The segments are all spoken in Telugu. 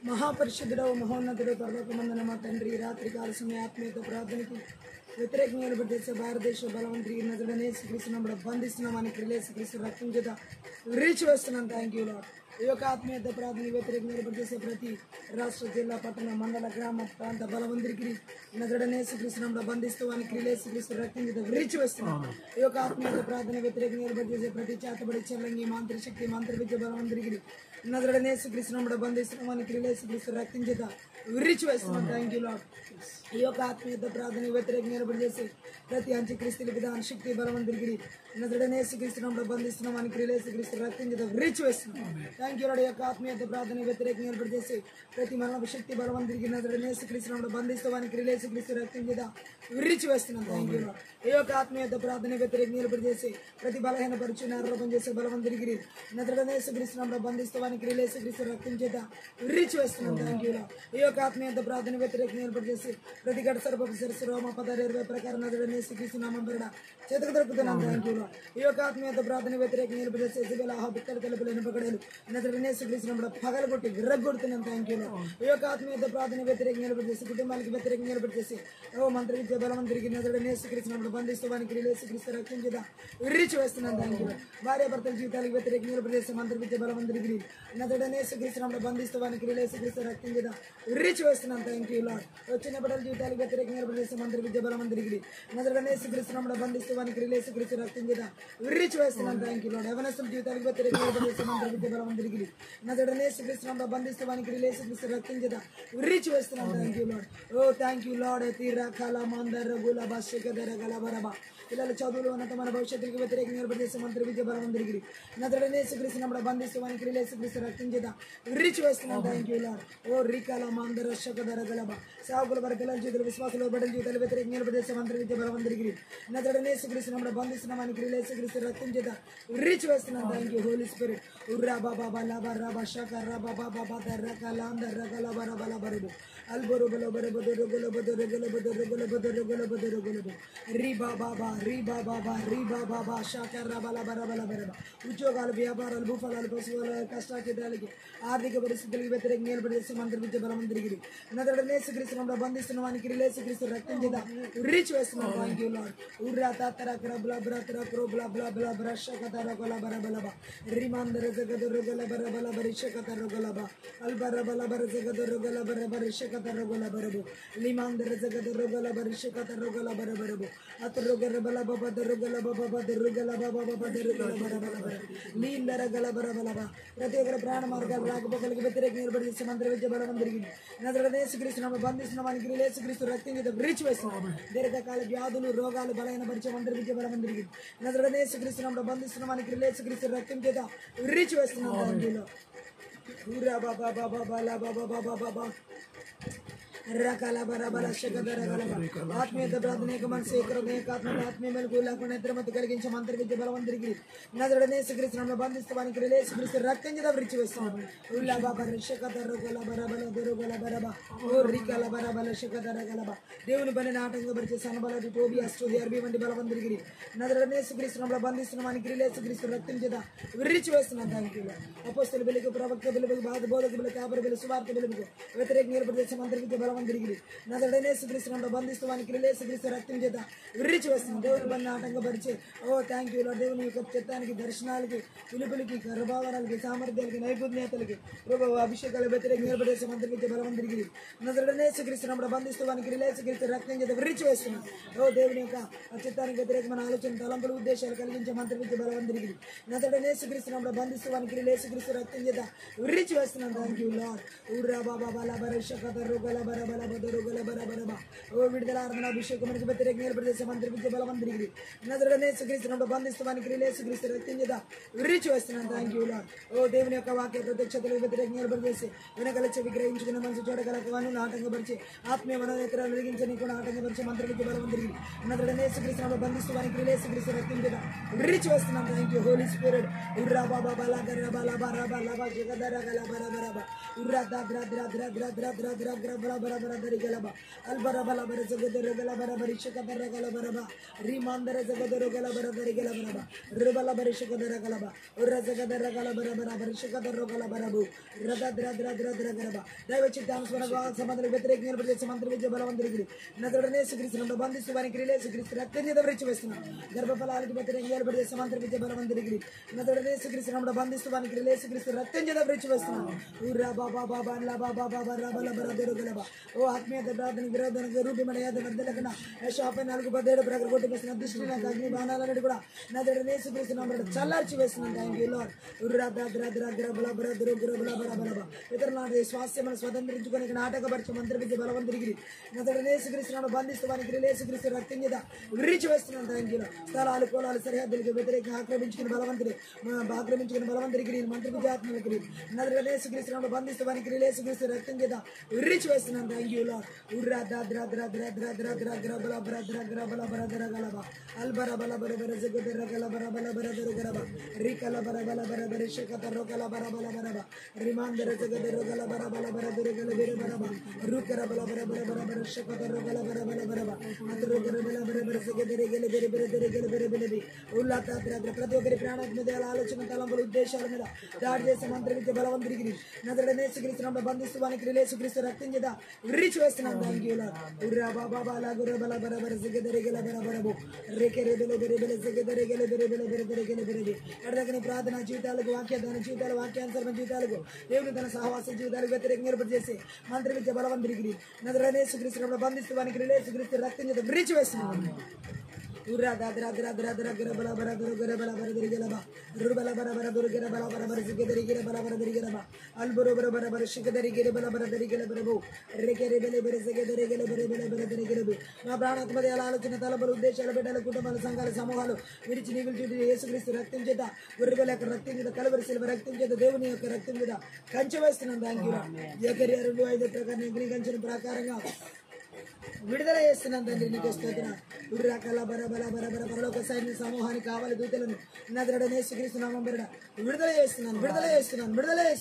మహాపరిశుద్ధుడవు మహోన్నతుడు పరలోకమందున మా తండ్రి రాత్రికాల సమయ ఆత్మీయత ప్రార్థనకి వ్యతిరేకంగా నిలబడితే భారతదేశ బలవంతుడికి నదుడనే శ్రీకృష్ణ బంధిస్తున్నామని క్రిలేసి రక్తం చేత రీచ్ వేస్తున్నాం. Thank you lord. ఈ యొక్క ఆత్మీయత ప్రార్థన వ్యతిరేకంగా నిలబడితే ప్రతి రాష్ట్ర జిల్లా పట్టణ మండల గ్రామ ప్రాంత బలవంతుడికి నదుడనే శ్రీకృష్ణ బంధిస్తూ అని క్రిలేసి రక్తం చేత రీచ్ వేస్తున్నాం. ఈ యొక్క ఆత్మీయత ప్రార్థన వ్యతిరేకంగా నిలబడితే ప్రతి చేతబడి చెల్లంగి మంత్రశక్తి మంత్రవిద్య బలవంతుడికి నదుడనే శ్రీకృష్ణ బంధిస్తున్నామని క్రిలేసి రక్తం చేత రీచ్ వేస్తున్నాం. Thank you lord. ఈ యొక్క ఆత్మీయత ప్రార్థన వ్యతిరేకంగా నిలబడిచేసి ప్రతి అంత్యక్రీస్తుల విధాన శక్తి బలవంతుడికి నదుడనే శ్రీకృష్ణ బంధిస్తున్నామని క్రిలేసి రక్తం చేత రీచ్ వేస్తున్నాం. Thank you lord. ఈ యొక్క ఆత్మీయత ప్రార్థన వ్యతిరేకంగా నిలబడిచేసి ప్రతి మరణ శక్తి బలవంతుడికి నదుడనే శ్రీకృష్ణ బంధిస్తామని క్రిలేసి రక్తం చేత రీచ్ వేస్తున్నాం. Thank you lord. ఈ యొక్క ఆత్మీయత ప్రార్థన వ్యతిరేకంగా నిలబడిచేసి ప్రతి బలహీన పరిచయం ఆరోపణ చేసే బలవంతుడికి నదుడనే శ్రీకృష్ణ బంధిస్తామని క్రిలేసి రక్తం చేత రీచ్ వేస్తున్నాం. Thank you lord. ఈ యొక్క ఆత్మీయత ప్రార్థన వ్యతిరేకంగా ఏర్పడిచేసి ప్రతి గడ సర్పపు శిరస్సు రోమ 16:20 ప్రకారం నదుడనే శ్రీకృష్ణనామం పేరిట చేతకు దొరుకుతున్నాం. Thank you lord. ఈ యొక్క ఆత్మీయత ప్రార్థన వ్యతిరేకంగా ఏర్పడిచేసి ఇజబెల బిక్కలు తలుపులు ఎనపగడలు నదుడనే శ్రీకృష్ణ పగలగొట్టి విర్రగొడుతున్నాం. Thank you lord. ఈ యొక్క ఆత్మీయత ప్రార్థన వ్యతిరేకంగా ఏర్పడిచేసి కుటుంబానికి వ్యతిరేకంగా ఏర్పడిచేసి మంత్రి విద్య బలవంతుడికి నదుడనే శ్రీకృష్ణ బంధిస్తూ వానికి శ్రీకృష్ణ రక్తం చేత రీచ్ వేస్తున్నాం. Thank you lord. భార్య భర్తల జీవితాలకు వ్యతిరేకంగా ఏర్పడిచేసి మంత్రి విద్య బలవంతుడికి నదుడనే శ్రీకృష్ణ బంధిస్తూ వానికి శ్రీకృష్ణ రక్తం చేత రీచ్ వేస్తున్నాం. Thank you lord. వచ్చిన బిడ్డల జీవితాలకు వ్యతిరేకంగా ఏర్పడిచేసి మంత్రి విద్య బలవంతుడికి నదుడనే శ్రీకృష్ణ బంధిస్తూ వానికి శ్రీకృష్ణ రక్తం చేత రీచ్ వేస్తున్నాం. Thank you lord. యవనస్తుల జీవితాలకు వ్యతిరేకంగా ఏర్పడిచేసి మంత్రి విద్య బలవంతుడికి నదుడనే శ్రీకృష్ణ బంధిస్తూ వానికి శ్రీకృష్ణ రక్తం చేత రీచ్ వేస్తున్నాం. Thank you lord. ఓ థ్యాంక్ యూ లార్డ్. తీరకాల మందర గులబ శిఖదర గలబరబ పిల్లల చదువులు ఉన్నతమైన భవిష్యత్తుకి వ్యతిరేకంగా ఏర్పడిచేసి మంత్రి విద్య బలవంతుడికి నదుడనే శ్రీకృష్ణ బంధిస్తూ వానికి శ్రీకృష్ణ రక్తం చేత రీచ్ వేస్తున్నాం. Thank you lord. ఓ రికాల మందర శిఖదర గలబ సాగుల వారి పిల్లల జీవితాలు విశ్వాసంలో బిడ్డల జీవితాలు వ్యతిరేకంగా ఏర్పడిచేసి మంత్రి విద్య బలవంతుడికి నదుడనే శ్రీకృష్ణ బంధిస్తున్నాం వానికి శ్రీకృష్ణ రక్తం చేత రీచ్ వేస్తున్నాం. Thank you holy spirit. ఉర్రా బాబా బలా బర్రా బషక రబా బాబా బదర్ రకల అందర్ రకల బర బల బరుడు అల్బరు బల బర బదరు గుల బదరు గుల బదరు గుల బదరు గుల బదరు గుల రీ బాబా రీ బాబా రీ బాబా షక రబల బర బల బర ఉద్యోగాలు వ్యాపారాలు భూఫలాలు పశువుల కష్టాకిటాలకి ఆర్థిక పరిస్థితులకు వ్యతిరేకంగా ఏర్పడిచేసి మంత్రి విద్య బలవంతుడికి నదుడనే శ్రీకృష్ణ బంధిస్తున్న వానికి శ్రీకృష్ణ రక్తం చేత రీచ్ వేస్తున్నాం. Thank you lord. ఉర్రా తాతర క్రబ్ల బ్రతర క్రోబ్ల బ్ల బ్ల బ్రష కతర కొల బర బలబ రిమాందర జగదర గల బర బల బరిష కతర గలబ అల్బర బల బర జగదర గల బర బరిష కతర గల బరబు లిమాందర జగదర గల బరిష కతర గల బర బరబు అతరు గర బల బబ దరు గల బబ దరు గల బబ బబ దరు గల బర బల బర లీందర గల బర బలబ ప్రతి ఒక్కరి ప్రాణ మార్గాలు రాకపోకలకు వ్యతిరేకంగా ఏర్పడిచేసి మంత్రి విద్య బలవంతుడికి నదుడనే శ్రీకృష్ణ బంధిస్తున్న వానికి శ్రీకృష్ణ రక్తం చేత రీచ్ వేస్తున్నాం. దీర్ఘకాల వ్యాధులు రోగాలు బలైన పరిచయం మంత్రి విద్య బలవంతుడికి నదుడనే శ్రీకృష్ణ బంధిస్తున్న వానికి శ్రీకృష్ణ రక్తం చేత రీచ్ వేస్తున్నాం. దాంట్లో ఊరా బాబా బాబా బాలా బాబా బాబా బాబా రకాల బరబల శకదర గలబ ఆత్మీయత ప్రార్థన మనసు ఏకాత్మ ఆత్మీయ మెలకు లేకుండా నిద్రమతి కలిగించే మంత్రి విద్య బలవంతుడికి నదుడనే శ్రీకృష్ణ బంధిస్తూ వానికి శ్రీకృష్ణ రక్తం చేత రీచ్ వేస్తాం. ఉల్లా బాబా శకదర గల బరబల దొరుగల బరబ ఓ రికల బరబల శకదర గలబ దేవుని పని ఆటంకపరిచే సనబలటి టోబి అస్టోది అరబి వంటి బలవంతుడికి నదుడనే శ్రీకృష్ణ బంధిస్తున్న వానికి శ్రీకృష్ణ రక్తం చేత రీచ్ వేస్తున్నాం. Thank you. అపోస్తల బిలుకు ప్రవక్త బిలుకు బాధ బోధక బిలుకు కాపరి బిలు సువార్త బిలుకు వ్యతిరేకంగా ఏర్పడిచేసి మంత్రి విద్య బలవంతుడికి నదుడనే శ్రీకృష్ణ బంధిస్తూ వానికి శ్రీకృష్ణ రక్తం చేత రీచ్ వేస్తున్నాం. దేవుని పని ఆటంకపరిచే ఓ థ్యాంక్ యూ లార్డ్. దేవుని యొక్క చిత్తానికి దర్శనాలకి పిలుపులకి గర్భావరాలకి సామర్థ్యాలకి నైపుణ్యతలకి ప్రభు అభిషేకాల వ్యతిరేకంగా ఏర్పడేసే మంత్రి విద్య బలవంతుడికి నదుడనే శ్రీకృష్ణ బంధిస్తూ వానికి శ్రీకృష్ణ రక్తం చేత రీచ్ వేస్తున్నాం. ఓ దేవుని యొక్క చిత్తానికి వ్యతిరేకమైన ఆలోచన తలంపులు ఉద్దేశాలు కలిగించే మంత్రి విద్య బలవంతుడికి నదుడనే శ్రీకృష్ణ బంధిస్తూ వానికి శ్రీకృష్ణ రక్తం చేత రీచ్ వేస్తున్నాం. Thank you lord. ఊర్రా బాబా బల బరష కతరు గల బర బల బదరు గల బర బరబ ఓ విడుదల ఆరాధన అభిషేకమునికి వ్యతిరేకంగా ఏర్పడిచేసే మంత్రి విద్య బలవంతుడికి నదుడనే శ్రీకృష్ణ బంధిస్తూ వానికి శ్రీకృష్ణ రక్తం చేత రీచ్ వేస్తున్నాం. Thank you lord. ఓ దేవుని యొక్క వాక్య ప్రత్యక్షతలకు వ్యతిరేకంగా ఏర్పడిచేసి వెనకల చెవి గ్రహించుకున్న మనసు చూడగల కనులను ఆటంకపరిచి ఆత్మీయ మనోనేత్రాలు వెలిగించని కూడా ఆటంకపరిచే మంత్రి విద్య బలవంతుడికి నదుడనే శ్రీకృష్ణ బంధిస్తూ వానికి శ్రీకృష్ణ రక్తం చేత రీచ్ వేస్తున్నాం. Thank you holy spirit. ఉర్రా బాబా బలా గర బలా బరా బలా బా జగదర గల బర బరబ ఉర్రా ద్ర ద్ర ద్ర ద్ర ద్ర ద్ర ద్ర ద్ర bara derigelaba albara bala bara zagadero gala bara barisha kadara gala bara ba rimandara zagadero gala bara derigela bara ba rubala barisha kadara gala ba urra zagadara gala bara bara barisha kadaro gala bara bu rada dra dra dra dra gala ba దైవచి తామస్వన సమాధాన వ్యతిరేక నిలబడే సమంత్ర విద్య బలవంతుడికి నదుడనే యేసుక్రీస్తును బంధిస్తూ వారికి యేసుక్రీస్తు రక్తం చేత విరిచి వేస్తున్నాం గర్భఫలానికి వ్యతిరేక నిలబడే సమంత్ర విద్య బలవంతుడికి నదుడనే యేసుక్రీస్తును బంధిస్తూ వారికి యేసుక్రీస్తు రక్తం చేత విరిచి వేస్తున్నాం ఊరా బాబా బాబా లా బాబా బాబా రబల బరదరు గలబా ఓ ఆత్మీయత ప్రార్థన విరోధన రూపి మనయాద వర్ధలకన యెషోవా 4:17 ప్రకారం కొట్టి వేసిన దృష్టిని అగ్ని బాణాలన్నీ కూడా నదుడనే యేసుక్రీస్తు నామమున చల్లార్చి వేస్తున్నాం థాంక్ యూ లార్డ్ ఊరా ద్ర ద్ర ద్ర బల బరదరు గురబల బరబల ఇతరుల స్వాస్థ్యమును స్వతంత్రించుకొని నాటకపరిచే మంత్ర విద్య బలవంతుడికి నదుడనే యేసుక్రీస్తును బంధిస్తూ వారికి యేసుక్రీస్తు రక్తం చేత విరిచి వేస్తున్నాం థాంక్ యూ స్థలాలు కోలాలు సరిహద్దులకు వ్యతిరేకంగా ఆక్రమించుకుని బలవంతుడికి మంత్ర విద్యాత్మలకి నదుడనే యేసుక్రీస్తును బంధిస్తూ వారికి యేసుక్రీస్తు రక్తం చేత విరిచి వేస్తున్నాం థాంక్ యూ లార్డ్ ఉర్రా ద్ర ద్ర ద్ర ద్ర ద్ర ద్ర ద్ర బల బర ద్ర గ్ర బల బర ద్ర గలబ అల్బర బల బర బర జగదర గల బర బల బర దర గలబ రికల బర బల బర బర శకతర గల బర బల బర బ రిమాందర జగదర గల బర బల బర దర గల బర బర బ రుకర బల బర బర బర బర శకతర గల బర బల బర బ అతర గల బల బర బర జగదర గల బర బర దర గల బర బల బి ఉల్లాత ద్ర ద్ర ప్రతి ఒక్కరి ప్రాణాత్మ దేల ఆలోచన తలంపుల ఉద్దేశాల మీద దాడి చేసే మంత్ర విద్య బలవంతుడికి నదుడనే యేసుక్రీస్తును బంధిస్తూ వానికి యేసుక్రీస్తు రక్తం చేత విరిచి వేస్తున్నాం థాంక్ యూ లార్డ్ ఉర్రా బాబా బాలా గుర బల బర బర జగదర గల బర బర బో రేకె రెబెల బెర బెల జగదర గల బెర బెల బెర దర గల బెర బి ఎడదకని ప్రార్థన జీవితాలకు వాక్యదాన జీవితాల వాక్యానుసరణ జీవితాలకు దేవుని తన సహవాస జీవితాలకు వ్యతిరేకంగా ఏర్పాటు చేసి మంత్ర విద్య బలవంతుడికి నదుడనే యేసుక్రీస్తును బంధిస్తూ వానికి యేసుక్రీస్తు రక్తం చేత విరిచి వేస్తున్నాం ఉర్రా ద్ర ద్ర ద్ర ద్ర గర బల బర దర గర బల బర దరి గలబ రుబల బర బర దర గర బల బర బర జగదరి గర బల బర దరి గలబ అల్బరు బర బర బర శిగదరి గర బల బర దరి గల బర బో రేకె రెబెల బర జగదరి గల బర బల బర దరి గలబ మా ప్రాణాత్మ దేల ఆలోచన తలబలు ఉద్దేశాల బిడ్డల కుటుంబాల సంఘాల సమూహాలు విరిచి నీగులు చుట్టూ యేసుక్రీస్తు రక్తం చేత గొర్రెల యొక్క రక్తం చేత కలువరి శిలువ రక్తం చేత దేవుని యొక్క రక్తం చేత కంచె వేస్తున్నాం థాంక్ యూ జకర్యా 2:5 ప్రకారం అగ్నికంచెన ప్రకారంగా విడుదల చేస్తున్నాం తండ్రి నీకు స్తోత్రం ఉర్రా కల బర బల బర బర పరలోక సైన్య సమూహానికి కావాలి దూతలను నదుడనే యేసుక్రీస్తు నామం పేరిట విడుదల చేస్తున్నాను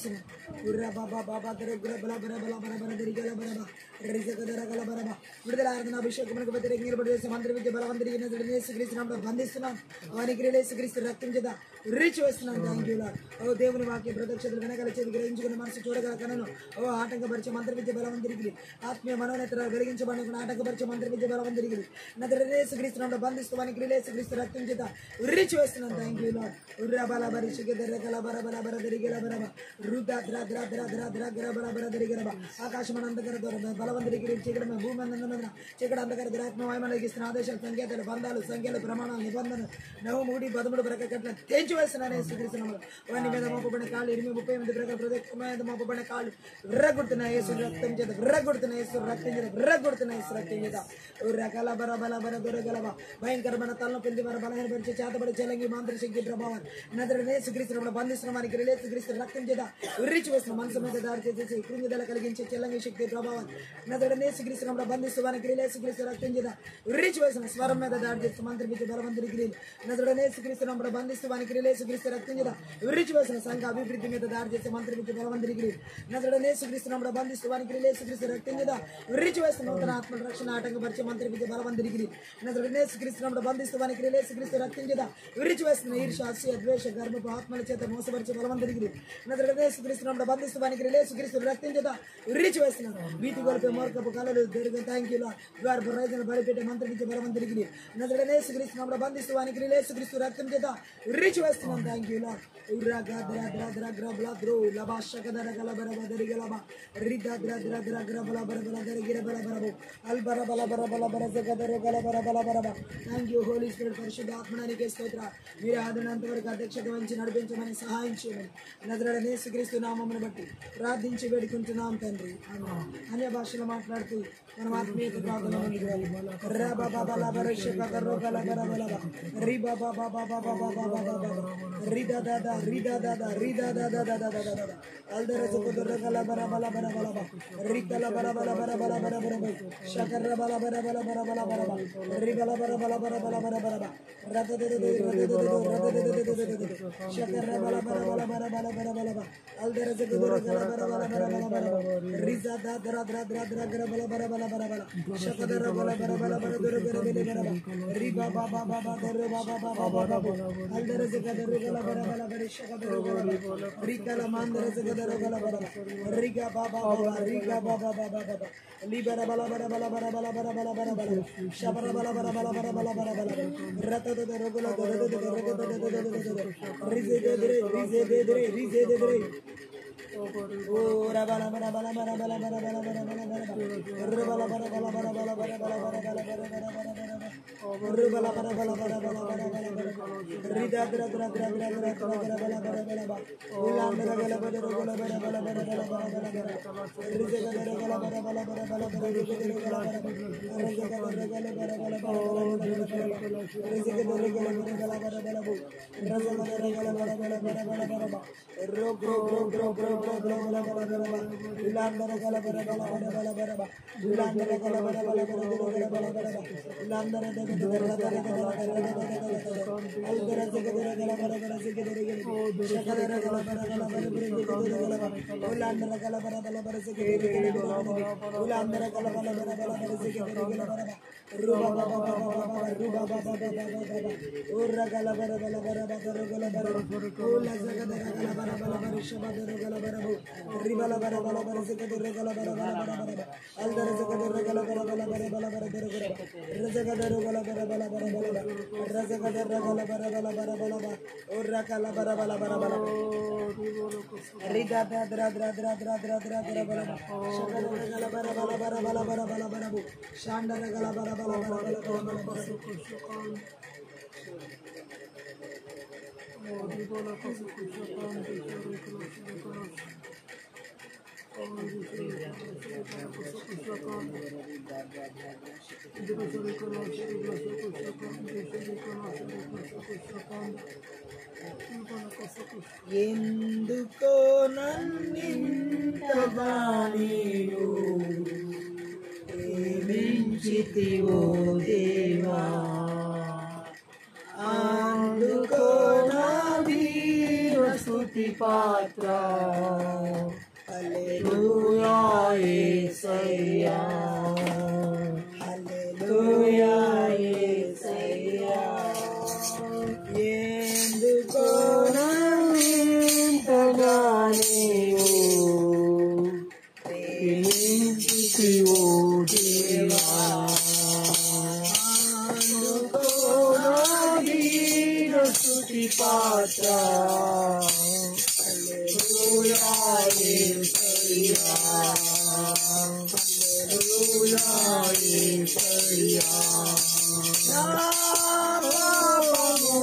ఉర్రా బాబా బాబా దర గుర బల బర బల బర బర దరి గల బర బ రిజక దర గల బర బ విడుదల ఆరాధన అభిషేకములకు వ్యతిరేకంగా నిలబడి చేసే మంత్ర విద్య బలవంతుడికి నదుడనే యేసుక్రీస్తు నామమున బంధిస్తున్నాం వానికి యేసుక్రీస్తు రక్తం చేత విరిచి వేస్తున్నాం థాంక్ యూ లార్డ్ ఓ దేవుని వాక్య ప్రత్యక్షతలు వెనకాల చేతి గ్రహించుకున్న మనసు చూడగల కనను ఓ ఆటంకపరిచే మంత్ర విద్య బలవంతుడికి ఆత్మీయ మనోనేత్రాలు వెలిగించబడిన ఆటంకపరిచే మంత్ర విద్య బలవంతుడికి నదుడనే యేసుక్రీస్తు నామమున బంధిస్తూ వానికి యేసుక్రీస్తు రక్తం చేత విరిచి వేస్తున్నాం థాంక్ యూ లార్డ్ ఉర్రా బల బరి శిగదర గల బర బల బర దరి గల బర బ రుద ద్ర ద్ర ద్ర ద్ర ద్ర గర బల బర దరి గల బ ఆకాశమన అంధకార బలవంతుడికి చీకటి భూమి అందన చీకటి అంధకార దురాత్మ వాయుమలకి ఇస్తున్న ఆదేశాలు సంకేతాలు బంధాలు సంఖ్యలు ప్రమాణాలు నిబంధనలు 9:13 ప్రకటన తెంచి వేస్తున్నాను యేసుక్రీస్తు నామమున వాని మీద మోపబడిన కాళ్ళు 38 ప్రకారం ప్రతి మీద మోపబడిన కాళ్ళు విర్రగొడుతున్న యేసు రక్తం చేత విర్రగొడుతున్న యేసు రక్తం చేత విర్రగొడుతున్న యేసు రక్తం చేత రకల బర బల బర దొరగలవ భయంకరమైన తలనొప్పి వారి బలహీనపరిచే చేతబడి చెలంగి మాంత్ర శక్తి ప్రభావం నదుడనే యేసుక్రీస్తు నామమున బంధిస్తున్న వారికి యేసుక్రీస్తు రక్తం చేత విరిచి వేస్తున్న మనసు మీద దాడి చేసి కృంగిదల కలిగించే చెల్లంగి శక్తి ప్రభావం నదుడనే యేసుక్రీస్తు నామమున బంధిస్తూ వారికి యేసుక్రీస్తు రక్తం చేత విరిచి వేస్తున్న స్వరం మీద దాడి చేస్తూ మంత్ర విద్య బలవంతుడికి నదుడనే యేసుక్రీస్తు నామమున బంధిస్తూ వారికి యేసుక్రీస్తు రక్తం చేత విరిచి వేస్తున్న సంఘ అభివృద్ధి మీద దాడి చేసే మంత్ర విద్య బలవంతుడికి నదుడనే యేసుక్రీస్తు నామమున బంధిస్తూ వారికి యేసుక్రీస్తు రక్తం చేత విరిచి వేస్తున్న నూతన ఆత్మ రక్షణ ఆటంకపరిచే మంత్ర విద్య బలవంతుడికి నదుడనే యేసుక్రీస్తు నామమున బంధిస్తూ వారికి యేసుక్రీస్తు రక్తం చేత విరిచి వేస్తున్న ఈర్ష్య అసూయ ద్వేష గర్భపు ఆత్మల చేత మోసపరిచే బలవంతుడికి నదుడనే యేసుక్రీస్తు నామమున బంధిస్తూ వారికి యేసుక్రీస్తు రక్తం చేత విరిచి వేస్తున్న వీటి గొలిపే మోర్కపు కలలు దొరికిన థాంక్ యూ లార్డ్ ద్వార ప్రయోజన బలిపెట్టే మంత్ర విద్య బలవంతుడికి నదుడనే యేసుక్రీస్తు నామమున బంధిస్తూ వారికి యేసుక్రీస్తు రక్తం చేత విరిచి వేస్తున్నాం థాంక్ యూ లార్డ్ ఉర్రా గద్ర ద్ర ద్ర గ్ర బ్ల ద్రో లబాషక దర గల బర బదరి గల బ రిద ద్ర ద్ర ద్ర గ్ర బల బర బల దరి గిర బల బర బో అల్ బర బల బర బల బర జగదర గల బర బల బర బ థాంక్ యూ హోలీ స్పిరిట్ పరిశుద్ధ ఆత్మనానికి స్తోత్ర మీరు ఆదినంత వరకు అధ్యక్షత వహించి నడిపించమని సహాయం చేయమని నజరేయుడైన యేసుక్రీస్తు నామమును బట్టి ప్రార్థించి వేడుకుంటున్నాం తండ్రి ఆమేన్ అన్య భాషలో మాట్లాడుతూ మనం ఆత్మీయత ప్రార్థన ముందుకు రా బాబా బల బర శకదర గల బర బల బ రి బాబా బాబా బాబా బాబా బాబా రి దాదా రి దాదా రి దాదా దాదా దాదా అల్దర జకదర గల బర బల బర బల బ రి గల బర బల బర బల బర బర బ Shakara bala bara bala bara bala bara bara. Ribala bara bala bara bala bara bara bara. Rata de Shakara bala bara bala bara bala bara bala bara. Aldera zegura gala bara bala bara bala bara. Riza da dra dra dra dra dra bala bara bala bara bara. Shakara bala bara bala bara dura gara bele bara bara. Riba ba ba ba ba dra ba ba ba ba ba ba. Aldera zegura gala bara bala bara. Shakara gala. Riga la mandera zegura gala bara. Riga ba ba ba riga ba ba ba ba ba. Libera bala bara bala bara bala bara bala bara bara. Shabara bala bara bala bara bala bara bara. Rata de regula de rize de oh rabala bara bala bara bala bara bala bara bala bara rabala bara bala bara bala bara bala bara bala bara rabala bara bala bara bala bara bala rida dra dra dra dra dra dra bala bara bala bala ulandra gala bara gala bara bala bara bala bara rize gala gala bara bala bara bala bara rize gala bara rize gala bara bala bara rize gala bara bala bara bala rize gala bara bala bara bala ro gro gro gro gro gro gro bala bara bala ulandra gala bara bala bara bala ulandra gala bara bala bara bala ulandra de aldra zegera gala bara bara zegera shakara gala bara bala bara ulandra gala bara bala bara zegera ulandra gala bara bala bara zegera ruba baba baba ruba baba baba urra gala bara bala bara bara gala bara ulla zegera gala bara bala bara shabada gala bara ribala bara bala bara zegera gala bara bara aldra zegera gala bara bala bara bala bara rezegera gala bara bala bara rezegera gala bara bala bara urra gala bara bala bara rida dra dra dra dra dra dra dra dra bala shakara gala bara bala bara shandara gala bara bala bara ఎందుకో నన్నింతగా నీవు ప్రేమించితివో దేవా అందుకో నా వీర స్తుతి పాత్ర హల్లెలూయా యేసయ్యా హల్లెలూయా యేసయ్యా ఎందుకో నన్నింతగా నీవు ప్రేమించితివో దేవా అందుకో నా వీర స్తుతి పాత్ర హల్లెలూయా యేసయ్యా హల్లెలూయా యేసయ్యా నా పాపము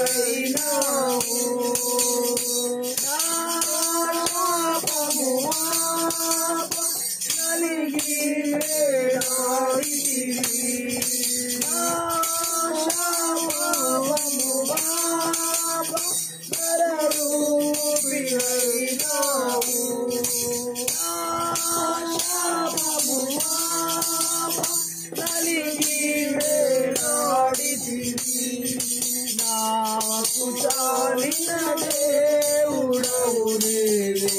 నరరూపివైనావు నా పాపము నలిగి వేడాడితివి నా శాపము నరరూపివైనావు నా శాపము నలిగి వేడాడితివి నాకు చాలిన దేవుడవు నీవు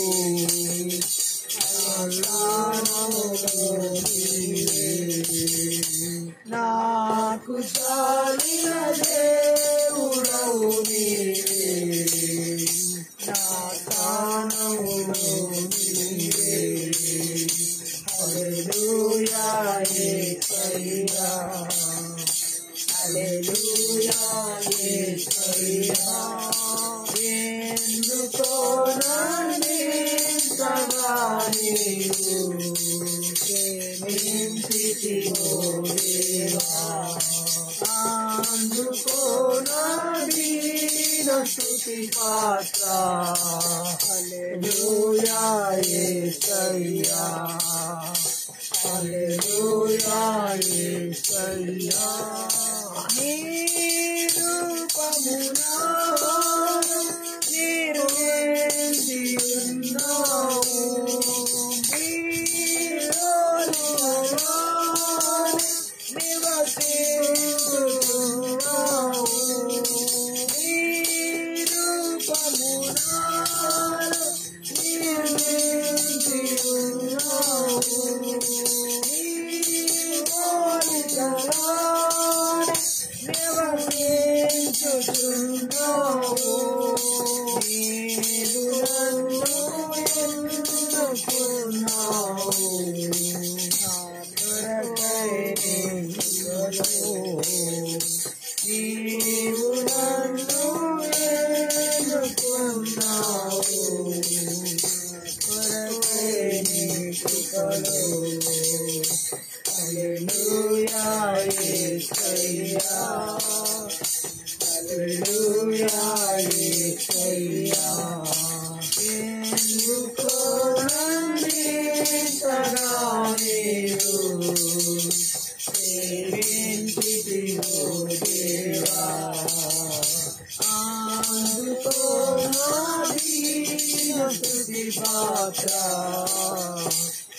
నాకు చాలిన దేవుడవు నీవే నా స్థానములో నీవే హల్లెలూయా యేసయ్యా హల్లెలూయా యేసయ్యా ఎందుకో నన్నింతగా నీవు ప్రేమించితివో దేవా అందుకో నా వీర స్తుతి పాత్ర హల్లెలూయా యేసయ్యా హల్లెలూయా యేసయ్యా నీ రూపమునా నీరు వేసి ఉన్నావు నీ కృపలో హల్లెలూయా యేసయ్యా హల్లెలూయా యేసయ్యా ఎందుకో నన్నింతగా నీవు ప్రేమించితివో దేవా అందుకో నా దీన స్తుతి పాత్ర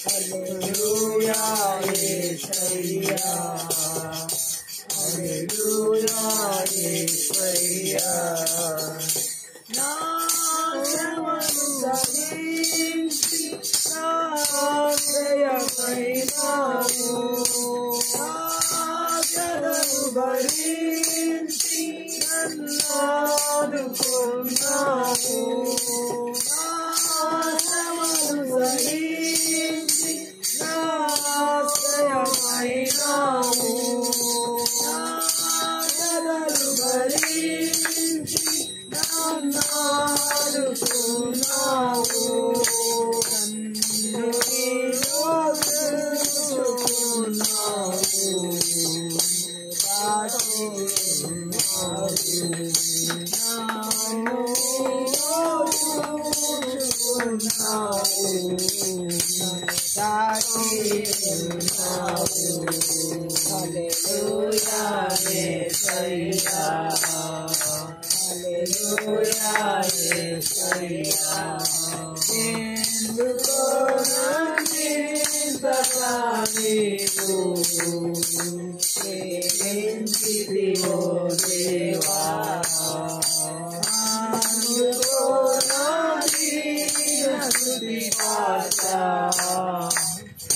హల్లెలూయా యేసయ్యా హల్లెలూయా యేసయ్యా నా శ్రమను సహించి నా ఆశ్రయమైనావు నా బాధలను భరించి నన్నాదుకున్నావు నా శ్రమను సహించి నా ఆశ్రయమైనావు నా బాధలను భరించి నన్నాదుకున్నావు నన్ను నీలో చూచుకున్నావు దాచుకున్నావు నన్ను నీలో చూచుకున్నావు దాచుకున్నావు హల్లెలూయా యేసయ్యా హల్లెలూయా యేసయ్యా ఎందుకో నన్నింతగా నీవు ప్రేమించితివో దేవా అందుకో నా దీన స్తుతి పాత్ర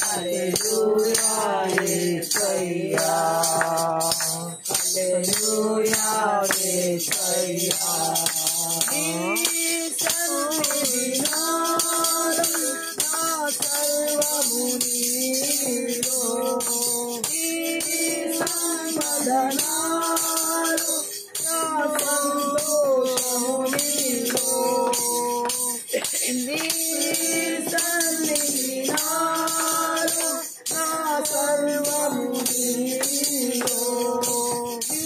హల్లెలూయా యేసయ్యా హల్లెలూయా యేసయ్యా నీ సన్నిధి నాలో నా సర్వము నీలో నీ సన్నిధానాలో నా సంతోషము నీలో నీ సన్నిధి నాలో నా సర్వము నీలో నీ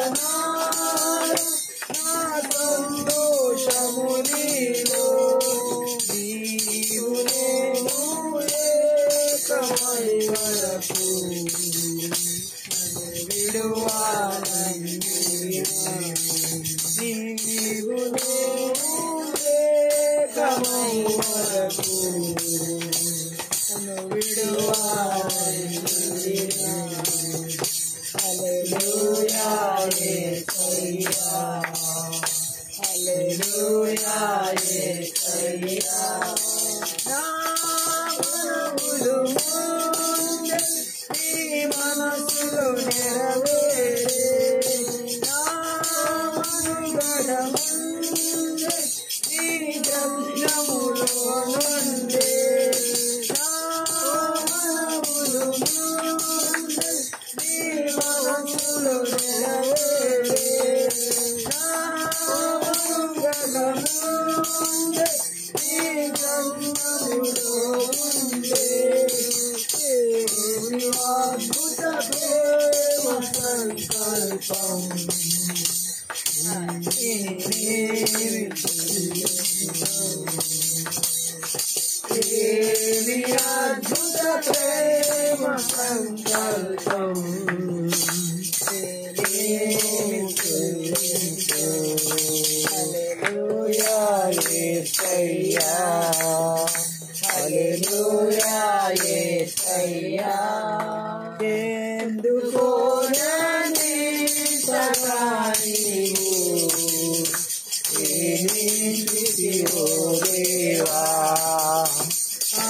సంవదనాలో నా సంతోషము నీలో నీవు నేను ఏకమై వరకు నన్ను విడువాలని నీవు నేను ఏకమై వరకు నన్ను విడువాలని హల్లెలూయా యేసయ్యా హల్లెలూయా యేసయ్యా నా మనవులు ముందే నీ మనసులో నెరవేరే నా మనుగడ ముందే నీ గ్రంథములో నుండే నా మనవులు ముందే నీ మనసులో నెరవేరే నా మనుగడ ముందే నీ గ్రంథములో ఉండే దేవుని అద్భుత ప్రేమ సంకల్పం దేవుని అద్భుత ప్రేమ సంకల్పం హల్లెలూయా యేసయ్యా హల్లెలూయా యేసయ్యా ఎందుకో నన్నింతగా నీవు ప్రేమించితివో దేవా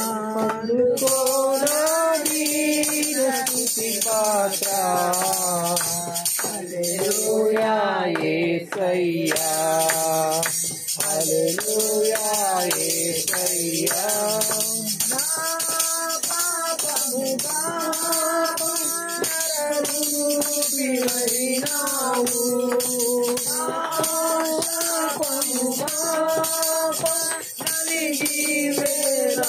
అందుకో నా దీన స్తుతి పాత్ర హల్లెలూయా యేసయ్యా హల్లెలూయా యేసయ్యా నా పాపము నరరూపివైనావు నా శాపము నలిగి వేళ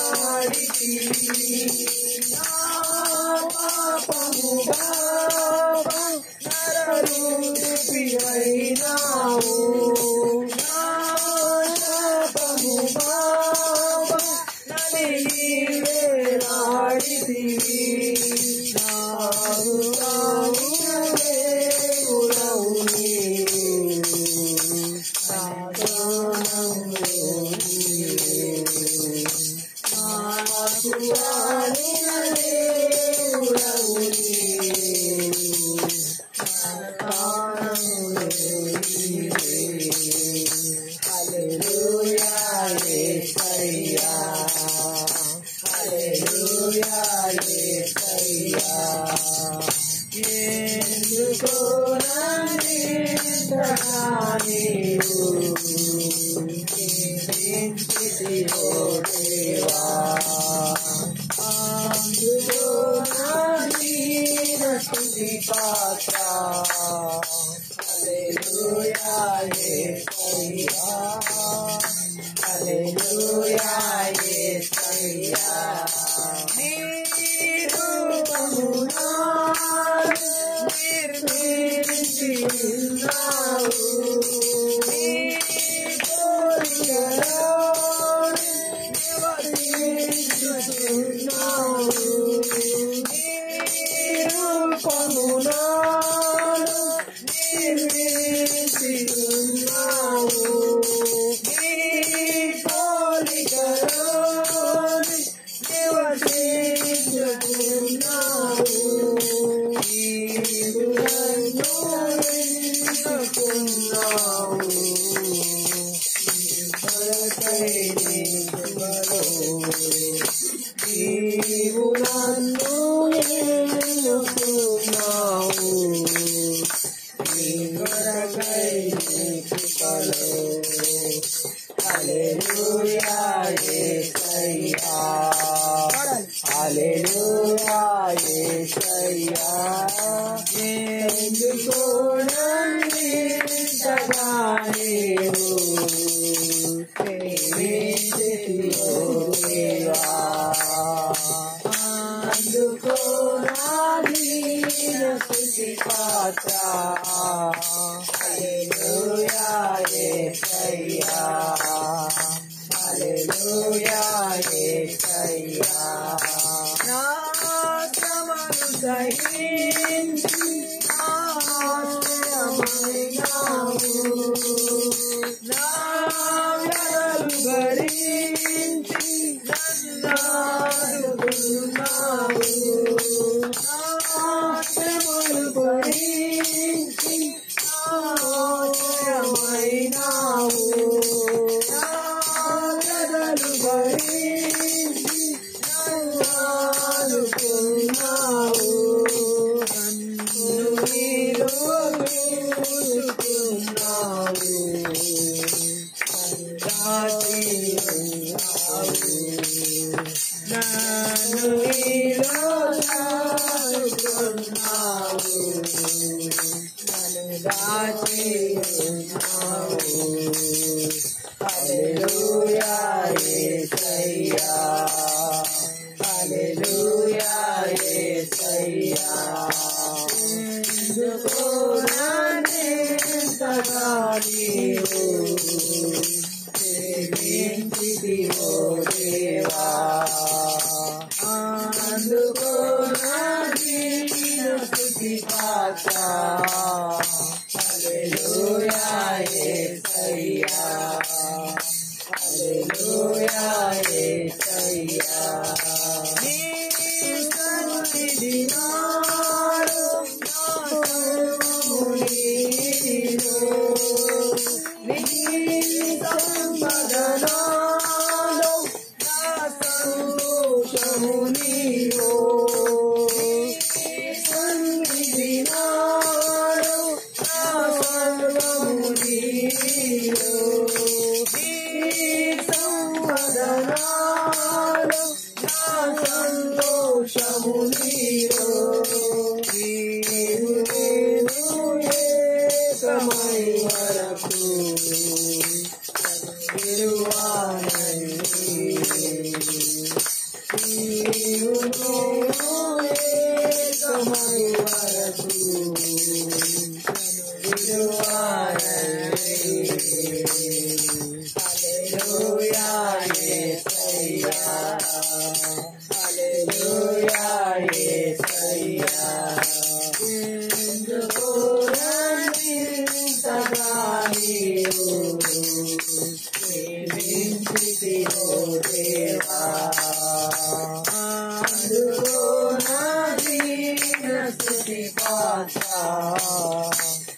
స్తుతి పాత్ర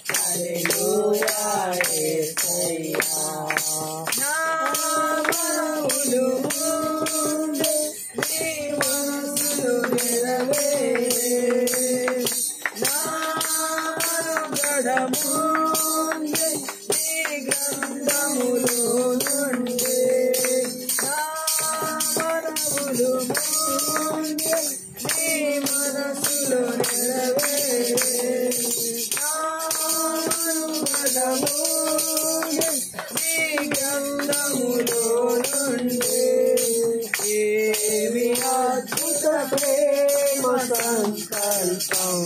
హల్లెలూయా యేసయ్యా నా మనవులు ముందే నీ మనసులో నెరవేరే నా మనగడముందే నీ గ్రంథములో నుండే నా మనవులు ముందే నీ మనసులో నెరవేరే నా మనగడముందే నీ గ్రంథములో నుండే ఏమి అద్భుత ప్రేమ సంకల్పం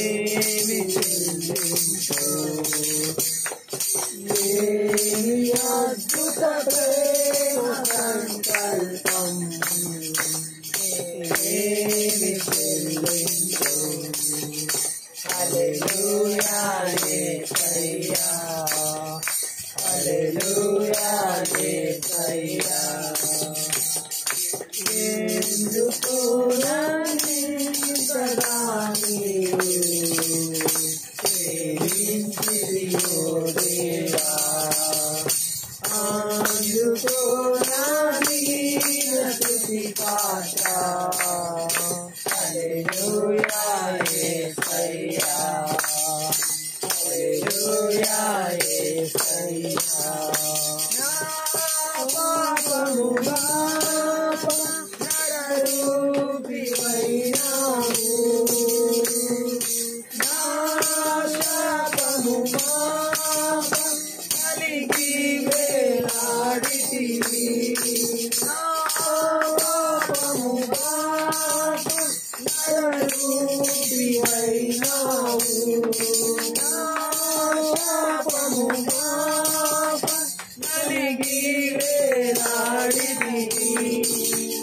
ఏమి చెల్లించు ఏమి అద్భుత ప్రేమ సంకల్పం ఏమి చెల్లించు హల్లెలూయా యేసయ్యా హల్లెలూయా యేసయ్యా ఎందుకు సదా నీవు ప్రేమించితివో దేవా అందుకో నా దీన స్తుతి పాత్ర హల్లెలూయా యేసయ్యా హల్లెలూయా యేసయ్యా నా పాపము బాప నరరూపివైనావు నా శాపము బాప కలిగి వేలాడితివి నా పాపము బాప నరరూపివైనావు నా శాపము బాప కలిగి వేలాడితివి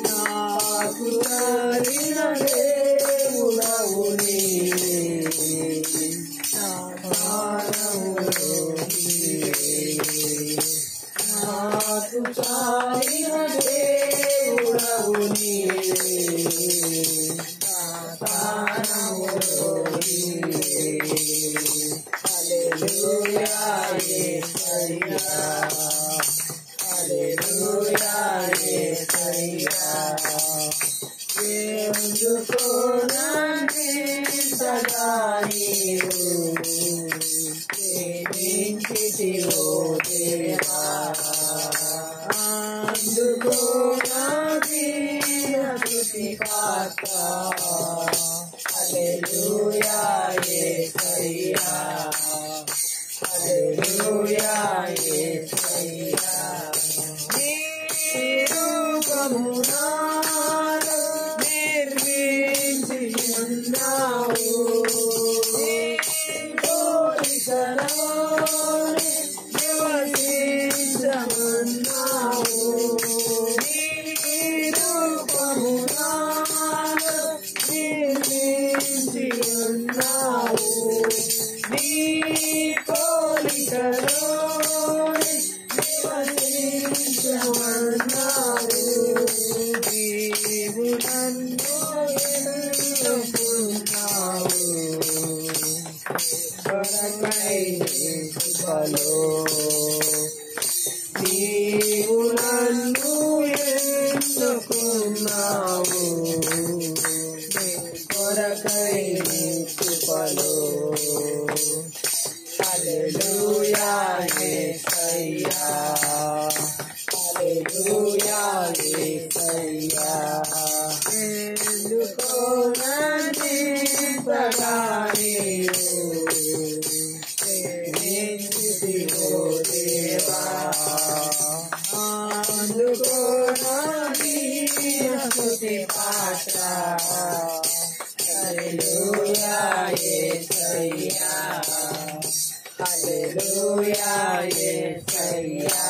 నాకు తరిన దేవుడవు నీవే నా ప్రాణములో నీవే నాకు తరిన దేవుడవు నీవే నా ప్రాణములో నీవే హల్లెలూయా యేసయ్యా హల్లెలూయా యేసయ్యా ఎందుకో సదా నీవు ప్రేమించితివో దేవా అందుకో నా దీన స్తుతి పాత్ర హల్లెలూయా యేసయ్యా హల్లెలూయా యేసయ్యా నీ రూపము నాలో నిర్మించియున్నావు నీ పోలికలోనే నివసించమన్నావు నీ రూపము నాలో నిర్మించియున్నావు నీ పోలికలోనే నివసించమన్నావు నీవు నన్ను ఎన్నుకున్నావు కొరకై కృపలో నీవు నన్ను ఎన్నుకున్నావు కొరకై కృపలో హల్లెలూయా యేసయ్యా హల్లెలూయా యేసయ్యా ఎందుకో నన్నింతగా నీవు ప్రేమించితివో దేవా అందుకో నా దీన స్తుతి పాత్ర హల్లెలూయా యేసయ్యా హల్లెలూయా యేసయ్యా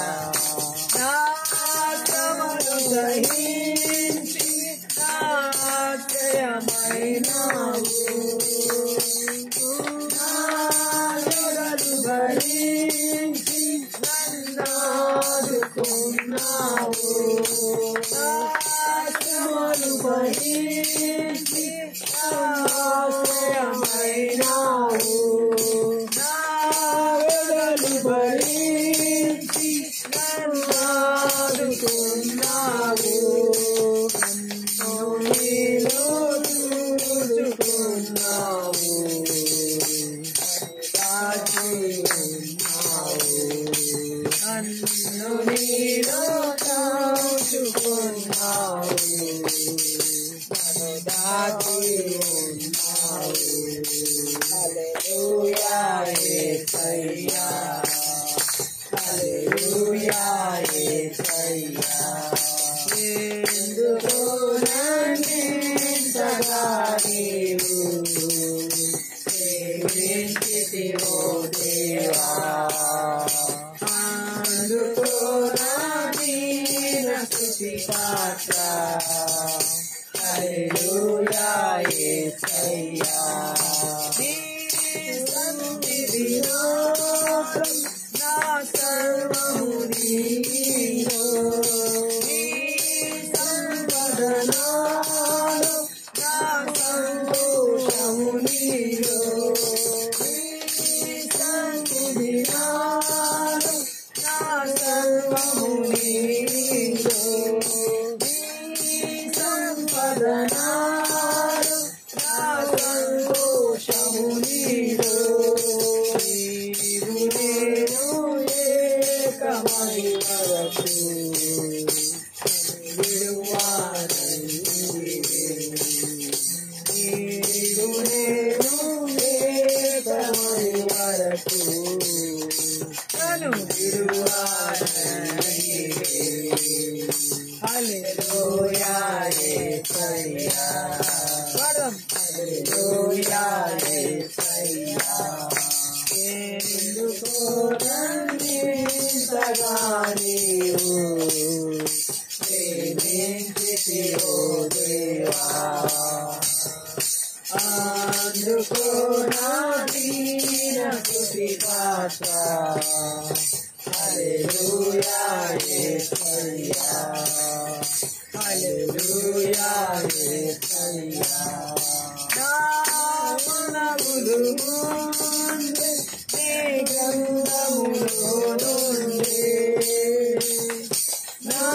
నా శ్రమను సహించి నా ఆశ్రయమైనావు నా జగలు భరించి నన్నాదుకున్నావు నా శ్రమను భరించి నా నీలో చూచుకున్నావు, నన్ను నీలో దాచుకున్నావు, నన్ను దాచి ఉన్నావు. హల్లెలూయా యేసయ్యా, హల్లెలూయా యేసయ్యా. ఎందుకో నన్నింతగా నీవు ప్రేమించితివో దేవా, అందుకో నా దీన స్తుతి పాత్ర. హల్లెలూయా యేసయ్యా. నీ సన్నిధిలో నా సర్వము నీలో, నీ సంపదనాలో నా సంతోషము నీలో, నీ సన్నిధిలో నా సర్వము నీలో, నీ సంపదనాలో నా సంతోషము నీలో. నీవు నేను ఏకమై వరకు విడువానందివే, నీవు నేను ఏకమై వరకు నన్ను విడువానందివే. హల్లెలూయా యేసయ్యా, హల్లెలూయా యేసయ్యా. ఎందుకో నన్నింతగా నీవు ప్రేమించితివో దేవా, అందుకో నా దీన స్తుతి పాత్ర. హల్లెలూయా యేసయ్యా, హల్లెలూయా యేసయ్యా. నా మనవులు ముందే నీ గ్రంథములో నుండే, నా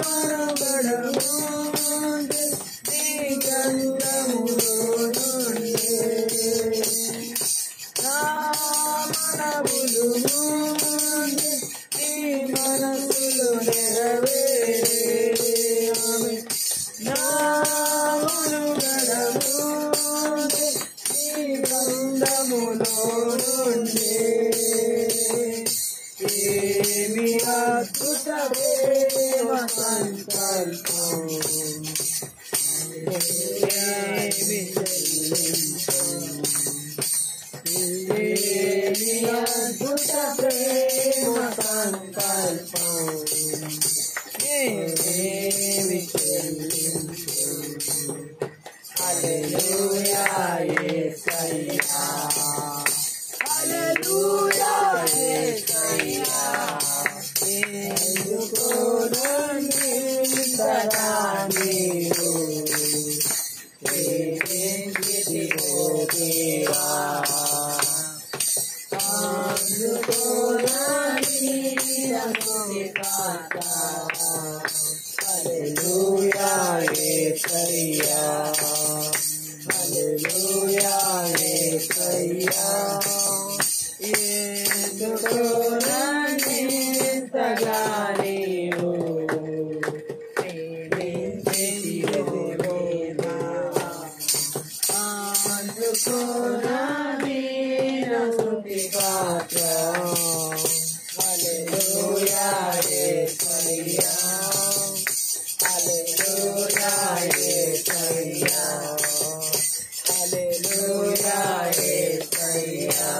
మనవడ ముందే నీ గ్రంథములో నుండే, నా మనవులు ముందే నీ మనసులో నెరవేరే. నా మనుగడ ముందే నీ గ్రంథములో నుండే. ఏమి అద్భుత ప్రేమ సంకల్పం, ఏమి చెల్లింపు, ఏమి అద్భుత ప్రేమ సంకల్పం, ఏమి చెల్లింపు. హల్లెలూయా యేసయ్యా, హల్లెలూయా యేసయ్యా. ఎందుకో నన్నింతగా నీవు ప్రేమించితివో దేవా, అందుకో నా దీన స్తుతి పాత్ర. హల్లెలూయా యేసయ్యా, హల్లెలూయా యేసయ్యా. ఎందుకో నన్నింతగా నీవు ప్రేమించితివో దేవా, అందుకో నా దీన స్తుతి పాత్ర. హల్లెలూయా యేసయ్యా, హల్లెలూయా యేసయ్యా, హల్లెలూయా యేసయ్యా,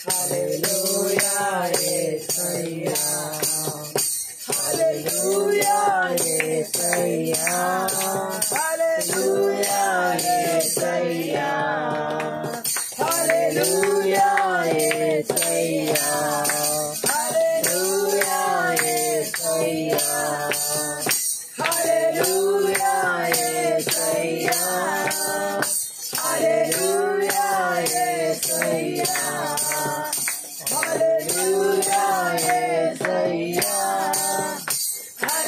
హల్లెలూయా యేసయ్యా, హల్లెలూయా యేసయ్యా, హల్లెలూయా యేసయ్యా, హల్లెలూయా యేసయ్యా, హల్లెలూయా యేసయ్యా, హల్లెలూయా యేసయ్యా, హల్లెలూయా యేసయ్యా, హల్లెలూయా యేసయ్యా,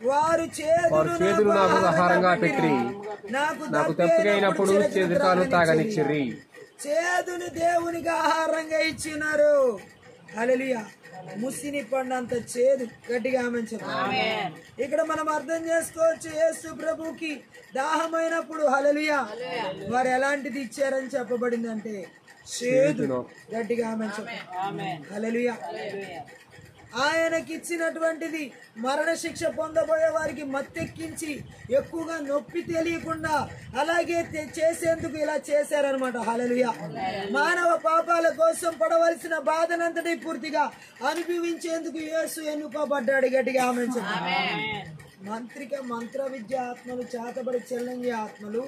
వారు చేదును నాకు ఆహారంగా పెట్టిరి. నాకు తప్పిక అయినప్పుడు చేదుకాను తాగనిచ్చిర్రి. చేదుని దేవునికి ఆహారంగా ఇచ్చినారు. హల్లెలూయా. ముసిని పండంత చేదు. గట్టిగా ఆమేన్ చెప్పండి. ఇక్కడ మనం అర్థం చేసుకోవచ్చు, యేసు ప్రభుకి దాహమైనప్పుడు హల్లెలూయా వారు ఎలాంటిది ఇచ్చారని చెప్పబడిందంటే చేదు. గట్టిగా ఆమేన్ చెప్పండి. హల్లెలూయా. ఆయనకి ఇచ్చినటువంటిది మరణ శిక్ష పొందబోయే వారికి మత్తెక్కించి ఎక్కువగా నొప్పి తెలియకుండా అలాగే చేసేందుకు ఇలా చేశారనమాట. హల్లెలూయా. మానవ పాపాల కోసం పడవలసిన బాధనంతటి పూర్తిగా అనుభవించేందుకు యేసు ఎన్నుకోబడ్డాడు. గట్టిగా ఆమేన్ చెప్పండి. మంత్ర విద్య ఆత్మలు, చేతబడి చెల్లంగి ఆత్మలు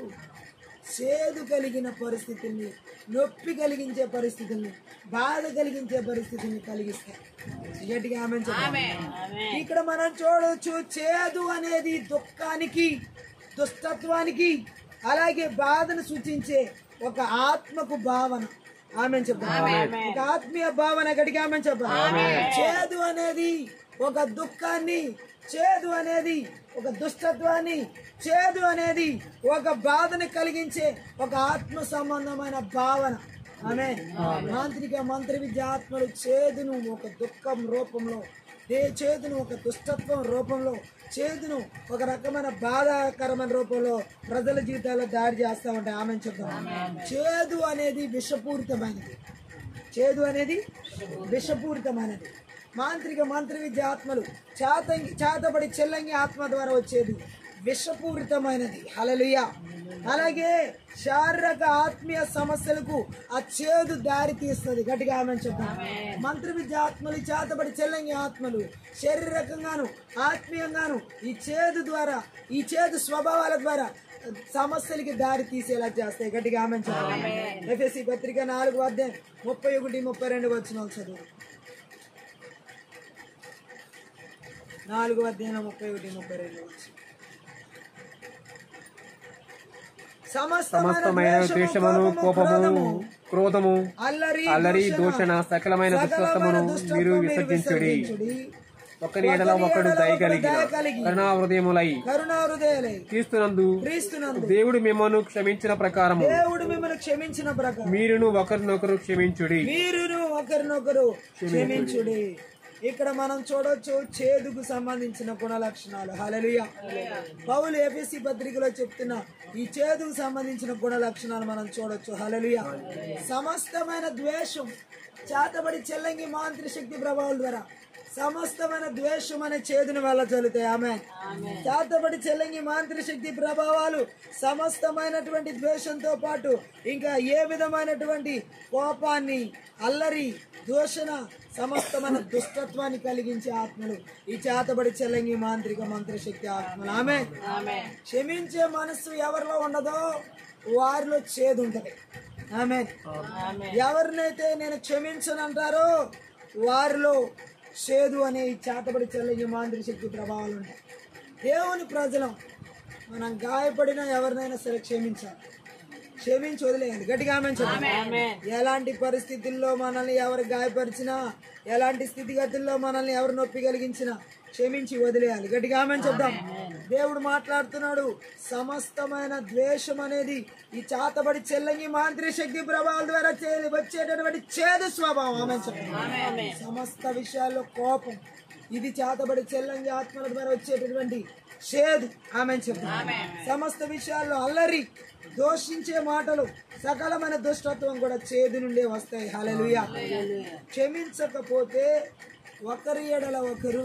చేదు కలిగిన పరిస్థితుల్ని, నొప్పి కలిగించే పరిస్థితుల్ని, బాధ కలిగించే పరిస్థితుల్ని కలిగిస్తాయి. గట్టిగా ఆమేన్ చెప్పండి. ఇక్కడ మనం చూడవచ్చు, చేదు అనేది దుఃఖానికి, దుష్టత్వానికి అలాగే బాధను సూచించే ఒక ఆత్మకు భావన. ఆమేన్ చెప్పండి. ఒక ఆత్మీయ భావన. గట్టిగా ఆమేన్ చెప్పండి. చేదు అనేది ఒక దుఃఖాన్ని, చేదు అనేది ఒక దుష్టత్వాన్ని, చేదు అనేది ఒక బాధను కలిగించే ఒక ఆత్మ సంబంధమైన భావన. ఆమేన్. మంత్ర విద్య ఆత్మలు చేదును ఒక దుఃఖం రూపంలో, చేదును ఒక దుష్టత్వం రూపంలో, చేదును ఒక రకమైన బాధాకరమైన రూపంలో ప్రజల జీవితాల్లో దాడి చేస్తా ఉంటాయి. ఆమేన్ చెప్తాం. చేదు అనేది విషపూరితమైనది. చేదు అనేది విషపూరితమైనది. మంత్ర విద్య ఆత్మలు, చేతబడి చెల్లంగి ఆత్మ ద్వారా వచ్చేది విషపూరితమైనది. హల్లెలూయా. అలాగే శారీరక ఆత్మీయ సమస్యలకు ఆ చేదు దారి తీస్తుంది. గట్టిగా ఆమేన్ చెప్పండి. మంత్ర విద్య ఆత్మలు, చేతబడి చెల్లంగి ఆత్మలు శారీరకంగాను ఆత్మీయంగాను ఈ చేదు ద్వారా, ఈ చేదు స్వభావాల ద్వారా సమస్యలకి దారి తీసేలా చేస్తాయి. గట్టిగా ఆమేన్ చెప్పండి. ఎఫెసీ పత్రిక 4:31-32 వచనాలు చదువు. 4:31-32 సమస్తమైన ద్వేషమును, కోపము, క్రోధము, అల్లరి, దూషణ, సకలమైన దుష్టత్వమును మీరు విసర్జించుడి. ఒకరి ఎడల ఒకడు దయ కలిగి కరుణా హృదయములై క్రీస్తునందు దేవుడు మిమ్మల్ని క్షమించిన ప్రకారము మీరును ఒకరినొకరు క్షమించుడి. ఇక్కడ మనం చూడొచ్చు చేదుకు సంబంధించిన గుణ లక్షణాలు. హల్లెలూయా. పౌలు ఎఫెసీ పత్రికలో చెప్తున్న ఈ చేదుకు సంబంధించిన గుణ లక్షణాలు మనం చూడొచ్చు. హల్లెలూయా. సమస్తమైన ద్వేషం, చేతబడి చెల్లంగి మాంత్రి శక్తి ప్రభావాల ద్వారా సమస్తమైన ద్వేషం అనే చేదును వెళ్ళజల్లుతాయి. ఆమె చేతబడి చెల్లంగి మాంత్రి శక్తి ప్రభావాలు సమస్తమైనటువంటి ద్వేషంతో పాటు ఇంకా ఏ విధమైనటువంటి కోపాన్ని, అల్లరి, దూషణ, సమస్తమైన దుష్టత్వాన్ని కలిగించే ఆత్మలు ఈ చేతబడి చెల్లంగి మాంత్రిక మంత్రశక్తి ఆత్మలు. ఆమె క్షమించే మనస్సు ఎవరిలో ఉండదో వారిలో చేదు ఉంటది. ఆమె ఎవరినైతే నేను క్షమించనంటారో వారిలో చేదు అనే ఈ చేతబడి చెల్లంగి మాంత్రిక శక్తి ప్రభావాలు ఉంటాయి. దేవుని ప్రజలం మనం గాయపడినా ఎవరినైనా సరే క్షమించి వదిలేయండి. గట్టిగా ఆమేన్ చెప్పండి. ఎలాంటి పరిస్థితుల్లో మనల్ని ఎవరు గాయపరిచినా, ఎలాంటి స్థితిగతుల్లో మనల్ని ఎవరు నొప్పి కలిగించినా క్షమించి వదిలేయాలి. గట్టిగా ఆమేన్ చెప్దాం. దేవుడు మాట్లాడుతున్నాడు, సమస్తమైన ద్వేషం అనేది ఈ చేతబడి చెల్లంగి మాంత్రిక శక్తి ప్రభావాల ద్వారా వచ్చేటటువంటి చేదు స్వభావం. ఆమేన్ చెప్పండి. సమస్త విషయాల్లో కోపం, ఇది చేతబడి చెల్లంగి ఆత్మల ద్వారా వచ్చేటటువంటి చేదు. ఆమేన్ చెప్పండి. సమస్త విషయాల్లో అల్లరి, దోషించే మాటలు, సకలమైన దుష్టత్వం కూడా చేదు నుండే వస్తాయి. హల్లెలూయా. క్షమించకపోతే ఒకరి ఎడల ఒకరు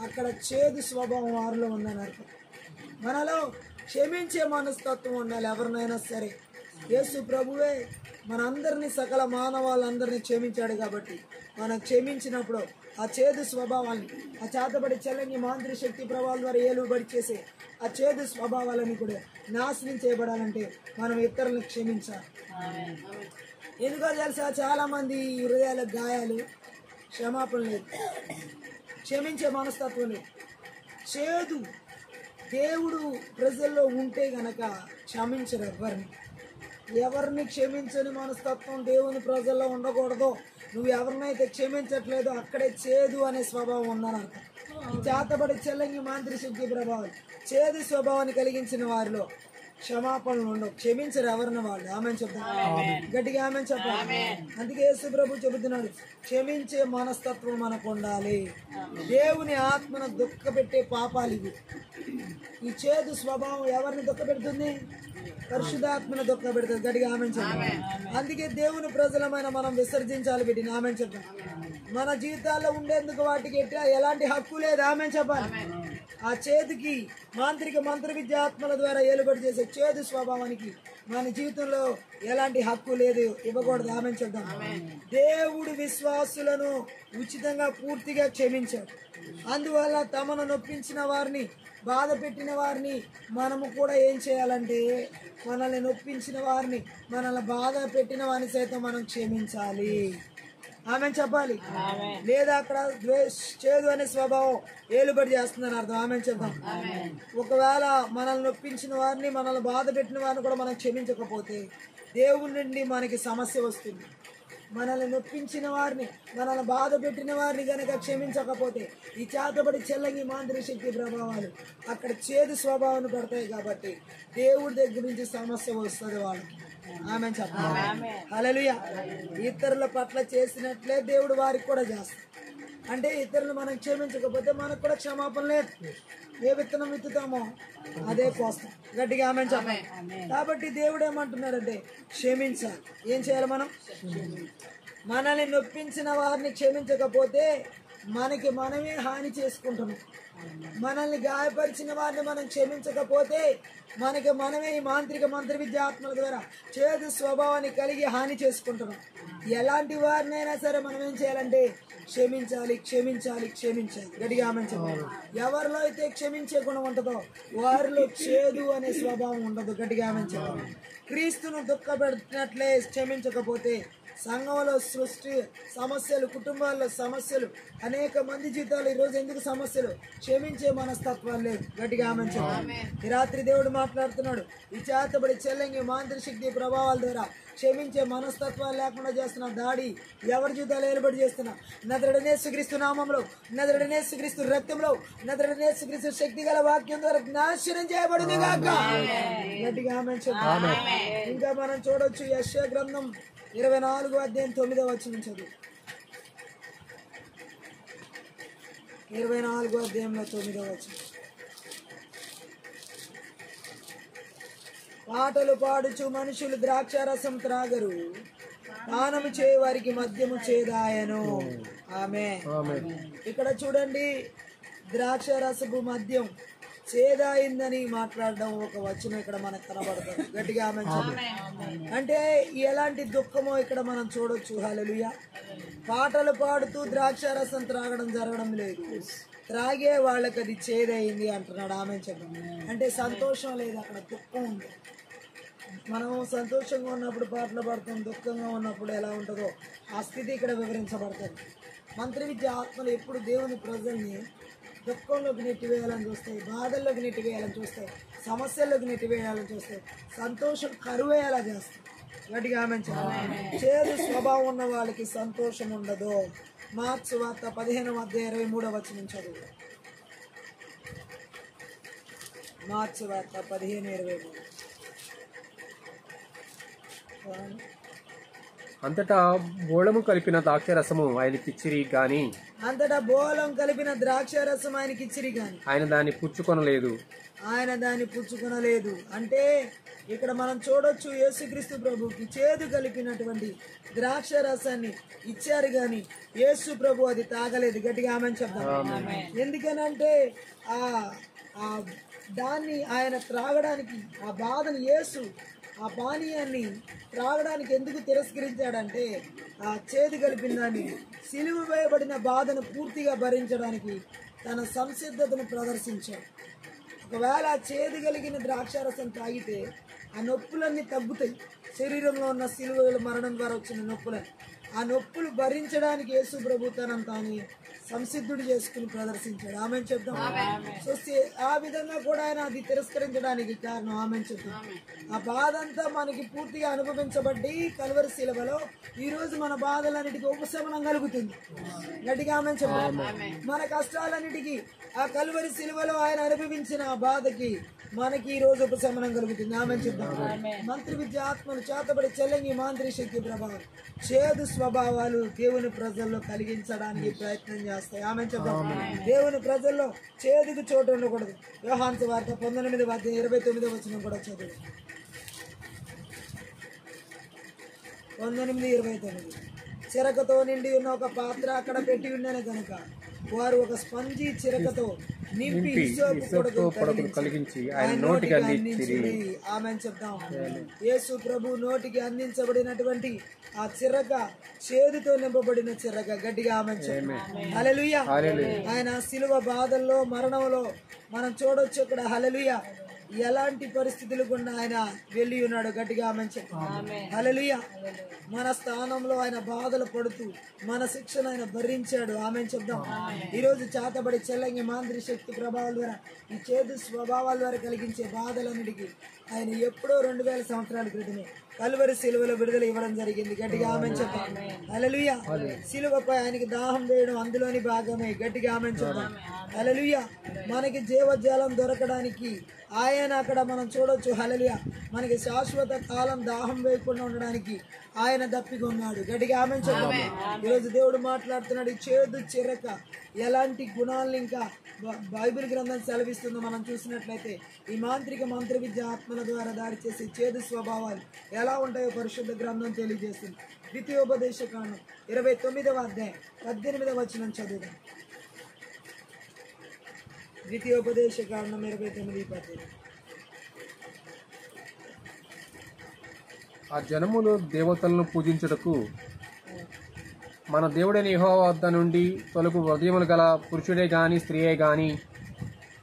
అక్కడ చేదు స్వభావం వారిలో ఉందని అర్థం. మనలో క్షమించే మనస్తత్వం ఉండాలి. ఎవరినైనా సరే యేసు ప్రభువే మనందరినీ, సకల మానవాళ్ళందరినీ క్షమించాడు కాబట్టి మనం క్షమించినప్పుడు ఆ చేదు స్వభావాన్ని, ఆ చేతబడి చెల్లని మాంత్రిక శక్తి ప్రభావాల ద్వారా ఏలుబడి చేసే ఆ చేదు స్వభావాలని కూడా నాశనం చేయబడాలంటే మనం ఇతరులను క్షమించాలి. ఎందుకో తెలుసా, చాలా మంది హృదయాల గాయాలు, క్షమాపణ లేదు, క్షమించే మనస్తత్వం లేదు. చేదు దేవుడు ప్రజల్లో ఉంటే గనక క్షమించరు ఎవరిని క్షమించని మనస్తత్వం దేవుని ప్రజల్లో ఉండకూడదు. నువ్వు ఎవరినైతే క్షమించట్లేదో అక్కడే చేదు అనే స్వభావం ఉందని అర్థం. ఈ చేతబడి చెల్లంగి మాంత్రిక శక్తి ప్రభావం చేదు స్వభావాన్ని కలిగించిన వారిలో క్షమాపణలు ఉండవు, క్షమించరు ఎవరిన వాళ్ళు. ఆమె చెప్తాను గట్టిగా, ఆమె చెప్పాలి. అందుకే యేసు ప్రభు చెబుతున్నాడు, క్షమించే మనస్తత్వం మనకు ఉండాలి. దేవుని ఆత్మను దుఃఖపెట్టే పాపాలు ఇవి. ఈ చేదు స్వభావం ఎవరిని దుఃఖపెడుతుంది? పరిశుద్ధాత్మను దుఃఖపెడుతుంది. గట్టిగా ఆమె చెప్పాలి. అందుకే దేవుని ప్రజలమైన మనం విసర్జించాలి. బిడ్డ ఆమె చెప్పాలి. మన జీవితాల్లో ఉండేందుకు వాటికి ఎలాంటి హక్కు లేదు. ఆమె చెప్పాలి. ఆ చేతికి మంత్ర విద్యాత్మల ద్వారా ఏలుబడి చేసే చేదు స్వభావానికి మన జీవితంలో ఎలాంటి హక్కు లేదు, ఇవ్వకూడదు. ఆమె చెప్తాం. దేవుడు విశ్వాసులను ఉచితంగా పూర్తిగా క్షమించాడు. అందువల్ల తమను నొప్పించిన వారిని, బాధ పెట్టిన వారిని మనము కూడా ఏం చేయాలంటే, మనల్ని నొప్పించిన వారిని, మనల్ని బాధ పెట్టిన వారిని సైతం మనం క్షమించాలి. ఆమె చెప్పాలి. లేదా అక్కడ చేదు అనే స్వభావం ఏలుబడి చేస్తుందని అర్థం. ఆమె చెప్తాం. ఒకవేళ మనల్ని నొప్పించిన వారిని, మనల్ని బాధ పెట్టిన వారిని కూడా మనం క్షమించకపోతే దేవుడి నుండి మనకి సమస్య వస్తుంది. మనల్ని నొప్పించిన వారిని, మనల్ని బాధ పెట్టిన వారిని కనుక క్షమించకపోతే ఈ చేతబడి చెల్లంగి మాంత్రిక శక్తి ప్రభావాలు అక్కడ చేదు స్వభావాన్ని పడతాయి. కాబట్టి దేవుడి దగ్గర నుంచి సమస్య వస్తుంది వాళ్ళకి. ఆమె చెప్పాలి. హల్లెలూయా. ఇతరుల పట్ల చేసినట్లే దేవుడు వారికి కూడా చేస్తాడు. అంటే ఇతరులు మనం క్షమించకపోతే మనకు కూడా క్షమాపణ లేదు. ఏ విత్తనం విత్తుతామో అదే కోస్తాం. గట్టిగా ఆమె చెప్పాలి. కాబట్టి దేవుడు ఏమంటున్నాడంటే క్షమించాలి. ఏం చేయాలి? మనం మనల్ని నొప్పించిన వారిని క్షమించకపోతే మనకి మనమే హాని చేసుకుంటున్నాం. మనల్ని గాయపరిచిన వారిని మనం క్షమించకపోతే మనకి మనమే ఈ మంత్ర విద్యాత్మల ద్వారా చేదు స్వభావాన్ని కలిగి హాని చేసుకుంటున్నాం. ఎలాంటి వారినైనా సరే మనం ఏం చేయాలంటే క్షమించాలి, క్షమించాలి, క్షమించాలి. గట్టిగా ఆమె చెప్పాలి. ఎవరిలో అయితే క్షమించే గుణం ఉంటుందో వారిలో చేదు అనే స్వభావం ఉండదు. గట్టిగా ఆమె చెప్పాలి. క్రీస్తును దుఃఖపెట్టినట్లే క్షమించకపోతే సంఘంలో సృష్టి సమస్యలు, కుటుంబాల్లో సమస్యలు, అనేక మంది జీవితాలు ఈరోజు ఎందుకు సమస్యలు? క్షమించే మనస్తత్వాలు లేదు. గట్టిగా ఆమె చెప్పాలి. ఈ రాత్రి దేవుడు మాట్లాడుతున్నాడు. ఈ చేతబడి చెల్లంగి మాంత్రిక శక్తి ప్రభావాల ద్వారా క్షమించే మనస్తత్వాలు లేకుండా చేస్తున్న దాడి ఎవరి జీవితాలు ఏలుబడి చేస్తున్నా నజరేయుడైన యేసుక్రీస్తు నామంలో, నజరేయుడైన యేసుక్రీస్తు రక్తంలో, నజరేయుడైన యేసుక్రీస్తు శక్తి గల వాక్యం ద్వారా నాశనం చేయబడింది గాక. గట్టిగా ఆమె చెప్పాలి. ఇంకా మనం చూడొచ్చు యెషయా గ్రంథం 24వ అధ్యాయం 9వ వచనం చదువు. 24వ అధ్యాయంలో 9వ వచనం. పాటలు పాడుచు మనుషులు ద్రాక్షారసం త్రాగరు, పానము చేయ వారికి మద్యము చేదాయను. ఆమె ఇక్కడ చూడండి, ద్రాక్షారసపు మద్యం చేదాయిందని మాట్లాడడం ఒక వచనం ఇక్కడ మనకు కనబడుతుంది. గట్టిగా ఆమె అంటే ఎలాంటి దుఃఖమో ఇక్కడ మనం చూడొచ్చు. హల్లెలూయా. పాటలు పాడుతూ ద్రాక్షారసం త్రాగడం జరగడం లేదు, త్రాగే వాళ్ళకి అది చేదయింది అంటున్నాడు. ఆమె చెప్పండి. అంటే సంతోషం లేదు, అక్కడ దుఃఖం ఉంది. మనం సంతోషంగా ఉన్నప్పుడు పాటలు పాడుతాం, దుఃఖంగా ఉన్నప్పుడు ఎలా ఉంటుందో ఆ స్థితి ఇక్కడ వివరించబడుతుంది. మంత్ర విద్య ఆత్మలు ఎప్పుడు దేవుని ప్రజల్ని దుఃఖంలోకి నెట్టివేయాలని చూస్తాయి, బాధల్లోకి నెట్టివేయాలని చూస్తాయి, సమస్యల్లోకి నెట్టివేయాలని చూస్తాయి, సంతోషం కరువేలా చేస్తాయి. గట్టిగా ఆమె చేదు స్వభావం ఉన్న వాళ్ళకి సంతోషం ఉండదు. మార్క్స్ వార్త 15వ అధ్యాయం 23వ వచనం చదువు. మార్క్స్ వార్త 15:23. అంతటా బోళము కలిపిన ద్రాక్షరసము ఆయనకిచ్చిరి గాని, అంతటా బోళం కలిపిన ద్రాక్షరసం ఆయనకిచ్చిరి గాని ఆయన దాన్ని పుచ్చుకొనలేదు. ఆయన దాన్ని పుచ్చుకొనలేదు. అంటే ఇక్కడ మనం చూడొచ్చు, యేసుక్రీస్తు ప్రభుకి చేదు కలిపినటువంటి ద్రాక్ష రసాన్ని ఇచ్చారు గాని యేసు ప్రభు అది తాగలేదు. గట్టిగా ఆమె చెప్తాం. ఎందుకనంటే ఆ దాన్ని ఆయన త్రాగడానికి, ఆ బాధను యేసు ఆ పానీయాన్ని త్రాగడానికి ఎందుకు తిరస్కరించాడంటే ఆ చేదు కలిపిన దాన్ని, సిలువ వేయబడిన బాధను పూర్తిగా భరించడానికి తన సంసిద్ధతను ప్రదర్శించాడు. ఒకవేళ ఆ చేదు కలిగిన ద్రాక్షారసం తాగితే ఆ నొప్పులన్నీ తగ్గుతాయి. శరీరంలో ఉన్న సిలువ మరణం ద్వారా వచ్చిన నొప్పులని, ఆ నొప్పులు భరించడానికి యేసు ప్రభు తనను తాను సంసిద్ధుడు చేసుకుని ప్రదర్శించాడు. ఆమె చెప్తాం. సో ఆ విధంగా కూడా ఆయన అది తిరస్కరించడానికి కారణం ఆమె చెప్తాం. ఆ బాధ అంతా మనకి పూర్తిగా అనుభవించబట్టి కల్వరి శిలువలో ఈ రోజు మన బాధలన్నిటికీ ఉపశమనం కలుగుతుంది. గట్టిగా ఆమె చెప్తాం. మన కష్టాలన్నిటికీ ఆ కల్వరి శిలువలో ఆయన అనుభవించిన ఆ బాధకి మనకి ఈ రోజు ఉపశమనం కలుగుతుంది. ఆమె చెప్తాం. మంత్రి విద్య ఆత్మను చేతబడి చెల్లంగి మాంత్రి శక్తి ప్రభావం చేదు స్వభావాలు దేవుని ప్రజల్లో కలిగించడానికి ప్రయత్నం చేస్తాయి. ఆమె చెప్తాం. దేవుని ప్రజల్లో చేదుకు చోటు ఉండకూడదు. యోహాను సువార్త 19:29 కూడా చదువు. 19:29 చిరకతో నిండి ఉన్న ఒక పాత్ర అక్కడ పెట్టి ఉండేను కనుక వారు ఒక స్పంజి చిరకతో నింపి హిస్సోపు పొడకును కలిగించి ఆయన నోటికి అందించిరి. ఆమె చెప్తాం. యేసు ప్రభు నోటికి అందించబడినటువంటి ఆ చిరక చేదుతో నింపబడిన చిరక. గట్టిగా ఆమె చెప్తాం. హల్లెలూయా. ఆయన శిలువ బాధల్లో మరణంలో మనం చూడొచ్చు ఇక్కడ. హల్లెలూయా. ఎలాంటి పరిస్థితులు గుండా ఆయన వెళ్ళి ఉన్నాడు. గట్టిగా ఆమె చెప్తాం. హల్లెలూయా. మన స్థానంలో ఆయన బాధలు పడుతూ మన శిక్షణ ఆయన భరించాడు. ఆమె చెప్దాం. ఈరోజు చేతబడి చెల్లంగి మాంత్రి శక్తి ప్రభావాల ద్వారా ఈ చేదు స్వభావాల ద్వారా కలిగించే బాధలన్నిటికీ ఆయన ఎప్పుడో 2000 సంవత్సరాల క్రితమే కల్వరి శిలువలో విడుదల ఇవ్వడం జరిగింది. గట్టిగా ఆమె చెప్తాం. హల్లెలూయా. శిలువపై ఆయనకి దాహం వేయడం అందులోని భాగమే. గట్టిగా ఆమె చెప్తాం. హల్లెలూయా. మనకి జీవజాలం దొరకడానికి ఆయన అక్కడ మనం చూడొచ్చు. హల్లెలూయా. మనకి శాశ్వత కాలం దాహం వేయకుండా ఉండడానికి ఆయన దప్పికొన్నాడు. గట్టిగా ఆమె చెప్తాం. ఈరోజు దేవుడు మాట్లాడుతున్నాడు. చేదు చిరక ఎలాంటి గుణాలను ఇంకా బైబిల్ గ్రంథం సెలవిస్తుందో మనం చూసినట్లయితే ఈ మాంత్రిక మంత్ర విద్య ఆత్మల ద్వారా దాడి చేసే చేదు స్వభావాలు ఎలా ఉంటాయో పరిశుద్ధ గ్రంథం తెలియజేస్తుంది. ద్వితీయోపదేశ కాండం 29వ అధ్యాయం 18వ వచనం చదువుదాం. ద్వితీయోపదేశ కాండం 29:18. ఆ జనములు దేవతలను పూజించుటకు మన దేవుడైన యెహోవా వద్ద నుండి తొలగు హృదయములు గల పురుషుడే గాని స్త్రీయే గాని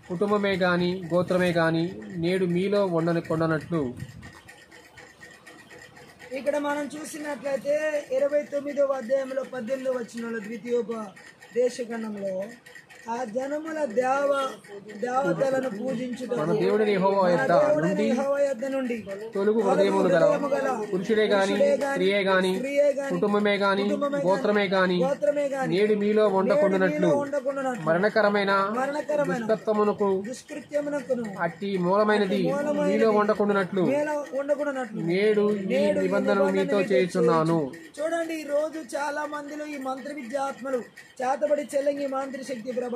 కుటుంబమే గాని గోత్రమే గాని నేడు మీలో కొండనట్లు. ఇక్కడ మనం చూసినట్లయితే 29వ అధ్యాయంలో 18వ వచనంలో ద్వితీయోపదేశ ఖండంలో ఆ జనముల దేవతలను పూజించుటకు మన దేవుడైన యెహోవా యొద్ద నుండి తొలగు హృదయములు గల పురుషుడే గాని స్త్రీయే గాని కుటుంబమే గాని గోత్రమే గాని నేడు మీలో ఉండకుండానట్లు మరణకరమైన దుష్టత్వమునకు అట్టి మూలమైనది మీలో ఉండకుండానట్లు నేడు ఈ నిబంధనను మీతో చేయుచున్నాను. చూడండి, ఈ రోజు చాలా మందిలో ఈ మంత్ర విద్యాత్మలు చేతబడి చెల్లంగి మాంత్రి శక్తి ప్రభావాలు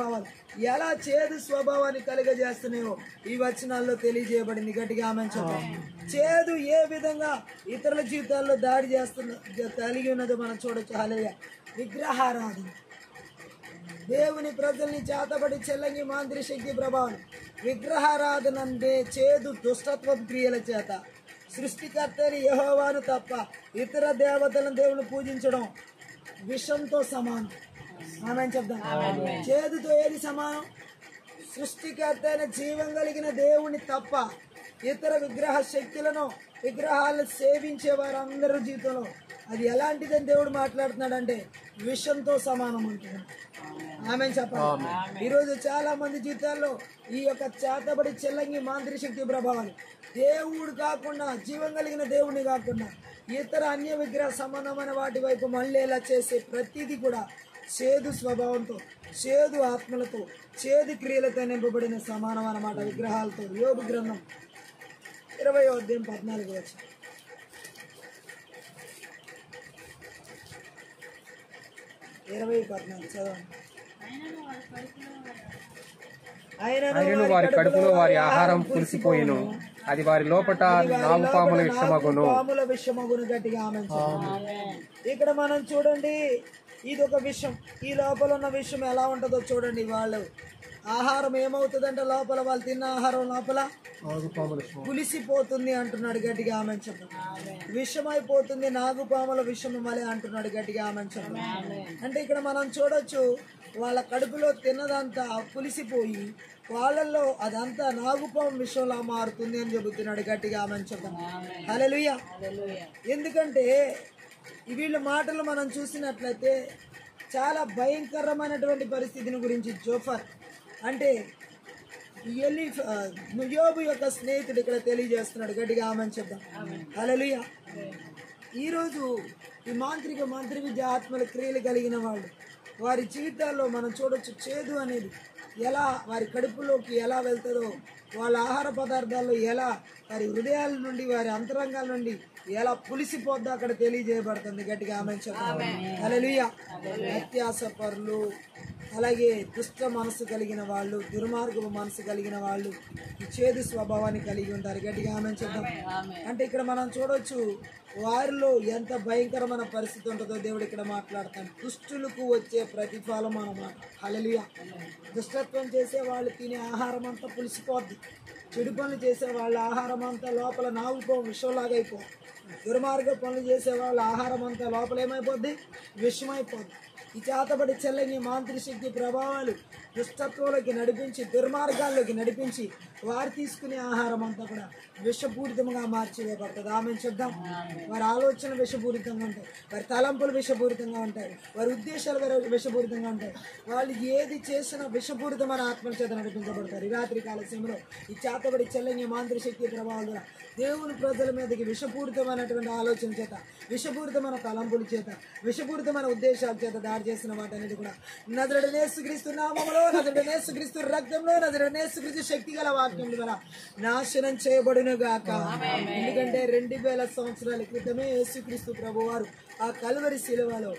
ఎలా చేదు స్వభావాన్ని కలుగజేస్తున్నాయో ఈ వచనాల్లో తెలియజేయబడింది. గట్టిగా ఆమె చెప్పండి. చేదు ఏ విధంగా ఇతరుల జీవితాల్లో దాడి కలిగి ఉన్నదో మనం చూడొచ్చు. హల్లెలూయా. విగ్రహారాధన దేవుని ప్రజల్ని చేతబడి చెల్లంగి మాంత్రి శక్తి ప్రభావం. విగ్రహారాధన అంటే చేదు దుష్టత్వ క్రియల చేత సృష్టికర్తని యెహోవాను తప్ప ఇతర దేవతలను దేవుని పూజించడం విషంతో సమానం. ఆమె చెప్దాం. చేదుతో ఏది సమానం? సృష్టికర్త అయిన జీవం కలిగిన దేవుని తప్ప ఇతర విగ్రహ శక్తులను విగ్రహాలను సేవించే వారందరూ జీవితంలో అది ఎలాంటిదని దేవుడు మాట్లాడుతున్నాడంటే విషంతో సమానం అంటున్నాడు. ఆమె చెప్పాలి. ఈరోజు చాలా మంది జీవితాల్లో ఈ యొక్క చేతబడి చెల్లంగి మాంత్రి శక్తి ప్రభావాలు దేవుడు కాకుండా జీవం కలిగిన దేవుడిని కాకుండా ఇతర అన్య విగ్రహ సంబంధమైన వాటి వైపు మళ్ళేలా చేసే ప్రతిదీ కూడా చేదు స్వభావంతో చేదు ఆత్మలతో చేదు క్రియలతో నింపబడిన సమానం అన్నమాట. విగ్రహాలతో. యోబు గ్రంథం 20వ అధ్యాయం 14వ వచనం. 20:14 చదవండి. ఆయనను వారి కడుపులో వారి ఆహారం పులిసిపోయిను, అది వారి లోపట నాగుపాముల విషమగును. గట్టిగా ఆమె. ఇక్కడ మనం చూడండి, ఇది ఒక విషయం. ఈ లోపల ఉన్న విషయం ఎలా ఉంటుందో చూడండి. వాళ్ళు ఆహారం ఏమవుతుందంటే లోపల వాళ్ళు తిన్న ఆహారం లోపల పులిసిపోతుంది అంటున్నాడు. గట్టిగా ఆమె చెప్పండి. విషమైపోతుంది, నాగుపాముల విషము వలె అంటున్నాడు. గట్టిగా ఆమె చెప్పండి. అంటే ఇక్కడ మనం చూడొచ్చు, వాళ్ళ కడుపులో తిన్నదంతా పులిసిపోయి వాళ్ళల్లో అదంతా నాగుపాము విషయంలా మారుతుంది అని చెబుతున్నాడు. గట్టిగా ఆమె చెప్పండి. హల్లెలూయా. ఎందుకంటే వీళ్ళ మాటలు మనం చూసినట్లయితే చాలా భయంకరమైనటువంటి పరిస్థితిని గురించి జోఫర్ అంటే యోబు యొక్క స్నేహితుడు ఇక్కడ తెలియజేస్తున్నాడు. గట్టిగా ఆమెను చెప్దాం. హల్లెలూయా. ఈరోజు ఈ మంత్రి విద్య ఆత్మల క్రియలు కలిగిన వాళ్ళు వారి జీవితాల్లో మనం చూడొచ్చు. చేదు అనేది ఎలా వారి కడుపులోకి ఎలా వెళ్తుందో, వాళ్ళ ఆహార పదార్థాల్లో ఎలా వారి హృదయాల నుండి వారి అంతరంగాల నుండి ఎలా పులిసిపోద్దో అక్కడ తెలియజేయబడుతుంది. గట్టిగా ఆమెను చెప్తాం. హల్లెలూయా. అత్యాస పరులు, అలాగే దుష్ట మనసు కలిగిన వాళ్ళు, దుర్మార్గపు మనసు కలిగిన వాళ్ళు ఈ చేదు స్వభావాన్ని కలిగి ఉంటారు. గట్టిగా ఆమెను చెప్తాం. అంటే ఇక్కడ మనం చూడొచ్చు వారిలో ఎంత భయంకరమైన పరిస్థితి ఉంటుందో దేవుడు ఇక్కడ మాట్లాడతాడు. దుష్టులకు వచ్చే ప్రతిఫలం అన్నమాట. హల్లెలూయా. దుష్టత్వం చేసే వాళ్ళు తినే ఆహారం అంతా పులిసిపోద్ది. చెడు పనులు చేసే వాళ్ళ ఆహారం అంతా లోపల నావుకో విషంలాగా అయిపోద్ది. దుర్మార్గ పనులు చేసే వాళ్ళ ఆహారం అంతా లోపల ఏమైపోద్ది? విషమైపోద్ది. ఈ చేతబడి చెల్లని మాంత్రిక శక్తి ప్రభావాలు దుష్టత్వంలోకి నడిపించి, దుర్మార్గాల్లోకి నడిపించి వారు తీసుకునే ఆహారం అంతా కూడా విషపూరితంగా మార్చివేయబడుతుంది. ఆమె చెప్దాం. వారి ఆలోచన విషపూరితంగా ఉంటాయి, వారి తలంపులు విషపూరితంగా ఉంటాయి, వారి ఉద్దేశాలు విషపూరితంగా ఉంటాయి. వాళ్ళు ఏది చేసినా విషపూరితమైన ఆత్మల చేత నడిపించబడతారు. ఈ రాత్రి కాల సమయంలో ఈ చేతబడి చెల్లని మాంత్రిక శక్తి ప్రభావం ద్వారా దేవుని ప్రజల మీదకి విషపూరితమైనటువంటి ఆలోచన చేత, విషపూరితమైన తలంపుల చేత, విషపూరితమైన ఉద్దేశాల చేత దాడి చేసిన వాటన్నిటి కూడా నజరేయుడైన యేసుక్రీస్తు నామములో, నజరేయుడైన యేసుక్రీస్తు రక్తంలో, నజరేయుడైన యేసుక్రీస్తు శక్తి గల వాక్యం ద్వారా నాశనం చేయబడును గాక. ఎందుకంటే 2000 సంవత్సరాల క్రితమే యేసుక్రీస్తు ప్రభువారు ఆ కల్వరి శిలువలో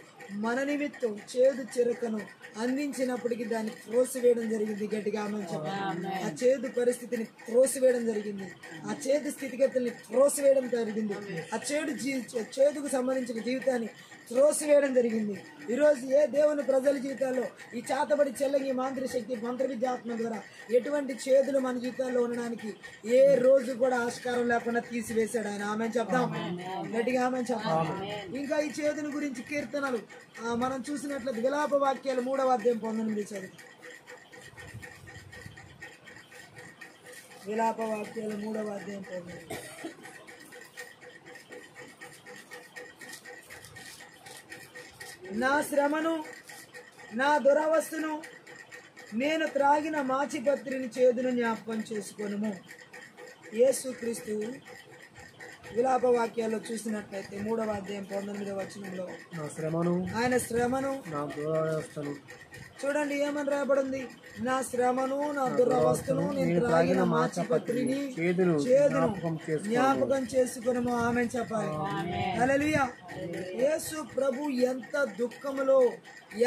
మన నిమిత్తం చేదు చిరకను అందించినప్పటికీ దాన్ని త్రోసివేయడం జరిగింది. గట్టిగా ఆమె చెప్పాలి. ఆ చేదు పరిస్థితిని త్రోసివేయడం జరిగింది. ఆ చేదు స్థితిగతుల్ని త్రోసివేయడం జరిగింది. ఆ చేదుకు సంబంధించిన జీవితాన్ని త్రోసివేయడం జరిగింది. ఈరోజు ఏ దేవుని ప్రజల జీవితాల్లో ఈ చేతబడి చెల్లంగి మాంత్రిక శక్తి మంత్ర విద్యాత్మ ద్వారా ఎటువంటి చేదులు మన జీవితాల్లో ఉండడానికి ఏ రోజు కూడా ఆస్కారం లేకుండా తీసివేశాడు ఆయన. ఆమె చెప్తాం. గట్టిగా ఆమె చెప్తాం. ఇంకా ఈ చేదుని గురించి కీర్తనలు మనం చూసినట్లయితే విలాప వాక్యాలు 3వ అధ్యాయం 19 చదువు. విలాప వాక్యాలు 3వ అధ్యాయం 19. నా శ్రమను, నా దురవస్థను, నేను త్రాగిన మాచిపత్రిని చేదును జ్ఞాపకం చేసుకొనుము. యేసుక్రీస్తు విలాప వాక్యాల్లో చూసినట్లయితే 3వ అధ్యాయం 19వ వచనంలో ఆయన శ్రమను, నా దురవస్థను చూడండి ఏమని రాయబడింది? నా శ్రమను, నా దురవస్థను, నేను త్రాగిన మాచిపత్రిని చేదును జ్ఞాపకం చేసుకునము. ఆమె చెప్పాలి. హల్లెలూయా. యేసు ప్రభు ఎంత దుఃఖములో,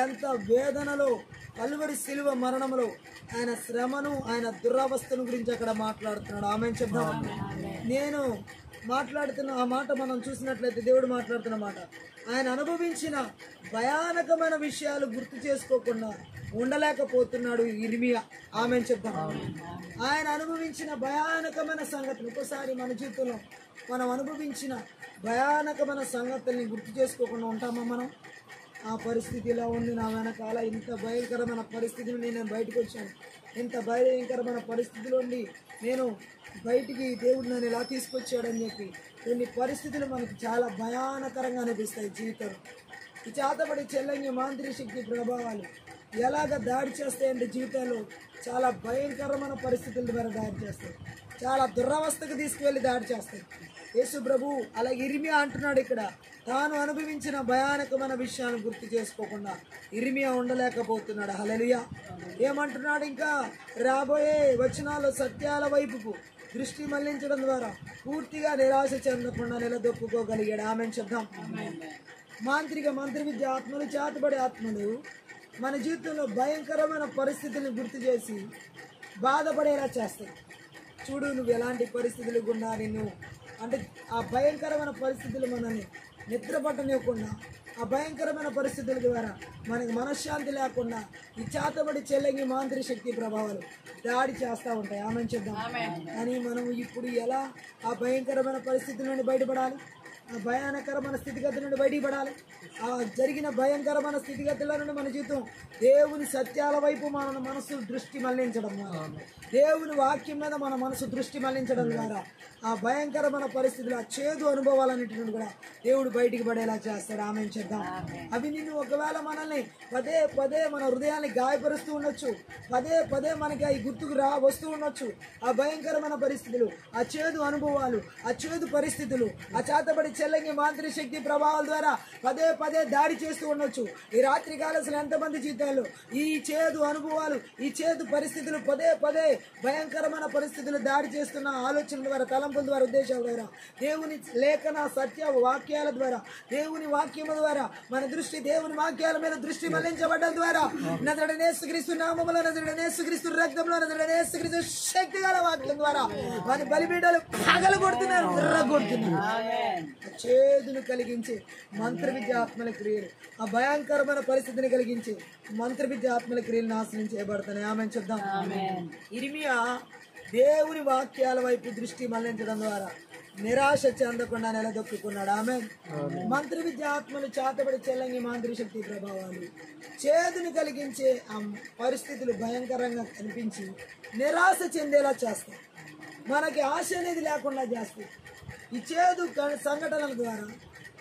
ఎంత వేదనలో, కల్వరి శిలువ మరణములో ఆయన శ్రమను, ఆయన దురవస్థను గురించి అక్కడ మాట్లాడుతున్నాడు. ఆమె చెప్తాం. నేను మాట్లాడుతున్న ఆ మాట మనం చూసినట్లయితే దేవుడు మాట్లాడుతున్న మాట, ఆయన అనుభవించిన భయానకమైన విషయాలు గుర్తు చేసుకోకుండా ఉండలేకపోతున్నాడు ఇర్మియా. ఆమె చెప్తాం. ఆయన అనుభవించిన భయానకమైన సంగతులు ఒక్కోసారి మన జీవితంలో మనం అనుభవించిన భయానకమైన సంగతుల్ని గుర్తు చేసుకోకుండా ఉంటామా మనం? ఆ పరిస్థితి ఇలా ఉంది, నా వెనకాల ఇంత భయంకరమైన పరిస్థితిని నేను బయటకు వచ్చాను, ఇంత భయంకరమైన పరిస్థితిలో నేను బయటికి దేవుడు నన్ను ఎలా తీసుకొచ్చాడని చెప్పి కొన్ని పరిస్థితులు మనకు చాలా భయానకరంగా అనిపిస్తాయి జీవితంలో. ఈ చేతబడి చెల్లంగి మాంత్రిక శక్తి ప్రభావాలు ఎలాగ దాడి చేస్తాయంటే జీవితంలో చాలా భయంకరమైన పరిస్థితుల ద్వారా దాడి చేస్తాయి, చాలా దురవస్థకు తీసుకువెళ్ళి దాడి చేస్తాయి. యేసు ప్రభు అలాగే ఇర్మియా అంటున్నాడు ఇక్కడ, తాను అనుభవించిన భయానకమైన విషయాలను గుర్తు చేసుకోకుండా ఇర్మియా ఉండలేకపోతున్నాడు. హల్లెలూయా. ఏమంటున్నాడు? ఇంకా రాబోయే వచనాల్లో సత్యాల వైపుకు దృష్టి మళ్లించడం ద్వారా పూర్తిగా నిరాశ చెందకుండా నిలదొక్కుకోగలిగాడు. ఆమె చెప్దాం. మంత్ర విద్య ఆత్మలు, చేతబడి ఆత్మలు మన జీవితంలో భయంకరమైన పరిస్థితులను గుర్తు చేసి బాధపడేలా చేస్తాయి. చూడు, నువ్వు ఎలాంటి పరిస్థితులు గున్నా నిన్ను అంటే ఆ భయంకరమైన పరిస్థితులు మనల్ని నిద్రపట్టనివ్వకుండా, ఆ భయంకరమైన పరిస్థితుల ద్వారా మనకి మనశ్శాంతి లేకుండా ఈ చేతబడి చెల్లంగి మాంత్రిక శక్తి ప్రభావాలు దాడి చేస్తూ ఉంటాయి. ఆమె చెప్దాం. కానీ మనం ఇప్పుడు ఎలా ఆ భయంకరమైన పరిస్థితుల నుండి బయటపడాలి? ఆ భయానకరమైన స్థితిగతుల నుండి బయటికి పడాలి. ఆ జరిగిన భయంకరమైన స్థితిగతుల నుండి మన జీవితం దేవుని సత్యాల వైపు మన మనసు దృష్టి మళ్లించడం ద్వారా, దేవుని వాక్యం మీద మన మనసు దృష్టి మళ్లించడం ద్వారా ఆ భయంకరమైన పరిస్థితులు, ఆ చేదు అనుభవాలన్నింటిని కూడా దేవుడు బయటికి పడేలా చేస్తాడు. ఆమె చేద్దాం. అవి నిన్ను ఒకవేళ మనల్ని పదే పదే మన హృదయాన్ని గాయపరుస్తూ ఉండొచ్చు, పదే పదే మనకి అవి గుర్తుకు వస్తూ ఉండొచ్చు. ఆ భయంకరమైన పరిస్థితులు, ఆ చేదు అనుభవాలు, ఆ చేదు పరిస్థితులు, ఆ చేతబడి చెల్లంగి మాంత్రిక శక్తి ప్రభావాల ద్వారా పదే పదే దాడి చేస్తూ ఉండొచ్చు. ఈ రాత్రి కాలసిన ఎంతమంది జీవితాల్లో ఈ చేదు అనుభవాలు, ఈ చేదు పరిస్థితులు పదే పదే భయంకరమైన పరిస్థితులు దాడి చేస్తున్న ఆలోచనల ద్వారా, తలంపుల ద్వారా, ఉద్దేశాల ద్వారా, దేవుని లేఖన సత్య వాక్యాల ద్వారా, దేవుని వాక్యము ద్వారా మన దృష్టి దేవుని వాక్యాల మీద దృష్టి మళ్లించబడడం ద్వారా నజరేయుడైన యేసుక్రీస్తు నామములో, నజరేయుడైన యేసుక్రీస్తు రక్తంలో, నజరేయుడైన యేసుక్రీస్తు శక్తి గల వాక్యం ద్వారా వారి బలిపీఠాలు పగలగొడుతున్నారు, విర్రగొడుతున్నారు. చేదును కలిగించి మంత్ర విద్య ఆత్మల క్రియలు, ఆ భయంకరమైన పరిస్థితిని కలిగించి మంత్ర విద్య ఆత్మల క్రియలు నాశనం చేయబడతాయి. ఆమె చెప్దాం. ఇర్మియా దేవుని వాక్యాల వైపు దృష్టి మళ్లించడం ద్వారా నిరాశ చెందకుండా నిలదొక్కున్నాడు. ఆమె మంత్ర విద్య ఆత్మలు, చేతబడి చెల్లంగి మాంత్రిక శక్తి ప్రభావాలు చేదుని కలిగించే ఆ పరిస్థితులు భయంకరంగా కనిపించి నిరాశ చెందేలా చేస్తాయి. మనకి ఆశ అనేది లేకుండా చేస్తాయి. ఈ చేదు సంఘటనల ద్వారా,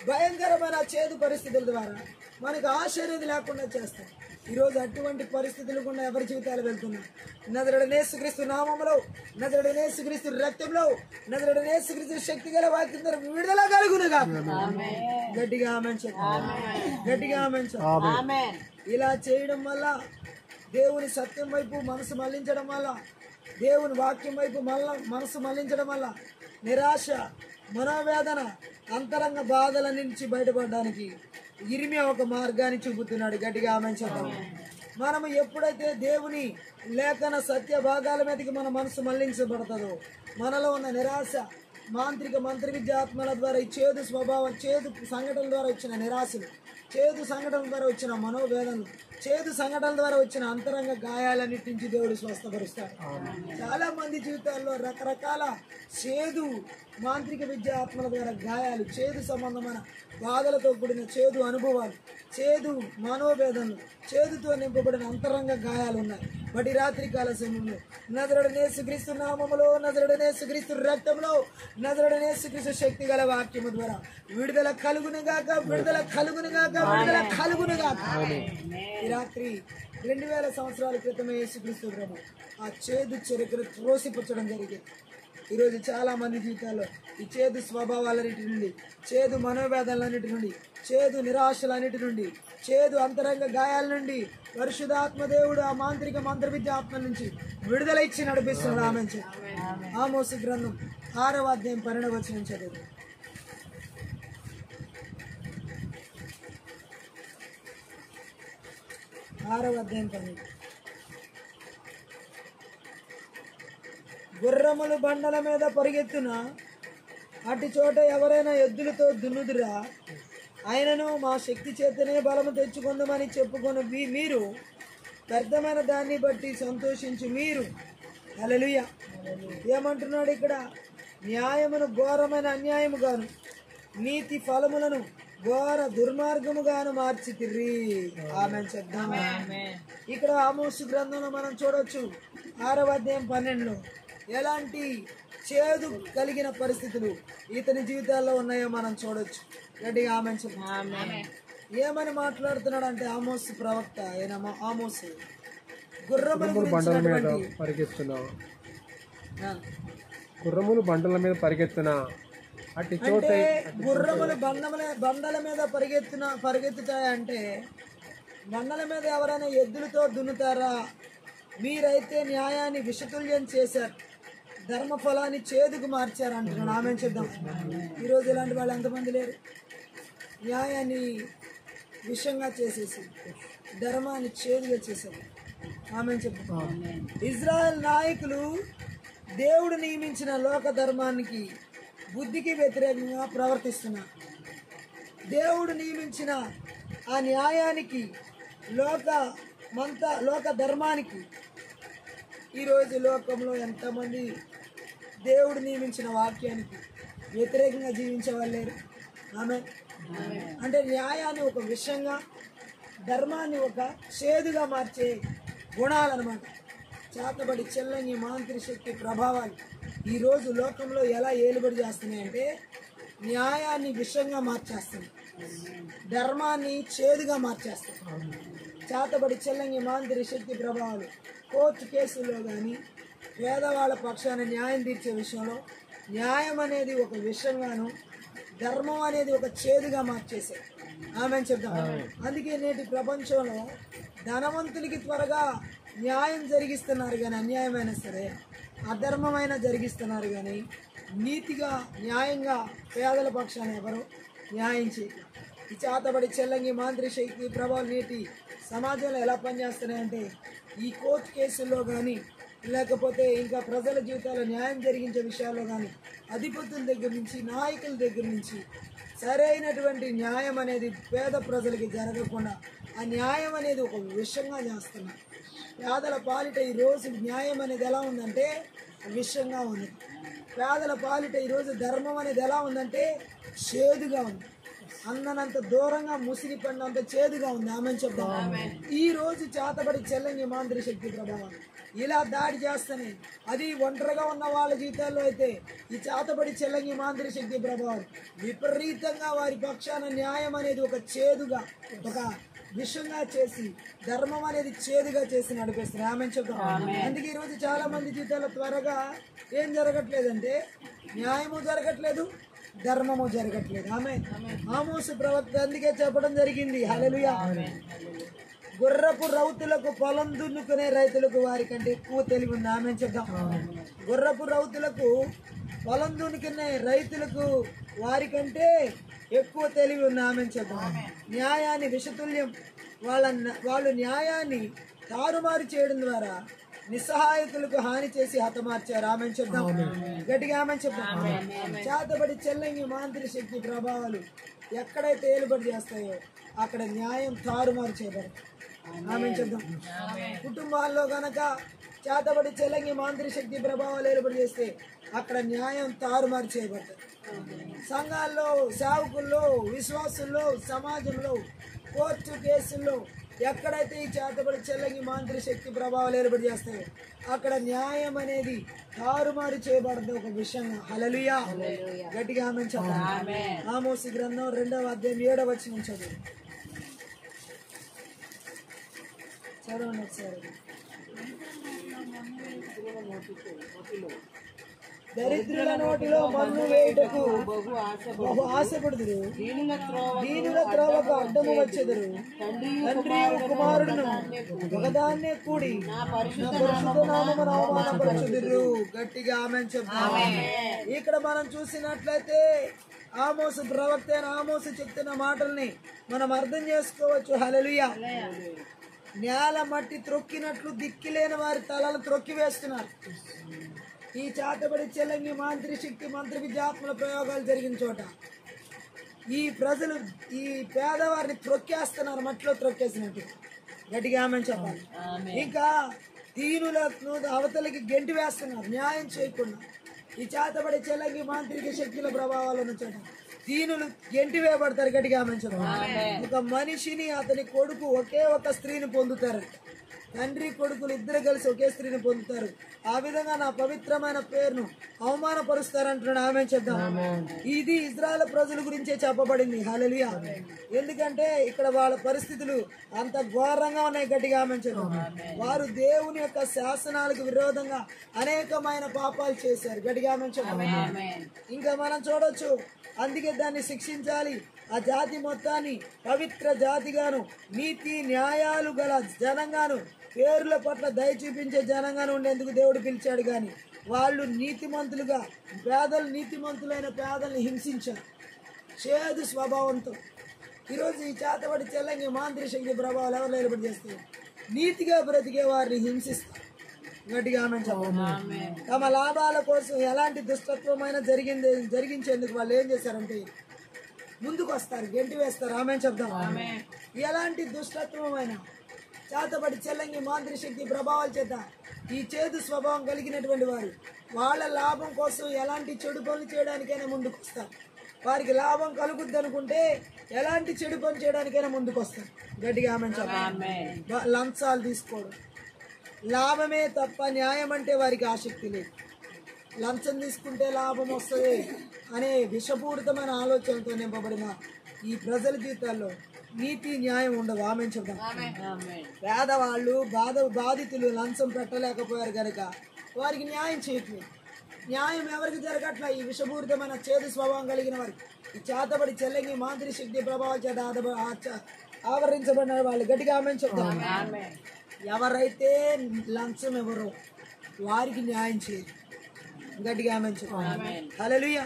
భయంకరమైన చేదు పరిస్థితుల ద్వారా మనకు ఆశ అనేది లేకుండా చేస్తాయి. ఈరోజు అటువంటి పరిస్థితులు కూడా ఎవరి జీవితాలు వెళ్తున్నాయి. నజరేయుడైన యేసుక్రీస్తు నామములో, నజరేయుడైన యేసుక్రీస్తు రక్తంలో, నజరేయుడైన యేసుక్రీస్తు శక్తి గల వాక్యం ద్వారా విడుదల కలుగునుగా. గట్టిగా ఆమేన్ చెప్పండి. గట్టిగా ఆమేన్ చెప్పండి. ఇలా చేయడం వల్ల, దేవుని సత్యం వైపు మనసు మళ్లించడం వల్ల, దేవుని వాక్యం వైపు మనసు మళ్లించడం వల్ల నిరాశ, మనోవేదన, అంతరంగ బాధల నుంచి బయటపడడానికి ఇర్మియా ఒక మార్గాన్ని చూపుతున్నాడు. గట్టిగా ఆమేన్ చెప్దాం. మనము ఎప్పుడైతే దేవుని లేఖన సత్య భాగాల మీదకి మన మనసు మళ్లించబడుతుందో, మనలో ఉన్న నిరాశ, మంత్ర విద్యాత్మల ద్వారా ఈ చేదు స్వభావం, చేదు సంఘటనల ద్వారా వచ్చిన నిరాశలు, చేదు సంఘటనల ద్వారా వచ్చిన మనోవేదనలు, చేదు సంఘటనల ద్వారా వచ్చిన అంతరంగ గాయాలన్నిటి నుంచి దేవుడు స్వస్థపరుస్తాడు. చాలా మంది జీవితాల్లో రకరకాల చేదు మాంత్రిక విద్య ఆత్మల ద్వారా గాయాలు, చేదు సంబంధమైన బాధలతో కూడిన చేదు అనుభవాలు, చేదు మనోవేదనలు, చేదుతో నింపబడిన అంతరంగ గాయాలు ఉన్నాయి. బట్ ఈ రాత్రి కాల సమయంలో నజరేయుడైన యేసుక్రీస్తు నామములో, నజరేయుడైన యేసుక్రీస్తు రక్తంలో, నజరేయుడైన యేసుక్రీస్తు శక్తి గల వాక్యము ద్వారా విడుదల కలుగునుగాక, విడుదల కలుగునుగాక, విడుదల కలుగునుగాక. ఈ రాత్రి 2000 సంవత్సరాల క్రితమే యేసుక్రీస్తు ప్రభు ఆ చేదు చరిత్ర త్రోసిపుచ్చడం జరిగింది. ఈరోజు చాలా మంది జీవితాల్లో ఈ చేదు స్వభావాలన్నిటి నుండి, చేదు మనోవేదనలన్నిటి నుండి, చేదు నిరాశలన్నిటి నుండి, చేదు అంతరంగ గాయాల నుండి పరిశుద్ధాత్మ దేవుడు ఆ మంత్ర విద్య ఆత్మ నుంచి విడుదల ఇచ్చి నడిపిస్తున్నాడు. ఆమె ఆమోసు గ్రంథం 6వ అధ్యాయం 12వ వచనం చదువు. గుర్రములు బండల మీద పరిగెత్తున, అటు చోట ఎవరైనా ఎద్దులతో దున్నుదురా, ఆయనను మా శక్తి చేతనే బలము తెచ్చుకుందామని చెప్పుకొని మీరు వ్యర్థమైన దాన్ని బట్టి సంతోషించి మీరు. హల్లెలూయా. ఏమంటున్నాడు ఇక్కడ? న్యాయమును ఘోరమైన అన్యాయముగాను, నీతి ఫలములను ఘోర దుర్మార్గముగాను మార్చితిర్రి. ఆమేన్ చెప్దాం. ఇక్కడ ఆమోసు గ్రంథంలో మనం చూడొచ్చు 6వ అధ్యాయం 12లో ఎలాంటి చేదు కలిగిన పరిస్థితులు ఇతని జీవితాల్లో ఉన్నాయో మనం చూడొచ్చు. గట్టిగా ఆమేన్ చెప్దాం. ఏమని మాట్లాడుతున్నాడు అంటే ఆమోసు ప్రవక్త ఆయన ఆమోసు గుర్రములు బండల మీద పరిగెత్తున, అంటే గుర్రములు బండల మీద పరిగెత్తుతాయంటే బండల మీద ఎవరైనా ఎద్దులతో దున్నుతారా? మీరైతే న్యాయాన్ని విషతుల్యం చేశారు, ధర్మ ఫలాన్ని చేదుకు మార్చారు అంటున్నాడు. ఆమె చెప్దాం. ఈరోజు ఇలాంటి వాళ్ళు ఎంతమంది లేరు? న్యాయాన్ని విషంగా చేసేసి ధర్మాన్ని చేదుగా చేశారు. ఆమె చెప్దాం. ఇజ్రాయెల్ నాయకులు దేవుడు నియమించిన లోక ధర్మానికి, బుద్ధికి వ్యతిరేకంగా ప్రవర్తిస్తున్నారు. దేవుడు నియమించిన ఆ న్యాయానికి, లోక ధర్మానికి ఈరోజు లోకంలో ఎంతమంది దేవుడు నియమించిన వాక్యానికి వ్యతిరేకంగా జీవించే వాళ్ళు లేరు. ఆమె అంటే న్యాయాన్ని ఒక విషయంగా, ధర్మాన్ని ఒక చేదుగా మార్చే గుణాలన్నమాట. చేతబడి చెల్లంగి మాంత్రి శక్తి ప్రభావాలు ఈరోజు లోకంలో ఎలా ఏలుబడి చేస్తున్నాయంటే న్యాయాన్ని విషంగా మార్చేస్తుంది, ధర్మాన్ని చేదుగా మార్చేస్తుంది. చేతబడి చెల్లంగి మాంత్రి శక్తి ప్రభావాలు కోర్టు కేసుల్లో కానీ పేదవాళ్ళ పక్షాన న్యాయం తీర్చే విషయంలో న్యాయం అనేది ఒక విషంగాను, ధర్మం అనేది ఒక చేదుగా మార్చేసాయి. ఆమె చెప్తాం. అందుకే నేటి ప్రపంచంలో ధనవంతులకి త్వరగా న్యాయం జరిగిస్తున్నారు కానీ అన్యాయమైనా సరే, అధర్మమైన జరిగిస్తున్నారు కానీ నీతిగా న్యాయంగా పేదల పక్షాన ఎవరు న్యాయం చేయరు. ఈ చేతబడి చెల్లంగి మాంత్రి శక్తి ప్రభావం నేటి సమాజంలో ఎలా పనిచేస్తున్నాయంటే ఈ కోర్టు కేసుల్లో కానీ లేకపోతే ఇంకా ప్రజల జీవితాల్లో న్యాయం జరిగించే విషయాల్లో కానీ అధిపతుల దగ్గర నుంచి నాయకుల దగ్గర నుంచి సరైనటువంటి న్యాయం అనేది పేద ప్రజలకి జరగకుండా ఆ న్యాయం అనేది ఒక విషంగా చేస్తున్నారు. పేదల పాలిట ఈరోజు న్యాయం అనేది ఎలా ఉందంటే విషంగా ఉంది. పేదల పాలిట ఈరోజు ధర్మం అనేది ఎలా ఉందంటే చేదుగా ఉంది. అందనంత దూరంగా ముసిరి పడినంత చేదుగా ఉంది. ఆమె చెప్తాం. ఈ రోజు చేతబడి చెల్లంగి మాంత్రి శక్తి ప్రభావం ఇలా దాడి చేస్తేనే అది ఒంటరిగా ఉన్న వాళ్ళ జీవితాల్లో అయితే ఈ చేతబడి చెల్లంగి మాంత్రి శక్తి ప్రభావం విపరీతంగా వారి పక్షాన న్యాయం అనేది ఒక చేదుగా, ఒక విషంగా చేసి ధర్మం అనేది చేదుగా చేసి నడిపిస్తారు. ఆమె చెప్తాం. అందుకే ఈరోజు చాలా మంది జీవితాల్లో త్వరగా ఏం జరగట్లేదంటే న్యాయము జరగట్లేదు, ధర్మము జరగట్లేదు. ఆమె ఆమోసు ప్రవక్త అందుకే చెప్పడం జరిగింది, హల్లెలూయా, గుర్రపు రౌతులకు పొలం దున్నుకునే రైతులకు వారి కంటే ఎక్కువ తెలివి ఉంది. ఆమె చెప్తాం. గుర్రపు రౌతులకు పొలం దున్నుకునే రైతులకు వారి కంటే ఎక్కువ తెలివి ఉంది. ఆమె చెప్తాం. న్యాయాన్ని విషతుల్యం వాళ్ళు న్యాయాన్ని తారుమారు చేయడం ద్వారా నిస్సహాయకులకు హాని చేసి హతమార్చారు. ఆమె చెప్తాం. గట్టిగా ఆమె చెప్తాం. చేతబడి చెల్లంగి మాంత్రి శక్తి ప్రభావాలు ఎక్కడైతే ఏలుబడి చేస్తాయో అక్కడ న్యాయం తారుమారు చేయబడతాయి. ఆమె చెప్తాం. కుటుంబాల్లో గనక చేతబడి చెల్లంగి మాంత్రి శక్తి ప్రభావాలు ఏలుబడి చేస్తే అక్కడ న్యాయం తారుమారు చేయబడతాయి. సంఘాల్లో, సేవకుల్లో, విశ్వాసుల్లో, సమాజంలో, కోర్టు కేసుల్లో ఎక్కడైతే ఈ చేతబడి చెల్లంగి మాంత్రి శక్తి ప్రభావాలు ఏర్పడి చేస్తాయో అక్కడ న్యాయం అనేది తారుమారు చేయబడదు ఒక విషయంగా. హల్లెలూయా, గట్టిగా ఆమె చెప్పండి. ఆమోసు గ్రంథం 2వ అధ్యాయం 7వ వచనం చదువు. చదవండి ఒకసారి. దరిద్రుల నోటిలో మన్ను వేయుటకు బహు ఆశపడుదురు, దీనుల త్రోవకు అడ్డము వచ్చెదరు. తండ్రి కుమారుడును ఒకదాన్నే కూడి నా పరిశుద్ధ నామమును అవమానపరచుదురు. గట్టిగా ఆమె చెప్తాము. ఇక్కడ మనం చూసినట్లయితే ఆమోసు ప్రవక్త అయిన ఆమోసు చెప్తున్న మాటల్ని మనం అర్థం చేసుకోవచ్చు. హల్లెలూయా. నేల మట్టి త్రొక్కినట్లు దిక్కిలేని వారి తలలు త్రొక్కి వేస్తున్నారు. ఈ చేతబడి చెల్లంగి మాంత్రి శక్తి మంత్రి విద్యాత్మల ప్రయోగాలు జరిగిన చోట ఈ ప్రజలు ఈ పేదవారిని త్రొక్కేస్తున్నారు, మట్టిలో త్రొక్కేసినట్టు. గట్టిగా ఆమె చెప్పాలి. ఇంకా దీనులను అవతలకి గెంటి వేస్తున్నారు న్యాయం చేయకుండా. ఈ చేతబడి చెల్లంగి మాంత్రిక శక్తుల ప్రభావాలు ఉన్న చోట దీనులు గెంటి వేయబడతారు. గట్టిగా ఆమె చెప్పాలి. ఒక మనిషిని అతని కొడుకు ఒకే ఒక స్త్రీని పొందుతారు. తండ్రి కొడుకులు ఇద్దరు కలిసి ఒకే స్త్రీని పొందుతారు. ఆ విధంగా నా పవిత్రమైన పేరును అవమానపరుస్తారంటున్నాడు. ఆమె చెప్తాం. ఇది ఇజ్రాయెల్ ప్రజల గురించే చెప్పబడింది. హల్లెలూయా. ఎందుకంటే ఇక్కడ వాళ్ళ పరిస్థితులు అంత ఘోరంగా ఉన్నాయి. గట్టిగా ఆమె చెప్తాం. వారు దేవుని యొక్క శాసనాలకు విరోధంగా అనేకమైన పాపాలు చేశారు. గట్టిగా ఆమె చెప్తాం. ఇంకా మనం చూడొచ్చు. అందుకే దాన్ని శిక్షించాలి. ఆ జాతి మొత్తాన్ని పవిత్ర జాతిగాను, నీతి న్యాయాలు గల జనంగాను, పేర్ల పట్ల దయ చూపించే జనంగాను ఉండేందుకు దేవుడు పిలిచాడు. కానీ వాళ్ళు నీతిమంతులుగా నీతిమంతులైన పేదల్ని హింసించారు చేదు స్వభావంతో. ఈరోజు ఈ చేతబడి చెల్లంగి మాంత్రి శక్తి ప్రభావాలు ఎవరు ఏర్పాటు చేస్తారు? నీతిగా బ్రతికే వారిని హింసిస్తారు. గట్టిగా ఆమె చెప్పండి. తమ లాభాల కోసం ఎలాంటి దుష్టత్వమైన జరిగించేందుకు వాళ్ళు ఏం చేశారంటే ముందుకు వస్తారు, గెంటి వేస్తారు. ఆమె చెప్తాం. ఎలాంటి దుష్టత్వమైన చేతబడి చెల్లంగి మాంత్రి శక్తి ప్రభావాల చేత ఈ చేదు స్వభావం కలిగినటువంటి వారు వాళ్ళ లాభం కోసం ఎలాంటి చెడు పనులు చేయడానికైనా ముందుకు వస్తారు. వారికి లాభం కలుగుద్ది అనుకుంటే ఎలాంటి చెడు పని చేయడానికైనా ముందుకు వస్తారు. గట్టిగా ఆమేన్ చెప్పండి. లంచాలు తీసుకోవడం లాభమే తప్ప న్యాయం అంటే వారికి ఆసక్తి లేదు. లంచం తీసుకుంటే లాభం వస్తుంది అనే విషపూరితమైన ఆలోచనతో నింపబడిన ఈ ప్రజల జీవితాల్లో నీతి న్యాయం ఉండదు. ఆమేన్ చెప్తాం. పేదవాళ్ళు బాధితులు లంచం పెట్టలేకపోయారు కనుక వారికి న్యాయం చేయట్లేదు. న్యాయం ఎవరికి జరగట్లా? ఈ విషపూరితమైన చేదు స్వభావం కలిగిన వారికి, ఈ చేతబడి చెల్లంగి మాంత్రిక శక్తి ప్రభావం చేత ఆవరించబడిన వాళ్ళు. గట్టిగా ఆమేన్ చెప్తాం. ఎవరైతే లంచం ఎవరో వారికి న్యాయం చేయదు. గట్టిగా ఆమేన్ చెప్తాం. హల్లెలూయా.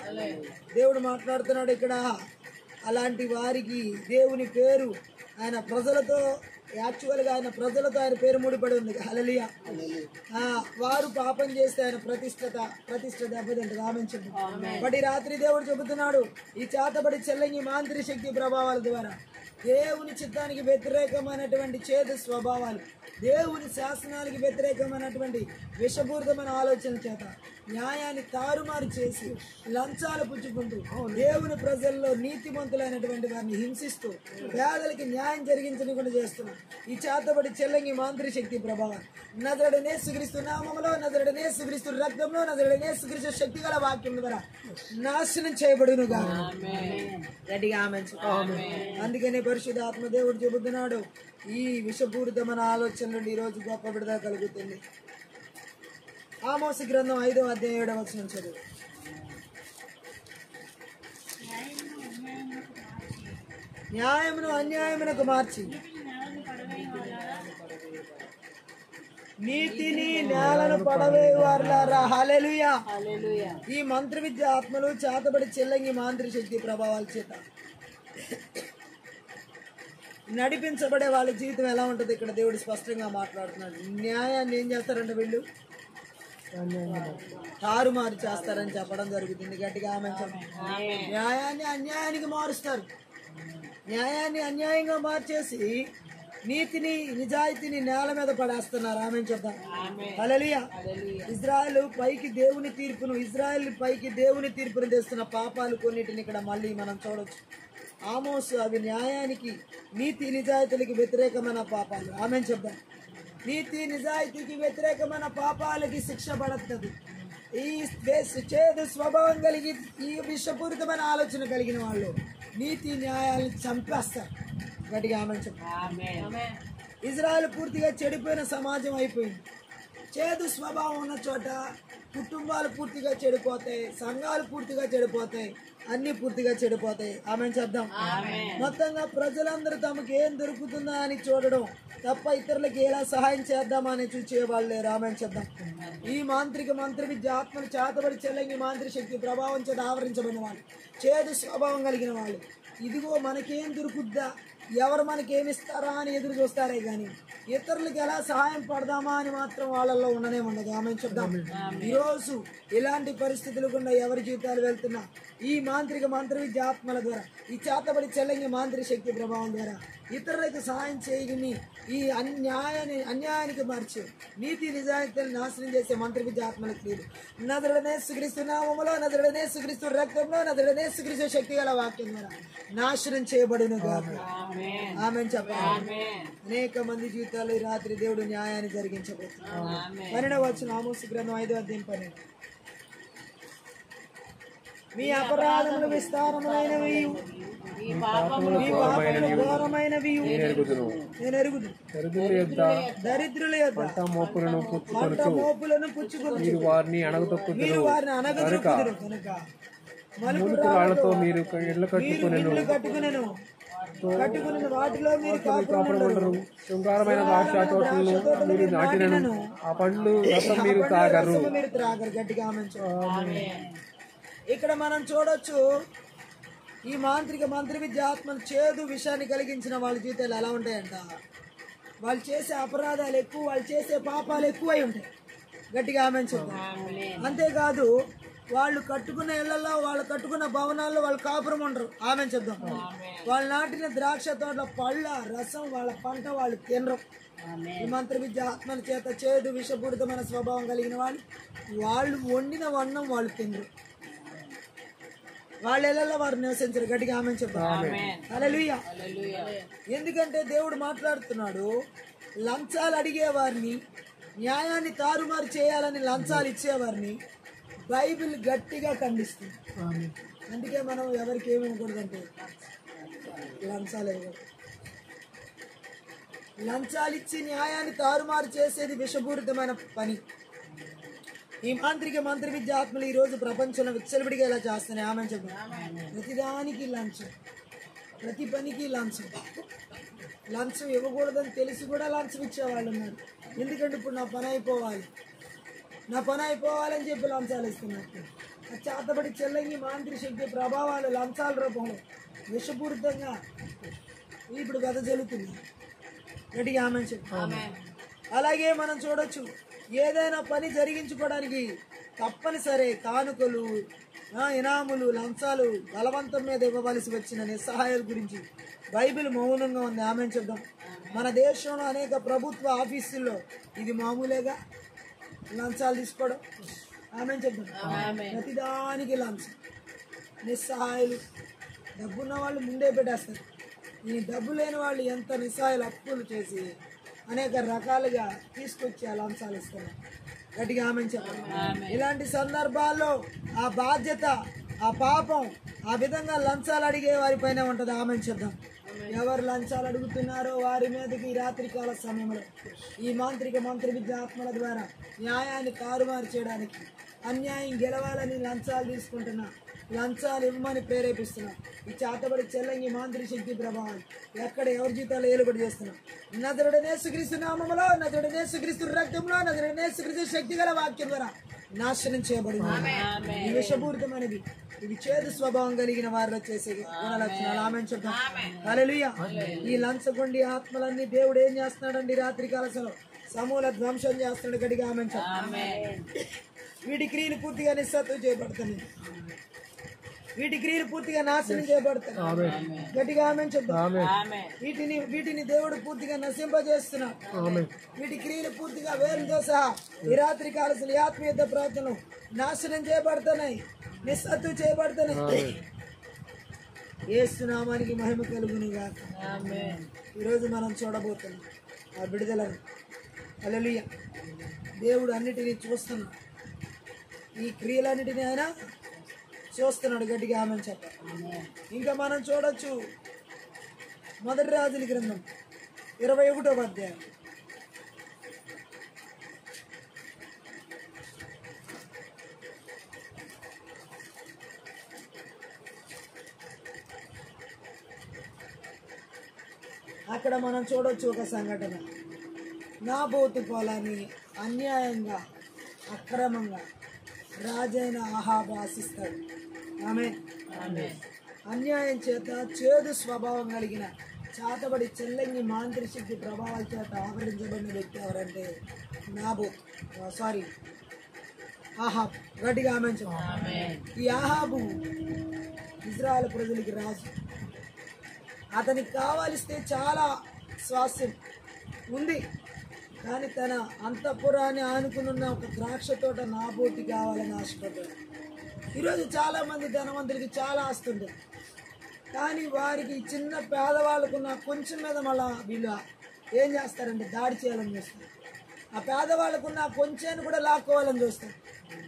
దేవుడు మాట్లాడుతున్నాడు ఇక్కడ. అలాంటి వారికి దేవుని పేరు ఆయన ప్రజలతో యాక్చువల్గా ఆయన ప్రజలతో ఆయన పేరు ముడిపడి ఉంది. హల్లెలూయా. వారు పాపం చేస్తే ఆయన ప్రతిష్ట దెబ్బతింటది. ఆమేన్ చెప్పండి. బట్ ఈ రాత్రి దేవుడు చెబుతున్నాడు, ఈ చేతబడి చెల్లంగి మాంత్రిక శక్తి ప్రభావాల ద్వారా దేవుని చిత్తానికి వ్యతిరేకమైనటువంటి చేదు స్వభావాలు, దేవుని శాసనానికి వ్యతిరేకమైనటువంటి విషపూరితమైన ఆలోచన చేత న్యాయాన్ని తారుమారు చేసి లంచాలు పుచ్చుకుంటూ దేవుని ప్రజల్లో నీతిమంతులైనటువంటి వారిని హింసిస్తూ పేదలకి న్యాయం జరిగించకుండా చేస్తున్నారు ఈ చేతబడి చెల్లంగి మాంత్రిక శక్తి ప్రభావం. నజరుడైన యేసుక్రీస్తు నామములో, నజరుడైన యేసుక్రీస్తు రక్తంలో, నజరుడైన యేసుక్రీస్తు శక్తి గల వాక్యం ద్వారా నాశనం చేయబడునుగా. గట్టిగా ఆమేన్. అందుకనే పరిశుద్ధ ఆత్మ దేవుడు చెబుతున్నాడు, ఈ విషపూరితమైన ఆలోచన నుండి ఈ రోజు గొప్ప విడుదల కలుగుతుంది. ఆమోసు గ్రంథం 5వ అధ్యాయం 7వ వచనం చదువు. న్యాయమును అన్యాయమునకు మార్చి నీతిని నేలను పడవేవారులారా. హల్లెలూయా. ఈ మంత్ర విద్య ఆత్మలు చేతబడి చెల్లంగి మాంత్రిక శక్తి ప్రభావాల చేత నడిపించబడే వాళ్ళ జీవితం ఎలా ఉంటుంది ఇక్కడ దేవుడు స్పష్టంగా మాట్లాడుతున్నాడు. న్యాయాన్ని ఏం చేస్తారంటే వీళ్ళు తారుమారు చేస్తారని చెప్పడం జరుగుతుంది. గట్టిగా ఆమేన్ చెప్పండి. న్యాయాన్ని అన్యాయానికి మారుస్తారు. న్యాయాన్ని అన్యాయంగా మార్చేసి నీతిని నిజాయితీని నేల మీద పడేస్తున్నారు. ఆమేన్ చెప్తాం. హల్లెలూయా. ఇజ్రాయెల్ పైకి దేవుని తీర్పును తెస్తున్న పాపాలు కొన్నిటిని ఇక్కడ మళ్ళీ మనం చూడొచ్చు. ఆమోసు అవి న్యాయానికి నీతి నిజాయితీలకు వ్యతిరేకమైన పాపాలు. ఆమేన్ చెప్తాం. నీతి నిజాయితీకి వ్యతిరేకమైన పాపాలకి శిక్ష పడుతుంది. ఈ చేదు స్వభావం కలిగి ఈ విషపూరితమైన ఆలోచన కలిగిన వాళ్ళు నీతి న్యాయాలను చంపేస్తారు. గట్టిగా ఆమేన్ చెప్పండి. ఇజ్రాయెల్ పూర్తిగా చెడిపోయిన సమాజం అయిపోయింది. చేదు స్వభావం ఉన్న చోట కుటుంబాలు పూర్తిగా చెడిపోతాయి, సంఘాలు పూర్తిగా చెడిపోతాయి, అన్ని పూర్తిగా చెడిపోతాయి. ఆమేన్ చెప్దాం. మొత్తంగా ప్రజలందరూ తమకు ఏం దొరుకుతుందా అని చూడడం తప్ప ఇతరులకు ఎలా సహాయం చేద్దామా అని చూసేవాళ్ళు లేరు. ఆమేన్ చెప్దాం. ఈ మంత్ర విద్య ఆత్మను చేతబడి చెల్లంగి మాంత్రిక శక్తి ప్రభావం చేత ఆవరించబడిన వాళ్ళు, చేదు స్వభావం కలిగిన వాళ్ళు, ఇదిగో మనకేం దొరుకుద్దా, ఎవరు మనకేమిస్తారా అని ఎదురు చూస్తారే కానీ ఇతరులకు ఎలా సహాయం పడదామా అని మాత్రం వాళ్ళల్లో ఉండనే ఉండదు. ఆమేన్ చెప్దాం. ఈరోజు ఇలాంటి పరిస్థితులు గుండా ఎవరి జీవితాలు వెళ్తున్నా ఈ మంత్ర విద్య ఆత్మల ద్వారా, ఈ చేతబడి చెల్లంగి మాంత్రిక శక్తి ప్రభావం ద్వారా ఇతరులకు సహాయం చేయని ఈ అన్యాయానికి మార్చి నీతి నిజాయితీలను నాశనం చేసే మంత్ర విద్య ఆత్మలకు లేదు. నజరుడైన యేసుక్రీస్తు నామములో, నజరుడైన యేసుక్రీస్తు రక్తంలో, నజరుడైన యేసుక్రీస్తు శక్తి గల వాక్యం ద్వారా నాశనం చేయబడును గాక. ఆమేన్ చెప్పండి. అనేక మంది జీవితాలు ఈ రాత్రి దేవుడు న్యాయాన్ని జరిగించబోతున్నాడు. 12వ వచనం ఆమోసు గ్రంథం 5వ అధ్యాయం 12. మీ అపరాధములు విస్తారమైనవి, మీ పాపములు ఘోరమైనవి నేను ఎరుగుదును. దరిద్రుల యొద్ద పంట మోపులను పుచ్చుకొనుచు మీరు వారిని అణగదొక్కుదురు కనుక మలుపురాళ్లతో మీరు ఇళ్ళు కట్టుకొనెను వాటిలో మీరు కాపురముండరు. శృంగారమైన ద్రాక్ష తోటలను మీరు నాటినను ఆ పండ్లు రసం మీరు త్రాగరు. గట్టిగా ఇక్కడ మనం చూడొచ్చు ఈ మంత్ర విద్య ఆత్మను చేదు విషయాన్ని కలిగించిన వాళ్ళ జీవితాలు ఎలా ఉంటాయంట. వాళ్ళు చేసే అపరాధాలు ఎక్కువ, వాళ్ళు చేసే పాపాలు ఎక్కువై ఉంటాయి. గట్టిగా ఆమేన్ చెప్తాం. అంతేకాదు వాళ్ళు కట్టుకున్న ఇళ్లలో, వాళ్ళు కట్టుకున్న భవనాల్లో వాళ్ళు కాపురం ఉండరు. ఆమేన్ చెప్దాం. వాళ్ళు నాటిన ద్రాక్ష తోటల పళ్ళ రసం, వాళ్ళ పంట వాళ్ళు తినరు. ఈ మంత్ర విద్య ఆత్మల చేత చేదు విషపూరితమైన స్వభావం కలిగిన వాళ్ళు వండిన అన్నం వాళ్ళు తినరు. వాళ్ళ ఇళ్లలో వారు నివసించరు. గట్టిగా ఆమేన్ చెప్తారు. హల్లెలూయా. ఎందుకంటే దేవుడు మాట్లాడుతున్నాడు, లంచాలు అడిగేవారిని, న్యాయాన్ని తారుమారు చేయాలని లంచాలు ఇచ్చేవారిని బైబిల్ గట్టిగా ఖండిస్తుంది. అందుకే మనం ఎవరికి ఏమివ్వకూడదంటే లంచాలు ఇవ్వకూడదు. లంచాలు ఇచ్చి న్యాయాన్ని తారుమారు చేసేది విషపూరితమైన పని. ఈ మంత్రి విద్య ఆత్మలు ఈ రోజు ప్రపంచంలో విచ్చలవిడిగా ఇలా చేస్తున్నాయి. ఆమె చెప్పండి. ప్రతిదానికి లంచం, ప్రతి పనికి లంచం. లంచం ఇవ్వకూడదని తెలిసి కూడా లంచం ఇచ్చేవాళ్ళు ఉన్నారు. ఎందుకంటే ఇప్పుడు నా పని అయిపోవాలని చెప్పి లంచాలు ఇస్తున్నారు. చేతబడి చెల్లంగి మాంత్రి శక్తి ప్రభావాలు లంచాల రూపంలో విషపూరితంగా ఇప్పుడు వెదజల్లుతుంది. గట్టిగా ఆమె చెప్పండి. అలాగే మనం చూడొచ్చు, ఏదైనా పని జరిగించుకోవడానికి తప్పనిసరి కానుకలు, ఇనాములు, లంచాలు బలవంతం మీద ఇవ్వవలసి వచ్చిన నిస్సహాయాల గురించి బైబిల్ మౌనంగా ఉంది. ఆమె చెప్దాం. మన దేశంలో అనేక ప్రభుత్వ ఆఫీసుల్లో ఇది మామూలేగా లంచాలు తీసుకోవడం. ఆమె చెప్దాం. ప్రతిదానికి లంచం. నిస్సహాయాలు, డబ్బున్న వాళ్ళు ముందే పెట్టేస్తారు. ఈ డబ్బు లేని వాళ్ళు ఎంత నిస్సహాయాలు అప్పులు చేసి అనేక రకాలుగా తీసుకొచ్చి ఆ లంచాలు ఇస్తున్నారు. గట్టిగా ఆమె చెప్పండి. ఇలాంటి సందర్భాల్లో ఆ బాధ్యత, ఆ పాపం ఆ విధంగా లంచాలు అడిగే వారి పైన ఉంటుంది. ఆమె చెప్దాం. ఎవరు లంచాలు అడుగుతున్నారో వారి మీదకి ఈ రాత్రికాల సమయంలో ఈ మంత్రి విద్య ఆత్మల ద్వారా న్యాయాన్ని తారుమారు చేయడానికి, అన్యాయం గెలవాలని లంచాలు తీసుకుంటున్నా, లంచాలు ఇవ్వమని ప్రేరేపిస్తున్నా. ఈ చేతబడి చెల్లంగి మాంత్రి శక్తి ప్రభావం ఎక్కడ ఎవరి జీతాలు ఏలుబడి చేస్తున్నాం. నజరుడైన యేసుక్రీస్తు నామములో, నజరుడైన యేసుక్రీస్తు రక్తంలో, నజరుడైన యేసుక్రీస్తు శక్తి గల వాక్యం ద్వారా నాశనం చేయబడింది. ఈ విషపూరితమైనది, ఇది చేదు స్వభావం కలిగిన వారిలో చేసే గుణలక్షణాలు. ఆమె చెప్తాం. హల్లెలూయా. ఈ లంచగొండి ఆత్మలన్నీ దేవుడు ఏం చేస్తున్నాడండి? రాత్రికాల సమూల ధ్వంసం చేస్తున్నాడు. గట్టిగా ఆమె చెప్తాం. వీటి క్రియలు పూర్తిగా నిస్సత్వం చేయబడుతుంది. వీటి క్రియలు పూర్తిగా నాశనం చేయబడతాయి. గట్టిగా ఆమేన్ చెప్తాం. వీటిని దేవుడు పూర్తిగా నశింపజేస్తున్నాడు. వీటి క్రియలు పూర్తిగా వేరుతో సహా ఈ రాత్రి కాలసిన ఆత్మీయ ప్రార్థనలు నాశనం చేయబడుతున్నాయి, నిస్సత్వం చేయబడుతున్నాయి. యేసు నామానికి మహిమ కలుగునుగా. ఈరోజు మనం చూడబోతున్నాం ఆ విడుదలను. హల్లెలూయా. దేవుడు అన్నిటినీ చూస్తున్నాడు. ఈ క్రియలన్నిటినీ ఆయన చూస్తున్నాడు. గట్టిగా ఆమె చెప్పాలి. ఇంకా మనం చూడొచ్చు మొదటి రాజుల గ్రంథం 21వ అధ్యాయం. అక్కడ మనం చూడొచ్చు ఒక సంఘటన. నాబోతు పొలాన్ని అన్యాయంగా, అక్రమంగా రాజైన ఆహాబు ఆశిస్తాడు. ఆమె అన్యాయం చేత, చేదు స్వభావం కలిగిన చాతబడి చెల్లంగి మాంత్రి శక్తి ప్రభావాల చేత ఆవరించబడిన వ్యక్తి ఎవరంటే ఆహాబు. గట్టిగా ఆమె చెప్పండి. ఈ ఆహాబు ఇజ్రాయెల్ ప్రజలకి రాజు. అతనికి కావలిస్తే చాలా స్వాస్థ్యం ఉంది, కానీ తన అంతఃపురాన్ని ఆనుకున్న ఒక ద్రాక్ష తోట నాబోటి కావాలని ఆశపడ్డాడు. ఈరోజు చాలామంది ధనవంతులకి చాలా ఆస్తుంది, కానీ వారికి చిన్న పేదవాళ్ళకున్న కొంచెం మీద మళ్ళా వీళ్ళు ఏం చేస్తారంటే దాడి చేయాలని చూస్తారు. ఆ పేదవాళ్ళకున్న కొంచెం కూడా లాక్కోవాలని చూస్తారు.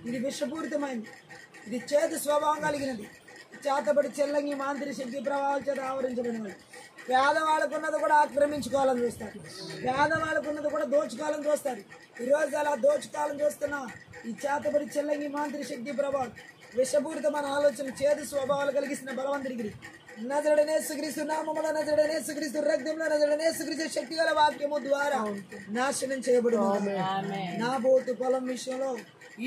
ఇది విషపూరితమైనది, ఇది చేదు స్వభావం కలిగినది. చేతబడి చెల్లంగి మాంత్రి శక్తి ప్రభావాల చేత ఆవరించబడినది. పేదవాళ్ళకున్నది కూడా ఆక్రమించుకోవాలని చూస్తారు, పేదవాళ్ళకున్నది కూడా దోచుకోవాలని చూస్తారు. ఈరోజు అలా దోచుకోవాలని చూస్తున్న ఈ చేతబడి చెల్లంగి మాంత్రి శక్తి ప్రభావం విషపూరితమైన ఆలోచన, చేదు స్వభావాలు కలిగిస్తున్న బలవంతుడికి నజరుడైన యేసుక్రీస్తు నామములో, నజరుడైన యేసుక్రీస్తు రక్తంలో, నజరుడైన యేసుక్రీస్తు శక్తి గల వాక్యము ద్వారా నాశనం చేయబడింది. నాబోతు పొలం విషయంలో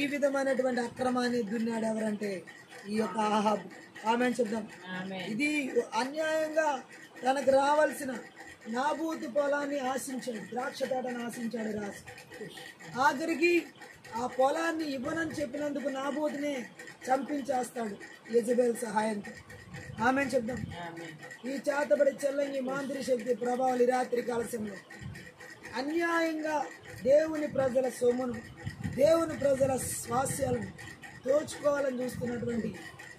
ఈ విధమైనటువంటి అక్రమాన్ని దున్నాడు ఎవరంటే ఈ యొక్క ఆహాబు. ఆమెను చెప్దాం. ఇది అన్యాయంగా తనకు రావాల్సిన నాబోతు పొలాన్ని ఆశించాడు, ద్రాక్ష తోటను ఆశించాడు రాజు. ఆఖరికి ఆ పొలాన్ని ఇవ్వనని చెప్పినందుకు నాబోతునే చంపించేస్తాడు యెజబెల్ సహాయంతో. ఆమెను చెప్దాం. ఈ చేతబడి చెల్లంగి మాంత్రి శక్తి ప్రభావాలు రాత్రి కాల సమయంలో అన్యాయంగా దేవుని ప్రజల సొమ్మును, దేవుని ప్రజల స్వాస్యాలను దోచుకోవాలని చూస్తున్నటువంటి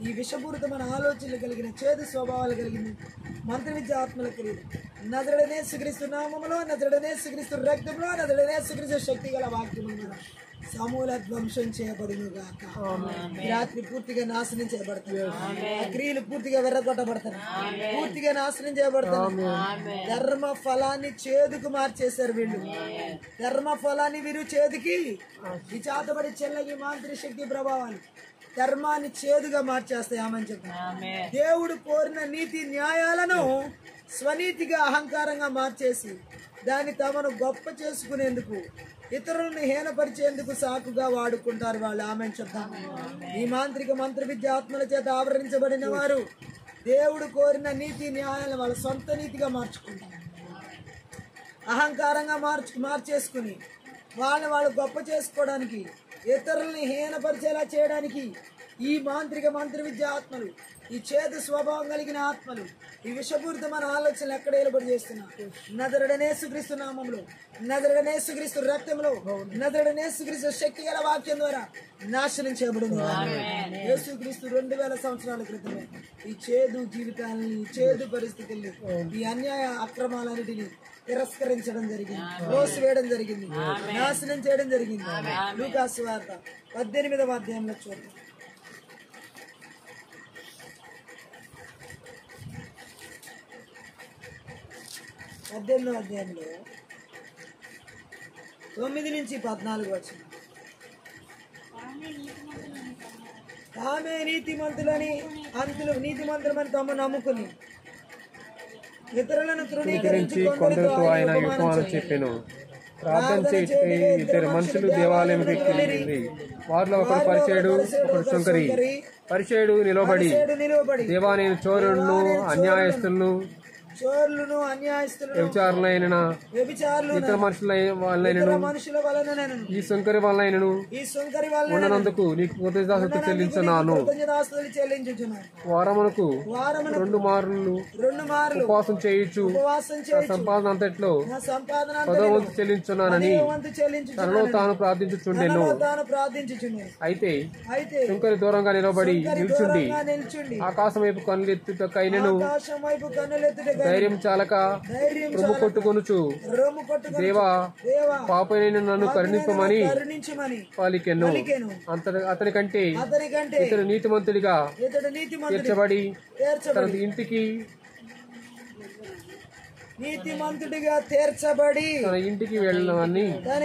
ఈ విషపూరితమైన ఆలోచనలు కలిగిన చేదు స్వభావాలు కలిగిన మంత్ర విద్య ఆత్మల క్రియలు నజరుడనే యేసుక్రీస్తు నామములో, నజరుడనే యేసుక్రీస్తు రక్తంలో, నజరుడనే యేసుక్రీస్తు శక్తి గల వాక్యములో సమూల ధ్వంసం చేయబడును గాక. రాత్రి పూర్తిగా నాశనం చేయబడతారు. ఆ క్రియలు పూర్తిగా వెర్రగొట్టబడతారు, పూర్తిగా నాశనం చేయబడతారు. ధర్మ ఫలాన్ని చేదుకు మార్చేశారు వీళ్ళు. ధర్మ ఫలాన్ని వీరు చేదుకి, ఈ చాతబడి చెల్లగి మాంత్రిక శక్తి ప్రభావాలు ధర్మాన్ని చేదుగా మార్చేస్తాయి. ఆమెను చెప్పారు. దేవుడు కోరిన నీతి న్యాయాలను స్వనీతిగా అహంకారంగా మార్చేసి దాన్ని తమను గొప్ప చేసుకునేందుకు, ఇతరులను హీనపరిచేందుకు సాకుగా వాడుకుంటారు వాళ్ళు. ఆమెను చెప్తాను. ఈ మాంత్రిక మంత్ర విద్య ఆత్మల చేత ఆవరించబడిన వారు దేవుడు కోరిన నీతి న్యాయాలను వాళ్ళ సొంత నీతిగా మార్చుకుంటారు. అహంకారంగా మార్చేసుకుని వాళ్ళు గొప్ప చేసుకోవడానికి, ఇతరుల్ని హీనపరిచేలా చేయడానికి ఈ మాంత్రిక మంత్ర విద్య ఆత్మలు, ఈ చేదు స్వభావం కలిగిన ఆత్మలు, ఈ విషపూరితమైన ఆలోచనలు ఎక్కడ ఏలుబడి చేస్తున్నారు. నజరుడనే యేసుక్రీస్తు నామంలో, నజరుడనే యేసుక్రీస్తు రక్తంలో, నజరుడనే యేసుక్రీస్తు శక్తి గల వాక్యం ద్వారా నాశనం చేయబడింది. యేసుక్రీస్తు 2000 సంవత్సరాల క్రితమే ఈ చేదు జీవితాన్ని, ఈ చేదు పరిస్థితుల్ని, ఈ అన్యాయ అక్రమాలన్నిటిని తిరస్కరించడం జరిగింది, రోసివేయడం జరిగింది, నాశనం చేయడం జరిగింది. లూకా సువార్త 18వ అధ్యాయంలో చూడండి. 18వ అధ్యాయంలో 9 నుంచి 14 వచనం. ఆమె నీతిమంతులని నీతిమంతులని తమ నమ్ముకుని ఇతరులను తృణీకరించి కొందరితో ఆయన ఉపమానం చెప్పెను. ప్రార్థన చేయుటకై 2 మనుషులు దేవాలయంకి వెళ్ళిరి. వారిలో ఒకడు పరిచయుడు, ఒకడు శుంకరి. పరిచయుడు నిలబడి, దేవా, నేను చోరులను, అన్యాయస్తులను, వ్యభిచారులైన ఇతర మనుషుల వలనైనను ఈ శుంకరి వలనైనను ఉన్నందుకు నీకు కృతజ్ఞతాస్తుతులు చెల్లించున్నాను. వారమునకు 2 మార్లు ఉపవాసం చేయుచు సంపాదన అంతట్లో 10వ వంతు చెల్లించున్నానని తనలో తాను ప్రార్థించుచుండెను. అయితే శుంకరి దూరంగా నిల్చుండి ఆకాశం వైపు కన్నులెత్తుటకైనను ధైర్యం చాలక రొమ్ము కొట్టుకొనుచు, దేవా, పాపైన నన్ను కరుణింపమని పలికెను. అతని కంటే ఇతడు నీతిమంతుడిగా తీర్చబడి తన ఇంటికి తన ఇంటికి వెళ్ళవనని తన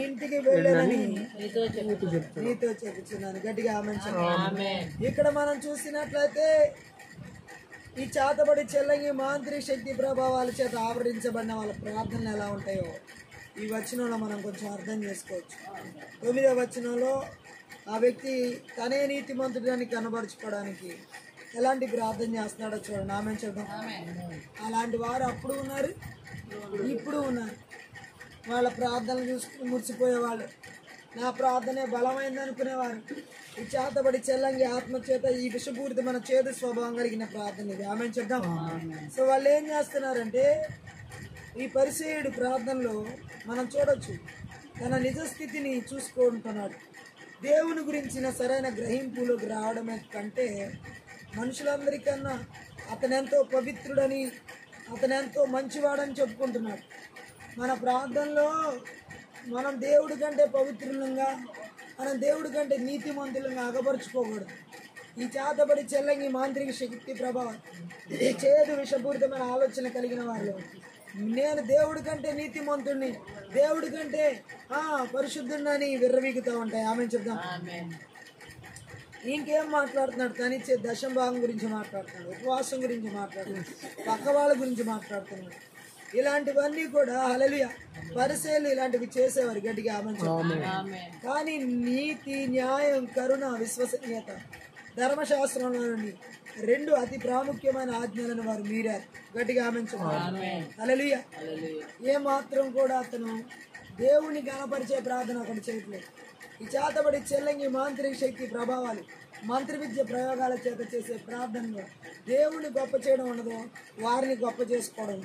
ఇంటికి వెళ్ళానని నీతో చెప్పుచున్నాను. గట్టిగా ఆమె. ఇక్కడ మనం చూసినట్లయితే ఈ చాతబడి చెల్లంగి మాంత్రిక శక్తి ప్రభావాల చేత ఆవరించబడిన వాళ్ళ ప్రార్థనలు ఎలా ఉంటాయో ఈ వచనంలో మనం కొంచెం అర్థం చేసుకోవచ్చు. 9వ వచనంలో ఆ వ్యక్తి తనే నీతిమంతుడిని కనబరుచుకోవడానికి ఎలాంటి ప్రార్థన చేస్తున్నాడో చూడండి. ఆమె చూద్దాం. అలాంటి వారు అప్పుడు ఉన్నారు, ఇప్పుడు ఉన్నారు. వాళ్ళ ప్రార్థనలు చూసుకుని మురిసిపోయేవాళ్ళు. నా ప్రార్థనే బలమైంది అనుకునేవారు. ఈ చేతబడి చెల్లంగి ఆత్మచేత ఈ విషపూరితమైన చేదు స్వభావం కలిగిన ప్రార్థన ఇది. ఆమె చెప్దాం. సో వాళ్ళు ఏం చేస్తున్నారంటే, ఈ పరిసేయుడు ప్రార్థనలో మనం చూడొచ్చు, తన నిజస్థితిని చూసుకుంటున్నాడు. దేవుని గురించిన సరైన గ్రహింపులోకి రావడమే కంటే మనుషులందరికన్నా అతనెంతో పవిత్రుడని, అతనెంతో మంచివాడని చెప్పుకుంటున్నాడు. మన ప్రార్థనలో మనం దేవుడి కంటే పవిత్రులంగా, మనం దేవుడి కంటే నీతిమంతులంగా అగపరుచుకోకూడదు. ఈ చేతబడి చెల్లంగి మాంత్రిక శక్తి ప్రభావం, చేదు విషపూరితమైన ఆలోచన కలిగిన వాళ్ళు, నేను దేవుడి కంటే నీతిమంతుడిని, దేవుడి కంటే పరిశుద్ధుడిని విర్రవీగుతూ ఉంటాయి. ఆమె చెప్దాం. ఇంకేం మాట్లాడుతున్నాడు? తనిచ్చే దశంభాగం గురించి మాట్లాడుతున్నాడు, ఉపవాసం గురించి మాట్లాడుతున్నాడు, పక్క వాళ్ళ గురించి మాట్లాడుతున్నాడు. ఇలాంటివన్నీ కూడా హల్లెలూయా పరిసయ్యులు ఇలాంటివి చేసేవారు. గట్టిగా ఆమె. కానీ నీతి, న్యాయం, కరుణ, విశ్వసనీయత, ధర్మశాస్త్రంలో నుండి 2 అతి ప్రాముఖ్యమైన ఆజ్ఞలను వారు మీరారు. గట్టిగా ఆమె. హల్లెలూయా. ఏ మాత్రం కూడా అతను దేవుని గణపరిచే ప్రార్థన ఒకటి చేయట్లేదు. ఈ చేతబడి చెల్లంగి మాంత్రిక శక్తి ప్రభావాలు, మంత్ర విద్య ప్రయోగాల చేత చేసే ప్రార్థనలో దేవుని గొప్ప చేయడం ఉండదు, వారిని గొప్ప చేసుకోవడం.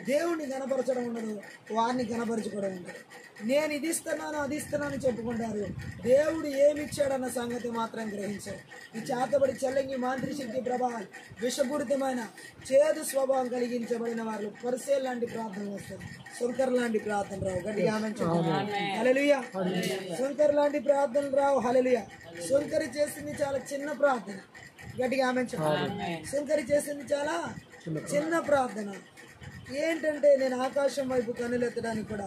దేవుణ్ణి కనపరచడం ఉండదు, వారిని కనపరచుకోవడం ఉండదు. నేను ఇది ఇస్తున్నాను అది ఇస్తున్నాను చెప్పుకుంటారు, దేవుడు ఏమి ఇచ్చాడన్న సంగతి మాత్రం గ్రహించారు. ఈ చేతబడి చెల్లంగి మాంత్రిక శక్తి ప్రభావాలు విషపూరితమైన చేదు స్వభావం కలిగించబడిన వారు పరిసేల్ లాంటి ప్రార్థనలు వస్తారు, శంకర్ లాంటి ప్రార్థన రావు. గట్టిగా హల్లెలూయా. శంకర్ లాంటి ప్రార్థనలు రావు. హల్లెలూయా. శంకరి చేసింది చాలా చిన్న ప్రార్థన. గట్టిగా ఆమె శంకరి చేసింది చాలా చిన్న ప్రార్థన. ఏంటంటే నేను ఆకాశం వైపు కనులెత్తడానికి కూడా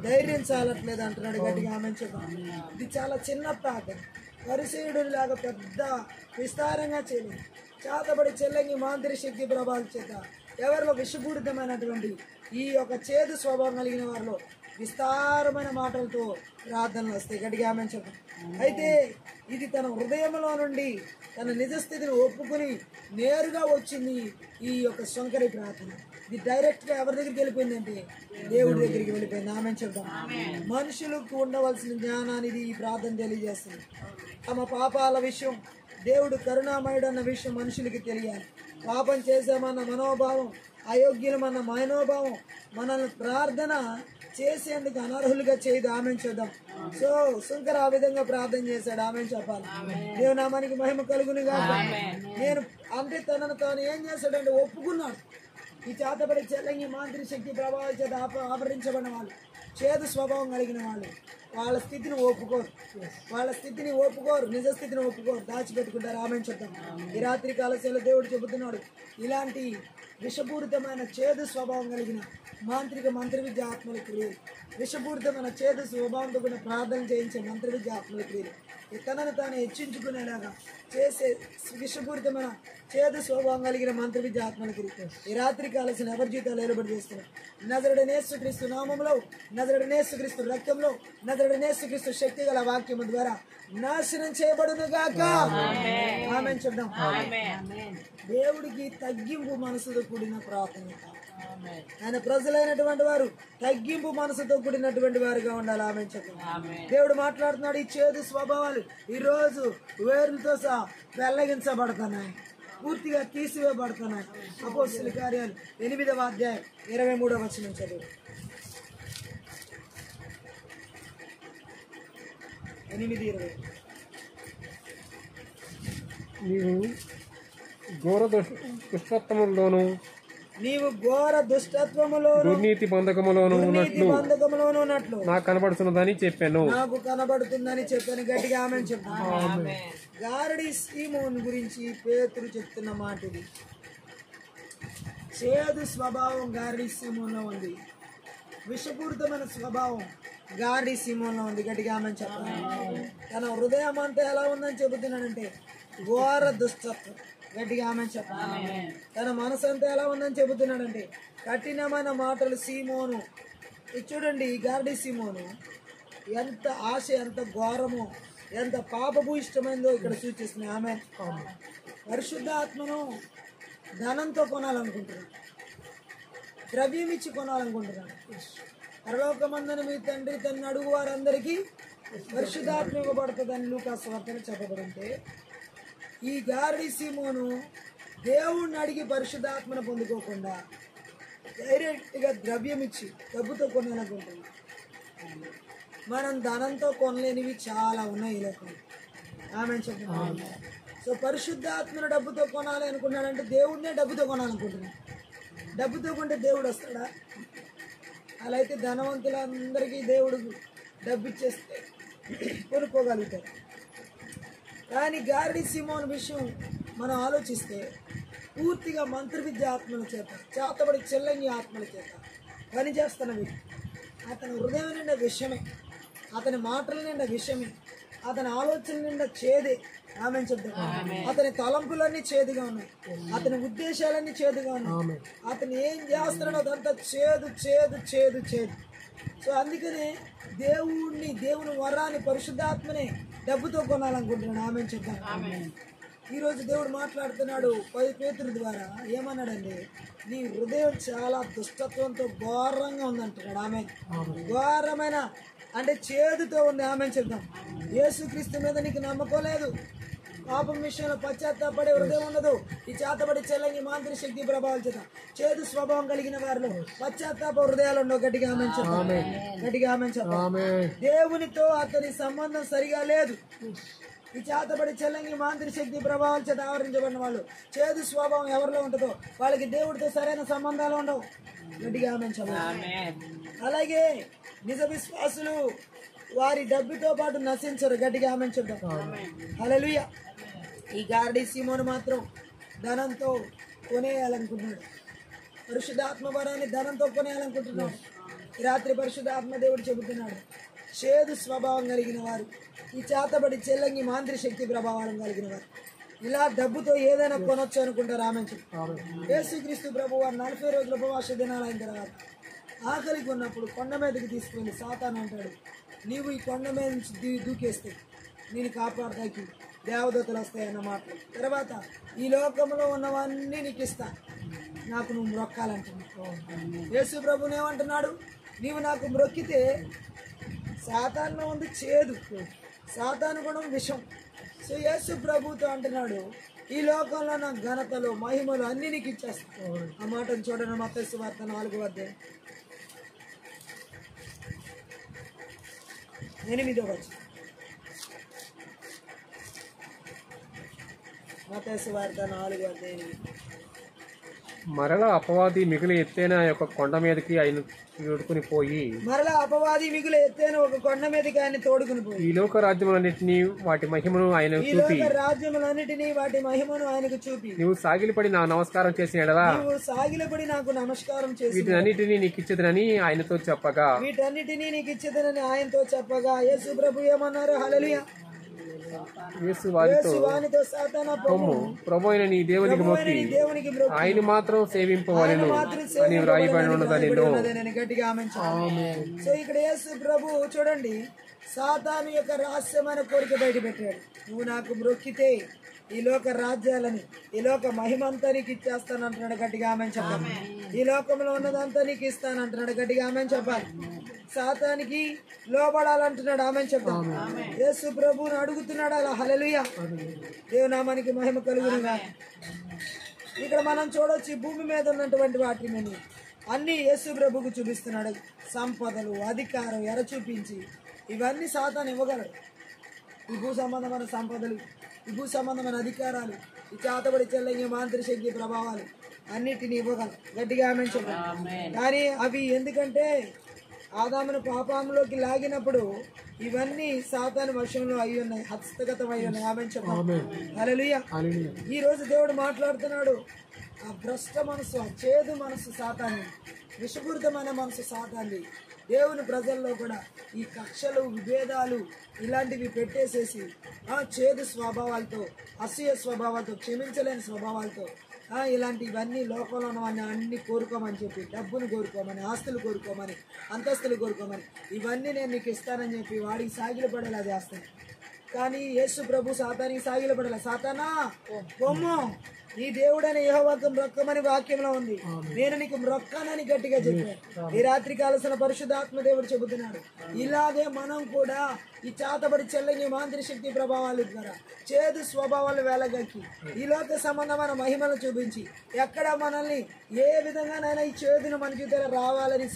ధైర్యం చాలట్లేదు అంటున్నాడు. గట్టిగా ఆమె చెప్పాను. ఇది చాలా చిన్న ప్రార్థన. పరిసేయుడు లాగా పెద్ద విస్తారంగా చేయలేదు. చేతబడి చెల్లంగి మాంత్రిక శక్తి ప్రభావం చేత ఎవరిలో విషపూరితమైనటువంటి ఈ యొక్క చేదు స్వభావం కలిగిన వారిలో విస్తారమైన మాటలతో ప్రార్థనలు వస్తాయి. గట్టిగా ఆమె చెప్పాను. అయితే ఇది తన హృదయంలో నుండి తన నిజస్థితిని ఒప్పుకుని నేరుగా వచ్చింది ఈ యొక్క శంకరి ప్రార్థన. ఇది డైరెక్ట్గా ఎవరి దగ్గరికి వెళ్ళిపోయిందంటే దేవుడి దగ్గరికి వెళ్ళిపోయింది. ఆమె చెప్తాం. మనుషులకు ఉండవలసిన జ్ఞానాన్ని ఈ ప్రార్థన తెలియజేస్తుంది. తమ పాపాల విషయం, దేవుడు కరుణామయుడు అన్న విషయం మనుషులకి తెలియాలి. పాపం చేసామన్న మనోభావం, అయోగ్యులమన్న మనోభావం మనల్ని ప్రార్థన చేసేందుకు అనర్హులుగా చేయదు. ఆమె చూద్దాం. సో శంకర ఆ విధంగా ప్రార్థన చేశాడు. ఆమె చెప్పాలి. దేవునామానికి మహిమ కలుగును గాక. నేను అంటే తనను తాను ఏం చేశాడంటే ఒప్పుకున్నాడు. ఈ చేతబడి చెల్లంగి మాంత్రిక శక్తి ప్రభావం చేత ఆవరించబడిన వాళ్ళు, చేదు స్వభావం కలిగిన వాళ్ళు వాళ్ళ స్థితిని ఒప్పుకోరు, నిజ స్థితిని ఒప్పుకోరు, దాచిపెట్టుకుంటారు. ఆమె చెప్తాం. ఈ రాత్రి కాలశైలో దేవుడు చెబుతున్నాడు, ఇలాంటి విషపూరితమైన చేదు స్వభావం కలిగిన మంత్ర విద్య ఆత్మల క్రియలు, విషపూరితమైన చేదు స్వభావంతో కూడా ప్రార్థన చేయించే మంత్ర విద్య ఆత్మల క్రియలు, తనను తాను హెచ్చించుకునేలాగా చేసే విషపూరితమైన చేదు స్వభావం కలిగిన మంత్ర విద్య ఆత్మల క్రియ ఈ రాత్రి కాలసిన ఎవరి జీవితాలు ఏర్పాటు చేస్తున్నారు. నజరుడైన యేసుక్రీస్తు నామములో, నజరుడైన యేసుక్రీస్తు రక్తంలో, నజరుడైన యేసుక్రీస్తు శక్తి గల వాక్యము ద్వారా నాశనం చేయబడును గాక. ఆమేన్ చెప్దాం. దేవుడికి తగ్గింపు మనసుతో కూడిన ప్రార్థన. ఆయన ప్రజలైనటువంటి వారు తగ్గింపు మనసుతో కూడినటువంటి వారుగా ఉండాలి. ఆమె చెప్పండి. దేవుడు మాట్లాడుతున్నాడు. ఈ చేదు స్వభావాలు ఈ రోజు వేరులతో సహా వెల్లగించబడుతున్నాయి, పూర్తిగా తీసివేయబడుతున్నాయి. అపోస్తలుల కార్యాలు 8వ అధ్యాయం 23వ వచనం చదువు. 8:20. నీవు ఘోర దుష్టత్వములోను దుర్నీతి బంధకములోను ఉన్నట్లు నాకు కనబడుతున్నదని చెప్పాను. గట్టిగా ఆమె చెప్పాను. గారడి సీమోన్ గురించి పేతురు చెప్తున్న మాట ఇది. చేదు స్వభావం గారడి సీమోన్లో ఉంది, విషపూరితమైన స్వభావం గారడి సీమోన్లో ఉంది. గట్టిగా ఆమె చెప్పాను. తన హృదయం అంతా ఎలా ఉందని చెబుతున్నాడంటే ఘోర దుష్టత్వం. గట్టిగా ఆమె చెప్పాలి. తన మనసు అంతా ఎలా ఉందని చెబుతున్నాడంటే కఠినమైన మాటలు. సీమోను ఇది చూడండి, ఈ గారడి సీమోను ఎంత ఆశ, ఎంత ఘోరమో, ఎంత పాపభూయిష్టమైందో ఇక్కడ సూచిస్తున్నాయి. ఆమె పరిశుద్ధాత్మను ధనంతో కొనాలనుకుంటున్నాడు, ద్రవ్యం ఇచ్చి కొనాలనుకుంటున్నాడు. పరలోకమందున మీ తండ్రి తను అడుగు వారందరికీ పరిశుద్ధాత్మ ఇవ్వబడుతుందని లూకా సువార్తలో చెప్పబడింటే, ఈ గారడి సీమోను దేవుణ్ణి అడిగి పరిశుద్ధాత్మను పొందుకోకుండా డైరెక్ట్గా ద్రవ్యం ఇచ్చి డబ్బుతో కొనాలనుకుంటున్నాం. మనం ధనంతో కొనలేనివి చాలా ఉన్నాయి ఈ లోకంలో. ఆమె చెప్పండి. సో పరిశుద్ధాత్మను డబ్బుతో కొనాలి అనుకున్నాడంటే దేవుడినే డబ్బుతో కొనాలనుకుంటున్నాడు. డబ్బుతో కొంటే దేవుడు వస్తాడా? అలా అయితే ధనవంతులందరికీ దేవుడు డబ్బు ఇచ్చేస్తే కొనుక్కోగలుగుతారు. కానీ గారడి సీమోను విషయం మనం ఆలోచిస్తే పూర్తిగా మంత్ర విద్య ఆత్మల చేత, చేతబడి చెల్లంగి ఆత్మల చేత పనిచేస్తున్న వ్యక్తి. అతని హృదయం నిండా విషయమే, అతని మాటల నిండా విషయమే, అతని ఆలోచన నిండా చేదే. ఆమె చెప్తాం. అతని తలంపులన్నీ చేదుగా ఉన్నాయి, అతని ఉద్దేశాలన్నీ చేదుగా ఉన్నాయి, అతను ఏం చేస్తున్నాడో అదంతా చేదు చేదు చేదు చేదు. సో అందుకనే దేవుని వరాన్ని, పరిశుద్ధాత్మనే డబ్బుతో కొనాలనుకుంటున్నాడు. ఆమె చెప్తాను. ఈరోజు దేవుడు మాట్లాడుతున్నాడు పేతురు ద్వారా. ఏమన్నాడండి? నీ హృదయం చాలా దుష్టత్వంతో ఘోరంగా ఉందంటున్నాడు. ఆమె ఘోరమైన అంటే చేదుతో ఉంది. ఆమె చెప్తాం. యేసుక్రీస్తు మీద నీకు నమ్మకం లేదు, పాపం విషయంలో పశ్చాత్తాపడే హృదయం ఉండదు. ఈ చేతబడి చెల్లంగి మాంత్రిక శక్తి ప్రభావాల చేత చేదు స్వభావం కలిగిన వారిలో పశ్చాత్తాప హృదయాలు ఉండవు. గట్టిగా ఆమేన్ చెప్పండి. గట్టిగా ఆమేన్ చెప్పండి. దేవునితో అతని సంబంధం సరిగా లేదు. ఈ చేతబడి చెల్లంగి మాంత్రిక శక్తి ప్రభావాల చేత ఆవరించబడిన వాళ్ళు చేదు స్వభావం ఎవరిలో ఉంటుందో వాళ్ళకి దేవుడితో సరైన సంబంధాలు ఉండవు. గట్టిగా ఆమేన్ చెప్పండి. అలాగే నిజ విశ్వాసులు వారి డబ్బుతో పాటు నశించరు. గట్టిగా ఆమేన్ చెప్తాం. హల్లెలూయా. ఈ గార్డీ సీమోను మాత్రం ధనంతో కొనేయాలనుకుంటున్నాడు. పరిశుద్ధాత్మ వరాన్ని ధనంతో కొనేయాలనుకుంటున్నాడు. ఈ రాత్రి పరిశుద్ధాత్మ దేవుడు చెబుతున్నాడు, చేదు స్వభావం కలిగిన వారు, ఈ చేతబడి చెల్లంగి మాంత్రిక శక్తి ప్రభావం కలిగిన వారు ఇలా డబ్బుతో ఏదైనా కొనొచ్చు అనుకుంటారు. ఆమేన్ చెప్పు. యేసుక్రీస్తు ప్రభువు 40 రోజుల ఉపవాస దినాలు అయిన తర్వాత ఆకలికి ఉన్నప్పుడు కొండ మీదకి తీసుకుని సాతాను అంటాడు, నీవు ఈ కొండ మీద నుంచి దూకేస్తే నేను కాపాడతాకి దేవదూతలు వస్తాయన్న మాటలు. తర్వాత ఈ లోకంలో ఉన్నవన్నీ నీకు ఇస్తా, నాకు నువ్వు మొక్కాలంటున్నావు. యేసు ప్రభుని ఏమంటున్నాడు, నీవు నాకు మొక్కితే సాతాను ఉంది చేదు, సాతాను కూడా విషం. సో యేసు ప్రభుతో అంటున్నాడు, ఈ లోకంలో నా ఘనతలు మహిమలు అన్ని నీకు ఇచ్చేస్తా. ఆ మాటను చూడండి. మత్తయి సువార్త 4వ అధ్యాయం 8వ వచనం. మత్తయి సువార్త 4వ అధ్యాయం 8. మరలా అపవాది మిగిలి ఎత్తైన యొక్క కొండ మీదకి ఆయన తోడుకుని పోయి మరలా అపవాది మిగులు ఎత్తైన ఒక కొండ మీదకి ఆయన తోడుకుని పోయి ఈ లోక రాజ్యములన్నిటినీ వాటి మహిమను ఆయన ఈ చూపి లోక రాజ్యములన్నిటినీ వాటి మహిమను ఆయనకు చూపి నువ్వు సాగిలపడి నా నమస్కారం చేసిన ఎడలా నువ్వు సాగిలపడి నాకు నమస్కారం చేసి వీటినన్నిటినీ నీకు ఇచ్చేదనని ఆయనతో చెప్పగా వీటన్నిటినీ నీకు ఇచ్చేదనని ఆయనతో చెప్పగా యేసు ప్రభు ఏమన్నారు? హల్లెలూయా. యేసు వారితో వానితో సాతానా పొమ్ము, ప్రభు అయిన నీ దేవునికి మొక్కి దేవునికి మొక్కి ఆయన మాత్రం సేవింపవలెను అని వ్రాయబడి ఉన్నదని గట్టిగా ఆమేన్ చెప్పండి. సో ఇక్కడ యేసు ప్రభు చూడండి, సాతాను యొక్క రహస్యమైన కోరిక బయట పెట్టాడు. నువ్వు నాకు మొక్కితే ఈ లోక రాజ్యాలని ఈ లోక మహిమంతా నీకు ఇచ్చేస్తాను అంటున్నాడు. గట్టిగా ఆమేన్ చెప్పాలి. ఈ లోకంలో ఉన్నదంతా నీకు ఇస్తాను అంటున్నాడు. గట్టిగా ఆమేన్ చెప్పాలి. సాతానికి లోబడాలంటున్నాడు. ఆమేన్ చెప్తాం. యేసు ప్రభువుని అడుగుతున్నాడు అలా. హల్లెలూయా. దేవునామానికి మహిమ కలుగునుగా. ఇక్కడ మనం చూడొచ్చు, భూమి మీద ఉన్నటువంటి వాటిని అన్ని యేసు ప్రభువుకు చూపిస్తున్నాడు. సంపదలు, అధికారం ఎర చూపించి ఇవన్నీ సాతాను ఇవ్వగలడు. ఈ భూ సంబంధమైన సంపదలు, ఈ భూ సంబంధమైన అధికారాలు, ఈ చేతబడి చెల్లంగి మాంత్రిక శక్తి ప్రభావాలు అన్నిటిని ఇవ్వగలరు. గట్టిగా ఆమేన్ చెప్పండి. కానీ అవి ఎందుకంటే ఆదామును పాపంలోకి లాగినప్పుడు ఇవన్నీ సాతాను వశంలో అయి ఉన్నాయి, హస్తగతం అయి ఉన్నాయి. ఆమేన్ చెప్పండి. హల్లెలూయా. ఈ రోజు దేవుడు మాట్లాడుతున్నాడు, ఆ భ్రష్ట మనసు, ఆ చేదు మనసు సాతాన్ని, విషపూరితమైన మనసు సాతాన్ని దేవుని ప్రజల్లో కూడా ఈ కక్షలు, విభేదాలు ఇలాంటివి పెట్టేసేసి ఆ చేదు స్వభావాలతో, అసూయ స్వభావాలతో, క్షమించలేని స్వభావాలతో ఇలాంటివన్నీ లోకంలో ఉన్నవన్నీ అన్ని కోరుకోమని చెప్పి, డబ్బును కోరుకోమని, ఆస్తులు కోరుకోమని, అంతస్తులు కోరుకోమని, ఇవన్నీ నేను నీకు ఇస్తానని చెప్పి వాడికి సాగిలపడేలా చేస్తాను. కానీ యేసు ప్రభు సాతానికి సాగిలపడేలా, సాతానా పొమ్ము, నీ దేవుడైన యెహోవాకు మ్రొక్కమని వాక్యంలో ఉంది, నేను నీకు మ్రొక్కనని గట్టిగా చెప్పాను. ఈ రాత్రి కాలసిన పరిశుద్ధాత్మ దేవుడు చెబుతున్నాడు, ఇలాగే మనం కూడా ఈ చేతబడి చెల్లంగి మాంత్రిక శక్తి ప్రభావాల ద్వారా చేదు స్వభావాలు వేలగక్కి ఈ లోక సంబంధమైన మహిమను చూపించి ఎక్కడ మనల్ని ఏ విధంగానైనా ఈ చేదును మన జీవితంలో రావాలని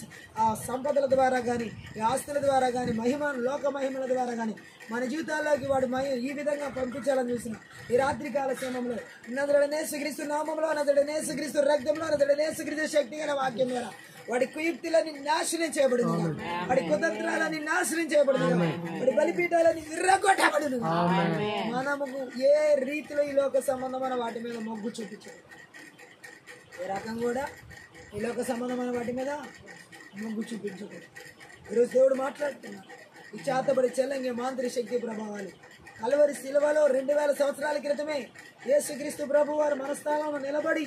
ఆ సంపదల ద్వారా కానీ, ఈ ఆస్తుల ద్వారా కానీ, లోక మహిమల ద్వారా కానీ మన జీవితాల్లోకి వాడు ఈ విధంగా పంపించాలని చూసిన ఈ రాత్రి కాల సమయంలో నజరేయుడైన నామములో, నజరేయుడైన రక్తంలో, నజరేయుడైన శక్తి గల వాక్యం ద్వారా వాడి కుయుక్తులని నాశనం చేయబడింది, వాడి కుతంత్రాలని నాశనం చేయబడింది, వాడి బలిపీఠాలని విర్రగొట్టబడింది. మనము ఏ రీతిలో ఈ లోక సంబంధమైన వాటి మీద మొగ్గు చూపించాడు, ఏ రకం కూడా ఈ లోక సంబంధమైన వాటి మీద మొగ్గు చూపించకూడదు. ఈరోజు దేవుడు మాట్లాడుతున్నాడు, ఈ చేతబడి చెల్లంగి మాంత్రిక శక్తి ప్రభావాలు కల్వరి శిలువలో 2000 సంవత్సరాల క్రితమే యేసుక్రీస్తు ప్రభు వారు మన స్థానంలో నిలబడి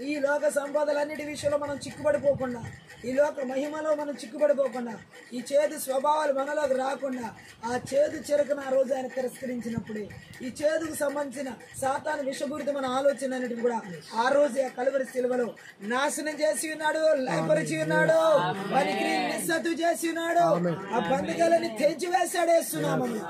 ఈ లోక సంపదలన్నిటి విషయంలో మనం చిక్కుబడిపోకుండా, ఈ లోక మహిమలో మనం చిక్కుబడిపోకుండా, ఈ చేదు స్వభావాలు మనలోకి రాకుండా, ఆ చేదు చెరకును ఆ రోజు ఆయన తిరస్కరించినప్పుడే ఈ చేదుకు సంబంధించిన సాతాను విషపూరితమైన ఆలోచన అన్నిటిని కూడా ఆ రోజు ఆ కలువరి శిలువలో నాశనం చేసి ఉన్నాడు, లయపరిచి ఉన్నాడు, పనికి నిస్సత్తు చేసి ఉన్నాడు, ఆ బంధకాలని తెంచి వేశాడు యేసునామములో.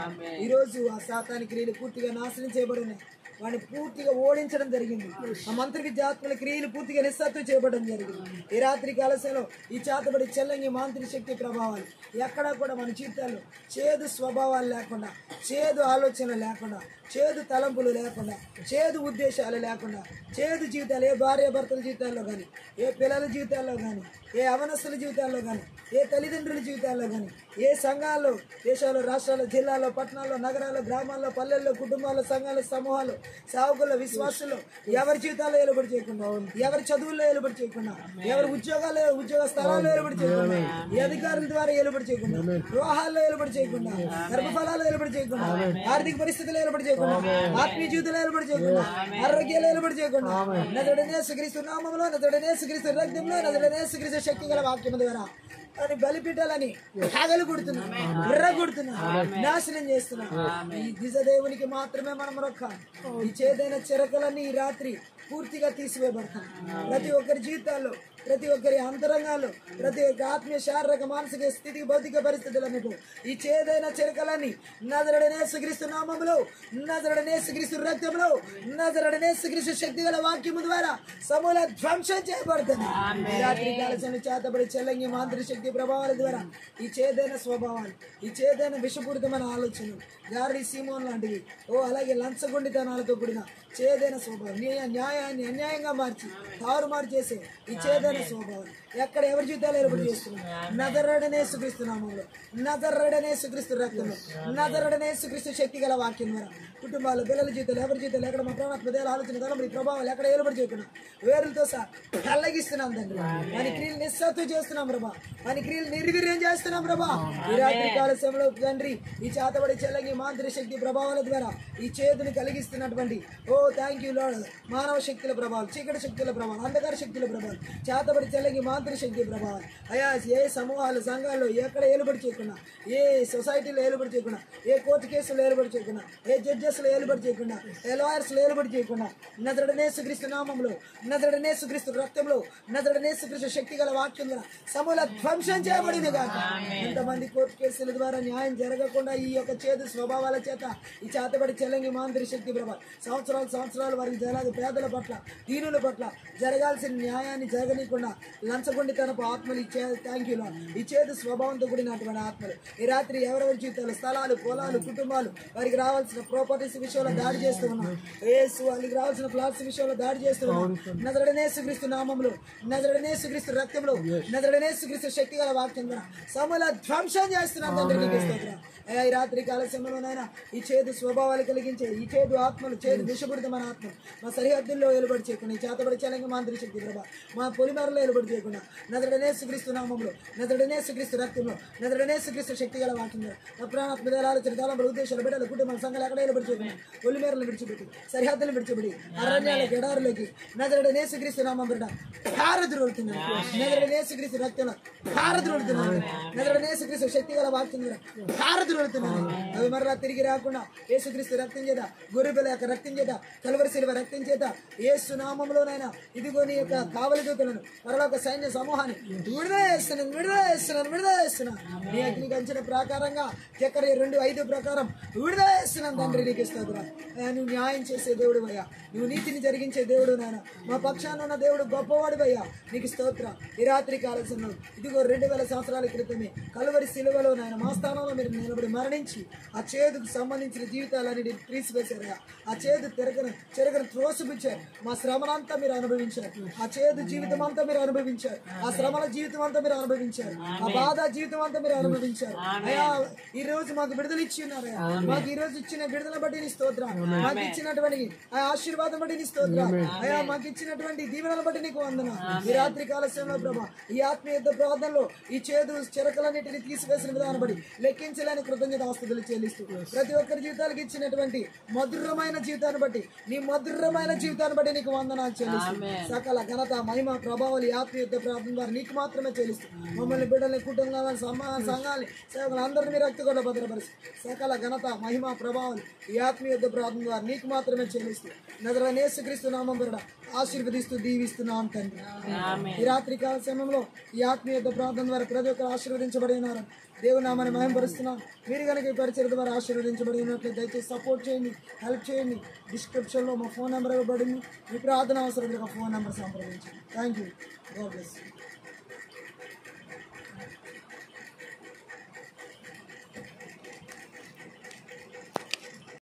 ఈ రోజు ఆ సాతాను క్రియలు పూర్తిగా నాశనం చేయబడినాయి, వాడిని పూర్తిగా ఓడించడం జరిగింది. ఆ మంత్రికి జాతుల క్రియలు పూర్తిగా నిస్సత్తు చేయబడడం జరిగింది. ఈ రాత్రి కాలశంలో ఈ చేతబడి చెల్లంగి మాంత్రిక శక్తి ప్రభావాలు ఎక్కడా కూడా మన జీవితాల్లో చేదు స్వభావాలు లేకుండా, చేదు ఆలోచనలు లేకుండా, చేదు తలంపులు లేకుండా, చేదు ఉద్దేశాలు లేకుండా, చేదు జీవితాలు ఏ భార్యాభర్తల జీవితాల్లో కానీ, ఏ పిల్లల జీవితాల్లో కానీ, ఏ అవనస్తుల జీవితాల్లో కానీ, ఏ తల్లిదండ్రుల జీవితాల్లో కానీ, ఏ సంఘాల్లో, దేశాల్లో, రాష్ట్రాల్లో, జిల్లాల్లో, పట్టణాల్లో, నగరాల్లో, గ్రామాల్లో, పల్లెల్లో, కుటుంబాల్లో, సంఘాల్లో, సమూహాల్లో, సేవకుల్లో, విశ్వాసుల్లో ఎవరి జీవితాల్లో ఏలుబడి చేయకుండా, ఎవరి చదువుల్లో ఏలుబడి చేయకుండా, ఎవరి ఉద్యోగ స్థలాల్లో ఏలుబడి చేయకుండా, ఈ అధికారుల ద్వారా ఏలుబడి చేయకుండా, వివాహాల్లో ఏలుబడి చేయకుండా, గర్భఫలాల్లో ఏలుబడి చేయకుండా, ఆర్థిక పరిస్థితుల్లో ఏలుబడి చేయకుండా, ఆత్మీయ జీవితంలో ఏలుబడి చేయకుండా, ఆరోగ్యాలు ఏలుబడి చేయకుండా, నజరేయుడైన యేసుక్రీస్తు నామములో, నజరేయుడైన యేసుక్రీస్తు రక్తంలో, నజరేయుడైన యేసుక్రీస్తు శక్తి గల వాక్యము ద్వారా అని బలిపీఠాలని పగలు కొడుతున్నా, విర్రగొడుతున్నా, నాశనం చేస్తున్నా. ఈ నిజదేవునికి మాత్రమే మనం మొక్కాలి. ఈ చేదైన చిరకలన్నీ ఈ రాత్రి పూర్తిగా తీసివేయబడతాం. ప్రతి ఒక్కరి జీవితాల్లో, ప్రతి ఒక్కరి అంతరంగాల్లో, ప్రతి ఒక్క ఆత్మీయ, శారీరక, మానసిక స్థితి, భౌతిక పరిస్థితులన్నిటి ఈ చేదైన చిరకలన్నీ నజరేయుడైన యేసుక్రీస్తు నామములో, నజరేయుడైన యేసుక్రీస్తు రక్తంలో, నజరేయుడైన యేసుక్రీస్తు శక్తి గల వాక్యము ద్వారా సమూల ధ్వంసం చేయబడుతుంది. ఈ రాత్రి కాలశంలో చేతబడి చెల్లంగి మాంత్రిక శక్తి ప్రభావాల ద్వారా ఈ చేదైన స్వభావాలు, ఈ చేదైన విషపూరితమైన ఆలోచనలు, గారి సీమోన్ లాంటివి, అలాగే లంచగొండితనాలతో కూడిన చేదైన స్వభావం, న్యాయాన్ని అన్యాయంగా మార్చి తారుమారు చేసే ఈ చేదైన స్వభావం ఎక్కడ ఎవరి జీవితాలు ఏర్పాటు చేస్తున్నాం. నజరేయుడైన యేసుక్రీస్తు నామములో, నజరేయుడైన యేసుక్రీస్తు రక్తంలో, నజరేయుడైన యేసుక్రీస్తు శక్తి గల వాక్యం ద్వారా కుటుంబాలు, పిల్లల జీవితాలు, ఎవరి జీవితాలు ఎక్కడ మా ప్రాణాత్మ దేహాల ఆలోచన తలంబడి ప్రభావాలు ఎక్కడ ఏర్పాటు చేయకుండా వేరులతో సహా కల్లగిస్తున్నాం తండ్రి. మన క్రియలు నిస్సత్తు చేస్తున్నాం ప్రభా, మన క్రియలు నిర్వీర్యం చేస్తున్నాం ప్రభా. ఈ రాత్రి కాల సమయంలో తండ్రి ఈ చేతబడి చెల్లంగి మాంత్రిక శక్తి ప్రభావాల ద్వారా ఈ చేతుని కలిగిస్తున్నటువంటి థ్యాంక్ యూ లార్డ్, మానవ శక్తుల ప్రభావం, చీకటి శక్తుల ప్రభావం, అంధకార శక్తుల ప్రభావం, చేతబడి చెల్లంగి మాంత్రిక శక్తి ప్రభావం అయా ఏ సమూహాలు, సంఘాల్లో ఎక్కడ ఏలుబడి చేయకుండా, ఏ సొసైటీలో ఏలుబడి చేయకుండా, ఏ కోర్టు కేసులు ఏలుబడి చేయకుండా, ఏ జడ్జెస్లో ఏలుబడి చేయకుండా, ఏ లాయర్స్లో ఏలుబడి చేయకుండా, నజరేయుడైన యేసుక్రీస్తు నామములో, నజరేయుడైన యేసుక్రీస్తు రక్తంలో, నజరేయుడైన యేసుక్రీస్తు శక్తి గల వాక్యం ద్వారా సమూల ధ్వంసం చేయబడింది కాక. ఎంతమంది కోర్టు కేసుల ద్వారా న్యాయం జరగకుండా ఈ యొక్క చేదు స్వభావాల చేత ఈ చేతబడి చెల్లంగి మాంత్రిక శక్తి ప్రభావం సంవత్సరాలు వారికి జనాలు, పేదల పట్ల, దీనుల పట్ల జరగాల్సిన న్యాయాన్ని జరగనీయకుండా లంచగొండితనపు ఆత్మలు ఇచ్చే థ్యాంక్ యూ లార్డ్. ఈ చేదు స్వభావంతో కూడినటువంటి ఆత్మలు ఈ రాత్రి ఎవరెవరి జీవితాలు, స్థలాలు, పొలాలు, కుటుంబాలు, వారికి రావాల్సిన ప్రాపర్టీస్ విషయంలో దాడి చేస్తూ ఉన్నాం. యేసు వాళ్ళకి రావాల్సిన ఫ్లాట్స్ విషయంలో దాడి చేస్తూ ఉన్నాం. నజరేయుడైన యేసుక్రీస్తు నామములో, నజరేయుడైన యేసుక్రీస్తు రక్తంలో, నజరేయుడైన యేసుక్రీస్తు శక్తి గల వాక్యం ద్వారా సమూల ధ్వంసం చేస్తున్నాం తండ్రి. నీకు స్తోత్రం. ఈ రాత్రి కాల సమయంలోనైనా ఈ చేదు స్వభావాలు కలిగించే ఈ చేదు ఆత్మలు, చేదు విషపూరితమైన ఆత్మలు మా సరిహద్దుల్లో ఏలుబడి చేయకుండా, ఈ చేతబడి చెల్లంగి మాంత్రిక శక్తి ప్రభా మా పొలిమేరలో ఏలుబడి చేయకుండా, నజరేయుడైన యేసుక్రీస్తు నామములో, నజరేయుడైన యేసుక్రీస్తు రక్తంలో, నజరేయుడైన యేసుక్రీస్తు శక్తి గల వాక్యం మా ప్రాణాత్మ దేహాల తలంబుల ఉద్దేశాలు, బిడ్డల కుటుంబాల సంఘాలు ఎక్కడ ఏలుబడి చేయకుండా, పొలిమేరలు విడిచిపెట్టి, సరిహద్దులు విడిచిపెట్టి, అరణ్యాలకు, ఎడారులకి నజరేయుడైన యేసుక్రీస్తు నామం బిడ్డ భారద్రోలుతున్నాను. నజరేయుడైన యేసుక్రీస్తు రక్తంలో భారద్రోలుతున్నాను. నజరేయుడైన యేసుక్రీస్తు శక్తి గల వాక్యం ద్వారా భారద్రోలుతున్నాను. అవి మరలా తిరిగి రాకుండా యేసుక్రీస్తు రక్తం చేత, గొర్రెపిల్ల యొక్క రక్తం చేత, కలువరి శిలువ రక్తం చేత, యేసు నామములోనైనా ఇదిగో నీ యొక్క కావలి దూతలను, పరలోక సైన్య సమూహాన్ని విడుదల చేస్తున్నాను. నీ అగ్ని కంచిన ప్రకారంగా జకర్యా 2:5 ప్రకారం విడుదల చేస్తున్నాను తండ్రి. నీకు స్తోత్రం. నువ్వు న్యాయం చేసే దేవుడు అయ్యా, నువ్వు నీతిని జరిగించే దేవుడు నాయన, మా పక్షాన ఉన్న దేవుడు గొప్పవాడు అయ్యా. నీకు స్తోత్రం. ఈ రాత్రి కాలశంలో ఇదిగో 2000 సంవత్సరాల క్రితమే కలువరి శిలువలో నాయన మా స్థానంలో మీరు నిలబడి మరణించి ఆ చేదుకు సంబంధించిన జీవితాలన్నీ తీసివేశారు. ఆ చేదు చెరగను త్రోసిపుచ్చారు. మా శ్రమనంతా మీరు అనుభవించారు. ఆ చేదు జీవితం అంతా మీరు అనుభవించారు. ఆ శ్రమల జీవితం అంతా మీరు అనుభవించారు. ఆ బాధ జీవితం అంతా మీరు అనుభవించారు. అయ్యా ఈ రోజు మాకు విడుదల ఇచ్చి ఉన్నారు. మాకు ఈ రోజు ఇచ్చిన విడుదల బట్టి నీ స్తోత్రం. మాకు ఇచ్చినటువంటి ఆ ఆశీర్వాదం బట్టి నీ స్తోత్రం. అయ్యా మాకు ఇచ్చినటువంటి దీవెనల బట్టి నీకు వందన. ఈ రాత్రి కాలశంలో ప్రభా ఈ ఆత్మీయ ప్రార్థనలో ఈ చేదు చెరకలన్నిటిని తీసివేసిన విధానం బట్టి లెక్కించలేని కృతజ్ఞతాస్తుతులు చెల్లిస్తూ ప్రతి ఒక్కరి జీవితాలకు ఇచ్చినటువంటి మధురమైన జీవితాన్ని బట్టి నీ మధురమైన జీవితాన్ని బట్టి నీకు వందనాలు చెల్లిస్తూ సకల ఘనత మహిమ ప్రభావాలు ఆత్మీయత ప్రార్థన ద్వారా నీకు మాత్రమే చెల్లిస్తూ మమ్మల్ని బిడ్డల్ని కుటుంబాలను సంఘాలని సేవకులు అందరినీ మీరు రక్త కూడా భద్రపరుస్తూ సకల ఘనత మహిమ ప్రభావాలు ఈ ఆత్మీయత ప్రార్థన ద్వారా నీకు మాత్రమే చెల్లిస్తూ నజరేయుడైన యేసుక్రీస్తు నామం పేరిట ఆశీర్వదిస్తూ దీవిస్తున్నాం తండ్రి. ఈ రాత్రి కాల సమయంలో ఈ ఆత్మీయత ప్రార్థన ద్వారా ప్రతి ఒక్కరు ఆశీర్వదించబడి ఉన్నారు. దేవుని నామాన్ని మహిమపరుస్తున్నాం. మీరు కనుక ఈ పరిచయం ద్వారా ఆశీర్వదించబడి ఉన్నట్లు దయచేసి సపోర్ట్ చేయండి, హెల్ప్ చేయండి. డిస్క్రిప్షన్లో మా ఫోన్ నెంబర్ ఇవ్వబడింది. మీ ప్రార్థన అవసరం ఫోన్ నెంబర్ సంప్రదించండి. Thank you. God bless you.